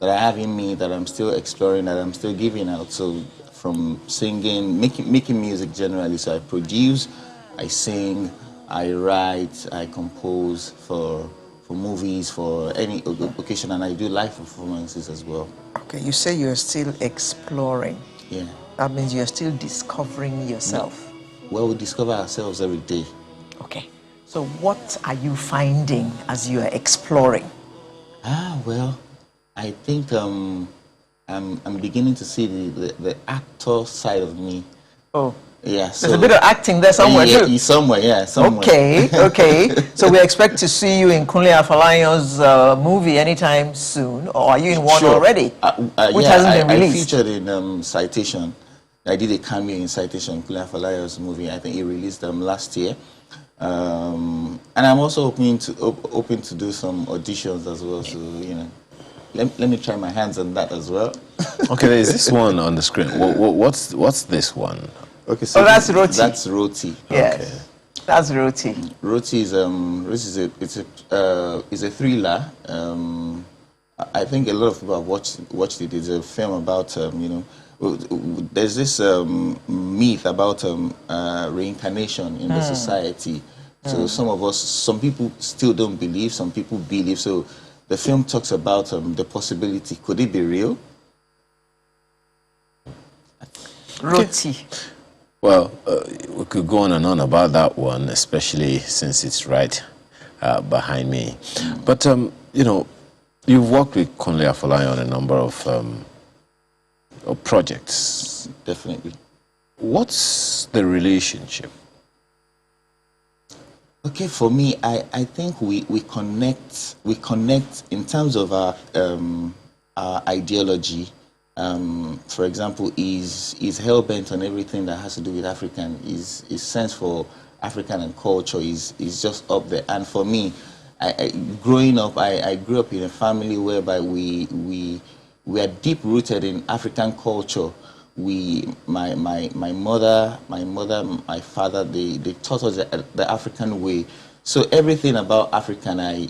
I have in me that I'm still exploring, that I'm still giving out. So from singing, making music generally. So I produce, I sing, I write, I compose for movies, for any occasion, and I do live performances as well. Okay, you say you're still exploring. Yeah. That means you're still discovering yourself. Well, we discover ourselves every day. Okay. So what are you finding as you are exploring? Well, I think I'm beginning to see the actor side of me. Oh. Yeah, There's a bit of acting there somewhere too. Somewhere. Okay. So we expect to see you in Kunle Afolayan's movie anytime soon, or are you in one already? Which hasn't been released? I featured in Citation. I did a cameo in Citation, Kunle Afolayan's movie. I think he released them last year. And I'm also open to do some auditions as well. So let me try my hands on that as well. Okay, there's this one on the screen. What's this one? Okay, so that's Roti. That's Roti. Yes, okay. That's Roti. Roti is a thriller. I think a lot of people have watched it. It's a film about there's this myth about reincarnation in the society. So some people still don't believe, some people believe. So the film talks about the possibility. Could it be real? Roti. Well, we could go on and on about that one, especially since it's right behind me. But, you've worked with Kunle Afolayan on a number of projects. Definitely. What's the relationship? Okay, for me, I think we connect in terms of our ideology. For example, is hell-bent on everything that has to do with African. His sense for African and culture is just up there. And for me, growing up, I grew up in a family whereby we are deep-rooted in African culture. My mother, my father, they taught us the African way. So everything about African, I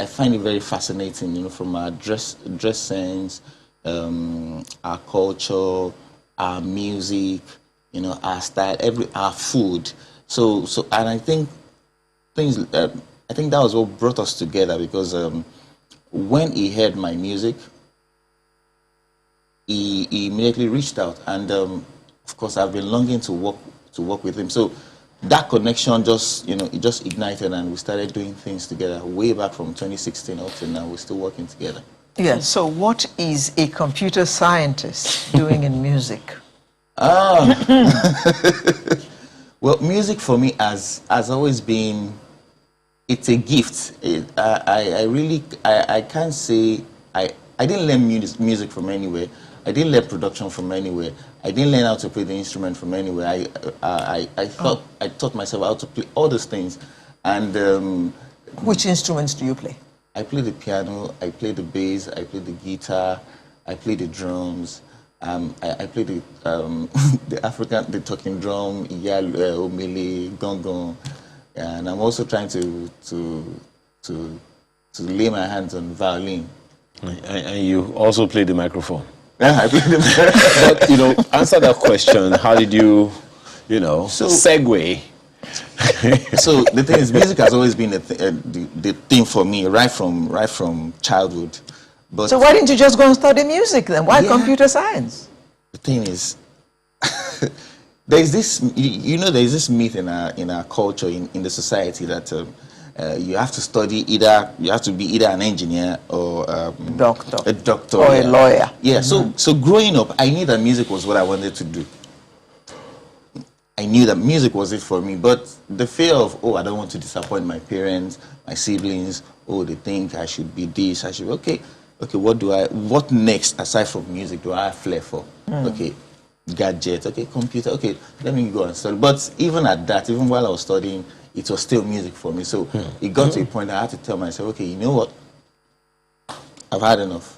find it very fascinating. From our dress sense, our culture, our music, our style, our food. So, and I think that was what brought us together, because when he heard my music, he immediately reached out, and of course I've been longing to work with him. So that connection just ignited, and we started doing things together way back from 2016 up to now. We're still working together. Yeah. So what is a computer scientist doing in music? Well, music for me has always been, it's a gift. I can't say I didn't learn music from anywhere. I didn't learn production from anywhere. I didn't learn how to play the instrument from anywhere. I taught myself how to play all those things. And which instruments do you play? I play the piano, I play the bass, I play the guitar, I play the drums. I play the the talking drum, omele, gong, and I'm also trying to lay my hands on violin. And you also play the microphone. Yeah, I play the But answer that question. How did you, segue? So the thing is, music has always been the thing for me right from childhood. But so why didn't you just go and study music then? Why computer science? The thing is, there's this there's this myth in our culture, in the society, that you have to study you have to be either an engineer or a doctor or a lawyer. Yeah. So growing up, I knew that music was what I wanted to do. I knew that music was it for me, but the fear of, I don't want to disappoint my parents, my siblings, they think I should be this, I should, okay, what next aside from music do I have flair for? Okay, gadgets, okay, computer, okay, let me go and study. But even at that, even while I was studying, it was still music for me. So it got to a point I had to tell myself, okay, you know what? I've had enough.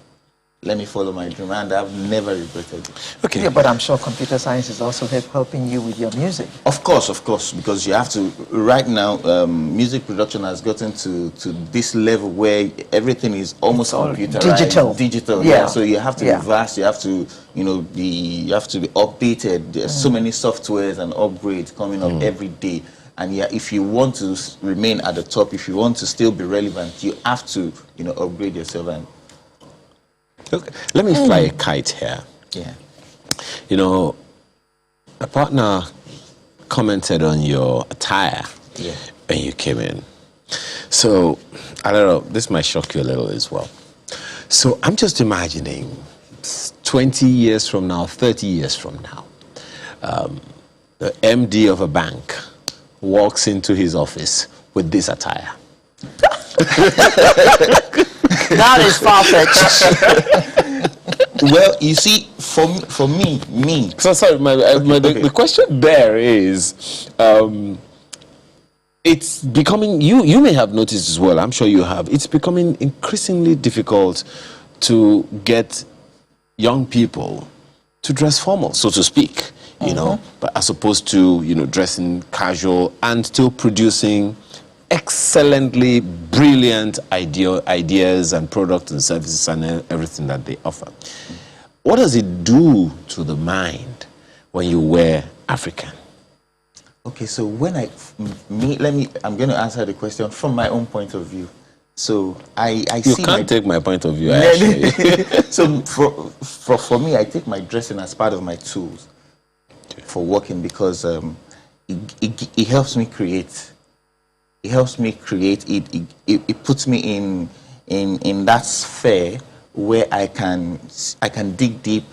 Let me follow my dream, and I've never regretted it. Okay. Yeah, but I'm sure computer science is also helping you with your music. Of course, because you have to, right now, music production has gotten to this level where everything is almost computerized. Digital, yeah. So you have to be vast, you have to, you have to be updated. There's so many softwares and upgrades coming up every day. And yeah, if you want to remain at the top, if you want to still be relevant, you have to, upgrade yourself. And Look, let me fly a kite here. yeah, A partner commented on your attire yeah. when you came in. So, I don't know, this might shock you a little as well. So, I'm just imagining 20 years from now, 30 years from now, the MD of a bank walks into his office with this attire. That is far-fetched. Well, you see, for me. So sorry, the question there is, it's becoming. You may have noticed as well. I'm sure you have. It's becoming increasingly difficult to get young people to dress formal, so to speak. But as opposed to dressing casual and still producing excellently brilliant ideas and products and services and everything that they offer. What does it do to the mind when you wear African? Okay, so when I'm going to answer the question from my own point of view. So I you see can't take my point of view, actually. So for me, I take my dressing as part of my tools for working, because it helps me create. It helps me create. It puts me in that sphere where I can dig deep.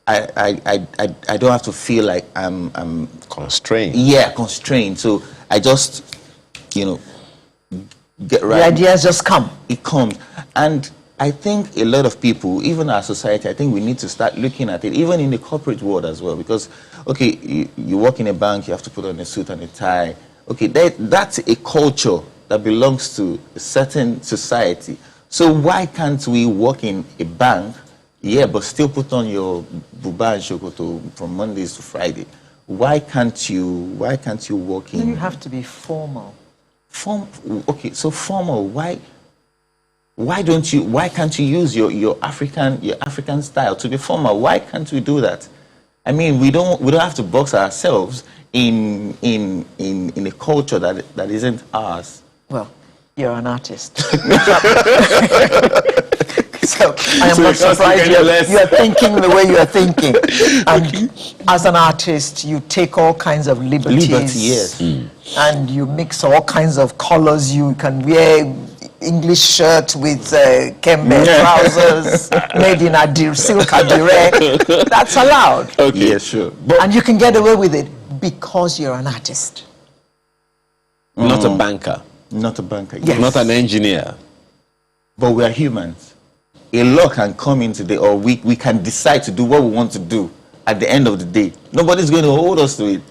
I don't have to feel like I'm constrained. Yeah, constrained. So I just get right. The ideas just come. It comes. And I think a lot of people, even our society, I think we need to start looking at it, even in the corporate world as well. Because, okay, you work in a bank, you have to put on a suit and a tie. Okay, that's a culture that belongs to a certain society. So why can't we work in a bank, but still put on your buba and shokoto from Mondays to Friday? Why can't you work in? You have to be formal. Okay, so formal. Why can't you use your African style to be formal? Why can't we do that? I mean, we don't have to box ourselves in a culture that isn't ours. Well, you're an artist. So I am not surprised you are thinking the way you are thinking. And as an artist, you take all kinds of liberties. Yes. And you mix all kinds of colors. You can wear English shirt with kembe trousers made in silk adire. That's allowed. Okay, yeah, sure. And you can get away with it because you're an artist. Not a banker. Not a banker. Yes. Not an engineer. But we are humans. A law can come in today, or we can decide to do what we want to do at the end of the day. Nobody's going to hold us to it.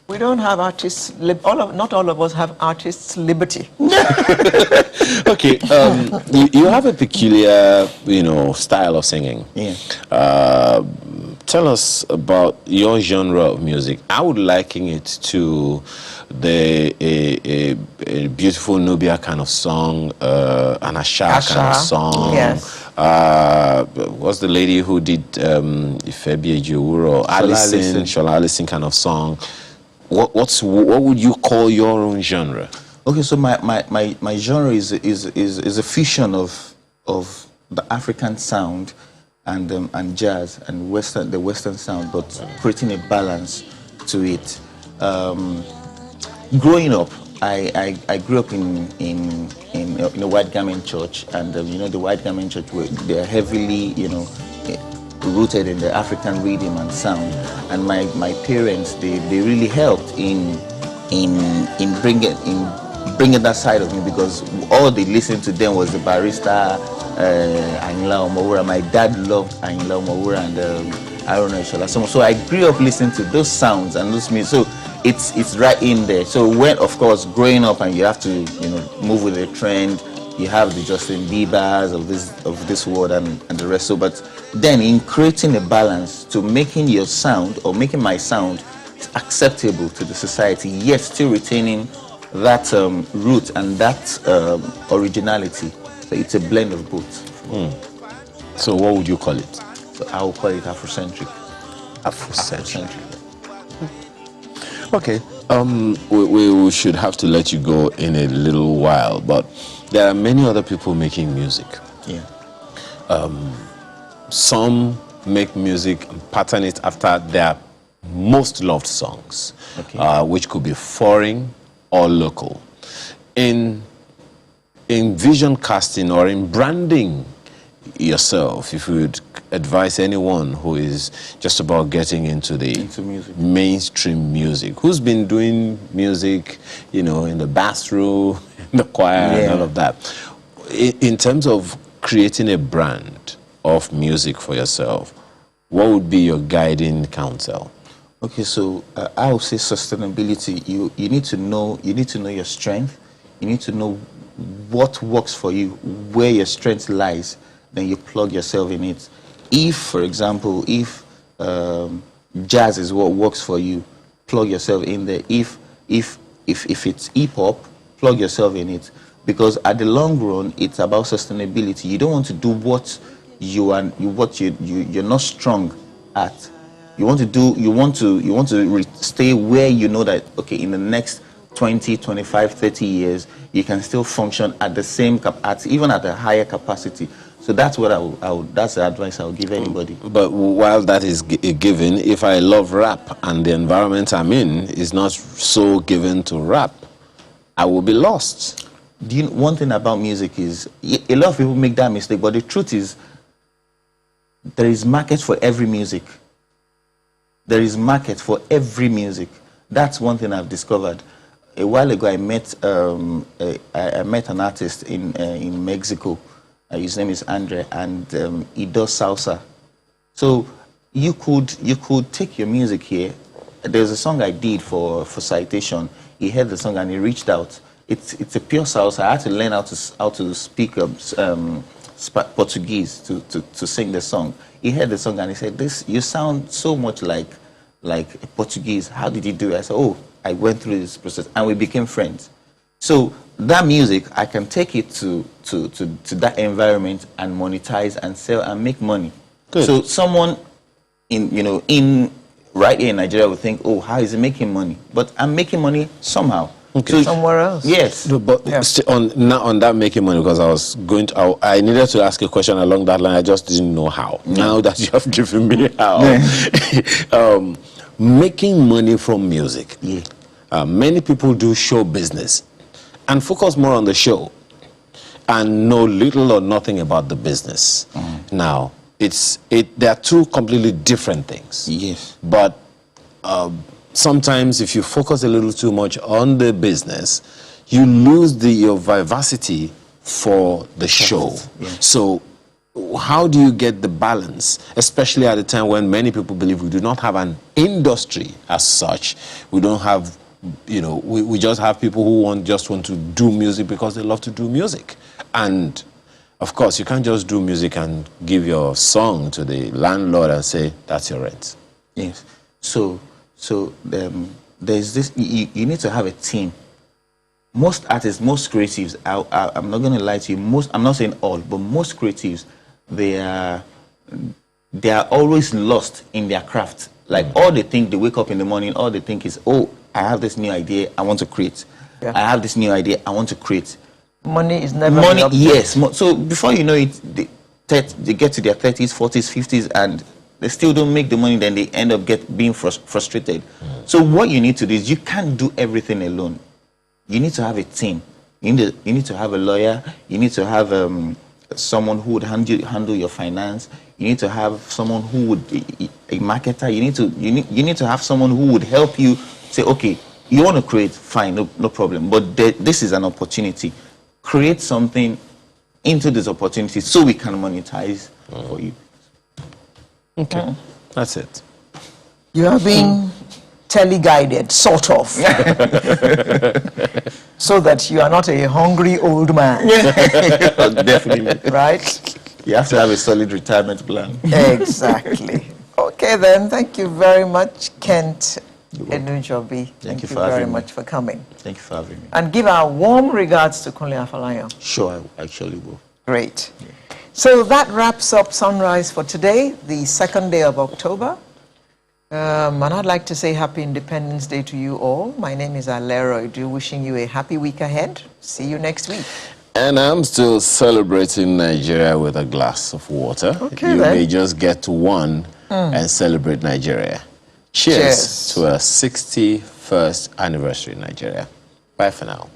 We don't have artists. Not all of us have artists' liberty. Okay, you have a peculiar, style of singing. Yeah. Tell us about your genre of music. I would liken it to a beautiful Nubia kind of song, an Asha kind of song. Yes. What's the lady who did Ifebi Ejewuro? Shola Allison kind of song. What would you call your own genre? Okay, so my genre is a fusion of the African sound and jazz and the Western sound, but creating a balance to it. Growing up, I grew up in a white garment church, and the white garment church, they're heavily rooted in the African rhythm and sound, and my parents they really helped in bringing that side of me, because all they listened to them was the barista Ayinla Omowura. My dad loved Ayinla Omowura and Aruna Ishola. So I grew up listening to those sounds and those music. So it's right in there. So when, of course, growing up and you have to move with the trend, you have the Justin Biebers of this world and the rest. So, but then in creating a balance to making your sound or making my sound acceptable to the society, yet still retaining that root and that originality. So it's a blend of both. So what would you call it? So I will call it Afrocentric. Afrocentric. Okay. We should have to let you go in a little while, but there are many other people making music. Yeah. Some make music and pattern it after their most loved songs, Okay. which could be foreign or local. In vision casting or in branding yourself, if you would advise anyone who is just about getting into music. mainstream music, who's been doing music, in the bathroom, in the choir, and all of that, in terms of creating a brand of music for yourself, what would be your guiding counsel? Okay, so I would say sustainability. You need to know your strength. You need to know what works for you, where your strength lies. Then you plug yourself in it. If, for example, jazz is what works for you, plug yourself in there. If it's hip hop, plug yourself in it. Because at the long run, it's about sustainability. You don't want to do what you're not strong at. You want to stay where you know that, okay, in the next 20, 25, 30 years, you can still function at the same even at a higher capacity. So that's what that's the advice I would give anybody. But while that is a given, if I love rap and the environment I'm in is not so given to rap, I will be lost. One thing about music is, a lot of people make that mistake, but the truth is, there is market for every music. There is market for every music. That's one thing I've discovered. A while ago, I met an artist in Mexico. His name is Andre, and he does salsa. So you could take your music here. There's a song I did for Citation. He heard the song and he reached out. It's a pure salsa. I had to learn how to speak Portuguese to sing the song. He heard the song and he said, you sound so much like Portuguese. How did you do it? I said, oh, I went through this process, and we became friends. So that music, I can take it to that environment and monetize and sell and make money. Good. So someone right here in Nigeria would think, oh, how is he making money? But I'm making money somehow. Okay. So, somewhere else. Yes. No, but on that making money, because I needed to ask a question along that line. I just didn't know how. Now that you have given me how, making money from music. Yeah. Many people do show business and focus more on the show and know little or nothing about the business. Now, they are two completely different things. Yes. But sometimes if you focus a little too much on the business, you lose your vivacity for the show. Yeah. So how do you get the balance, especially at a time when many people believe we do not have an industry as such? We don't have, we just have people who just want to do music because they love to do music. And of course, you can't just do music and give your song to the landlord and say, that's your rent. Yes. So there's this, you need to have a team. Most artists, most creatives, I'm not going to lie to you, I'm not saying all, but most creatives, they are always lost in their craft. Like all they think, they wake up in the morning, all they think is, oh, I have this new idea, I want to create. Yeah. I have this new idea, I want to create. Money is never money. Yes. So before you know it, they get to their 30s, 40s, 50s, and they still don't make the money. Then they end up being frustrated. So what you need to do is, you can't do everything alone. You need to have a team. You need to have a lawyer. You need to have someone who would handle your finance. You need to have someone who would be a marketer. You need to have someone who would help you say, okay, you want to create, fine, no problem. But this is an opportunity. Create something into this opportunity so we can monetize for you. Okay, that's it. You are being tele-guided, sort of, so that you are not a hungry old man. Definitely. Right? You have to have a solid retirement plan. Exactly. Okay then, thank you very much, Kent Enujobi. Thank you very much for coming. Thank you for having me. And give our warm regards to Kunle Afolayan. Sure, I actually will. Great. So that wraps up Sunrise for today, the 2nd day of October. And I'd like to say Happy Independence Day to you all. My name is Alero. Wishing you a happy week ahead. See you next week. And I'm still celebrating Nigeria with a glass of water. Okay, you then. may just get to one and celebrate Nigeria. Cheers to our 61st anniversary in Nigeria. Bye for now.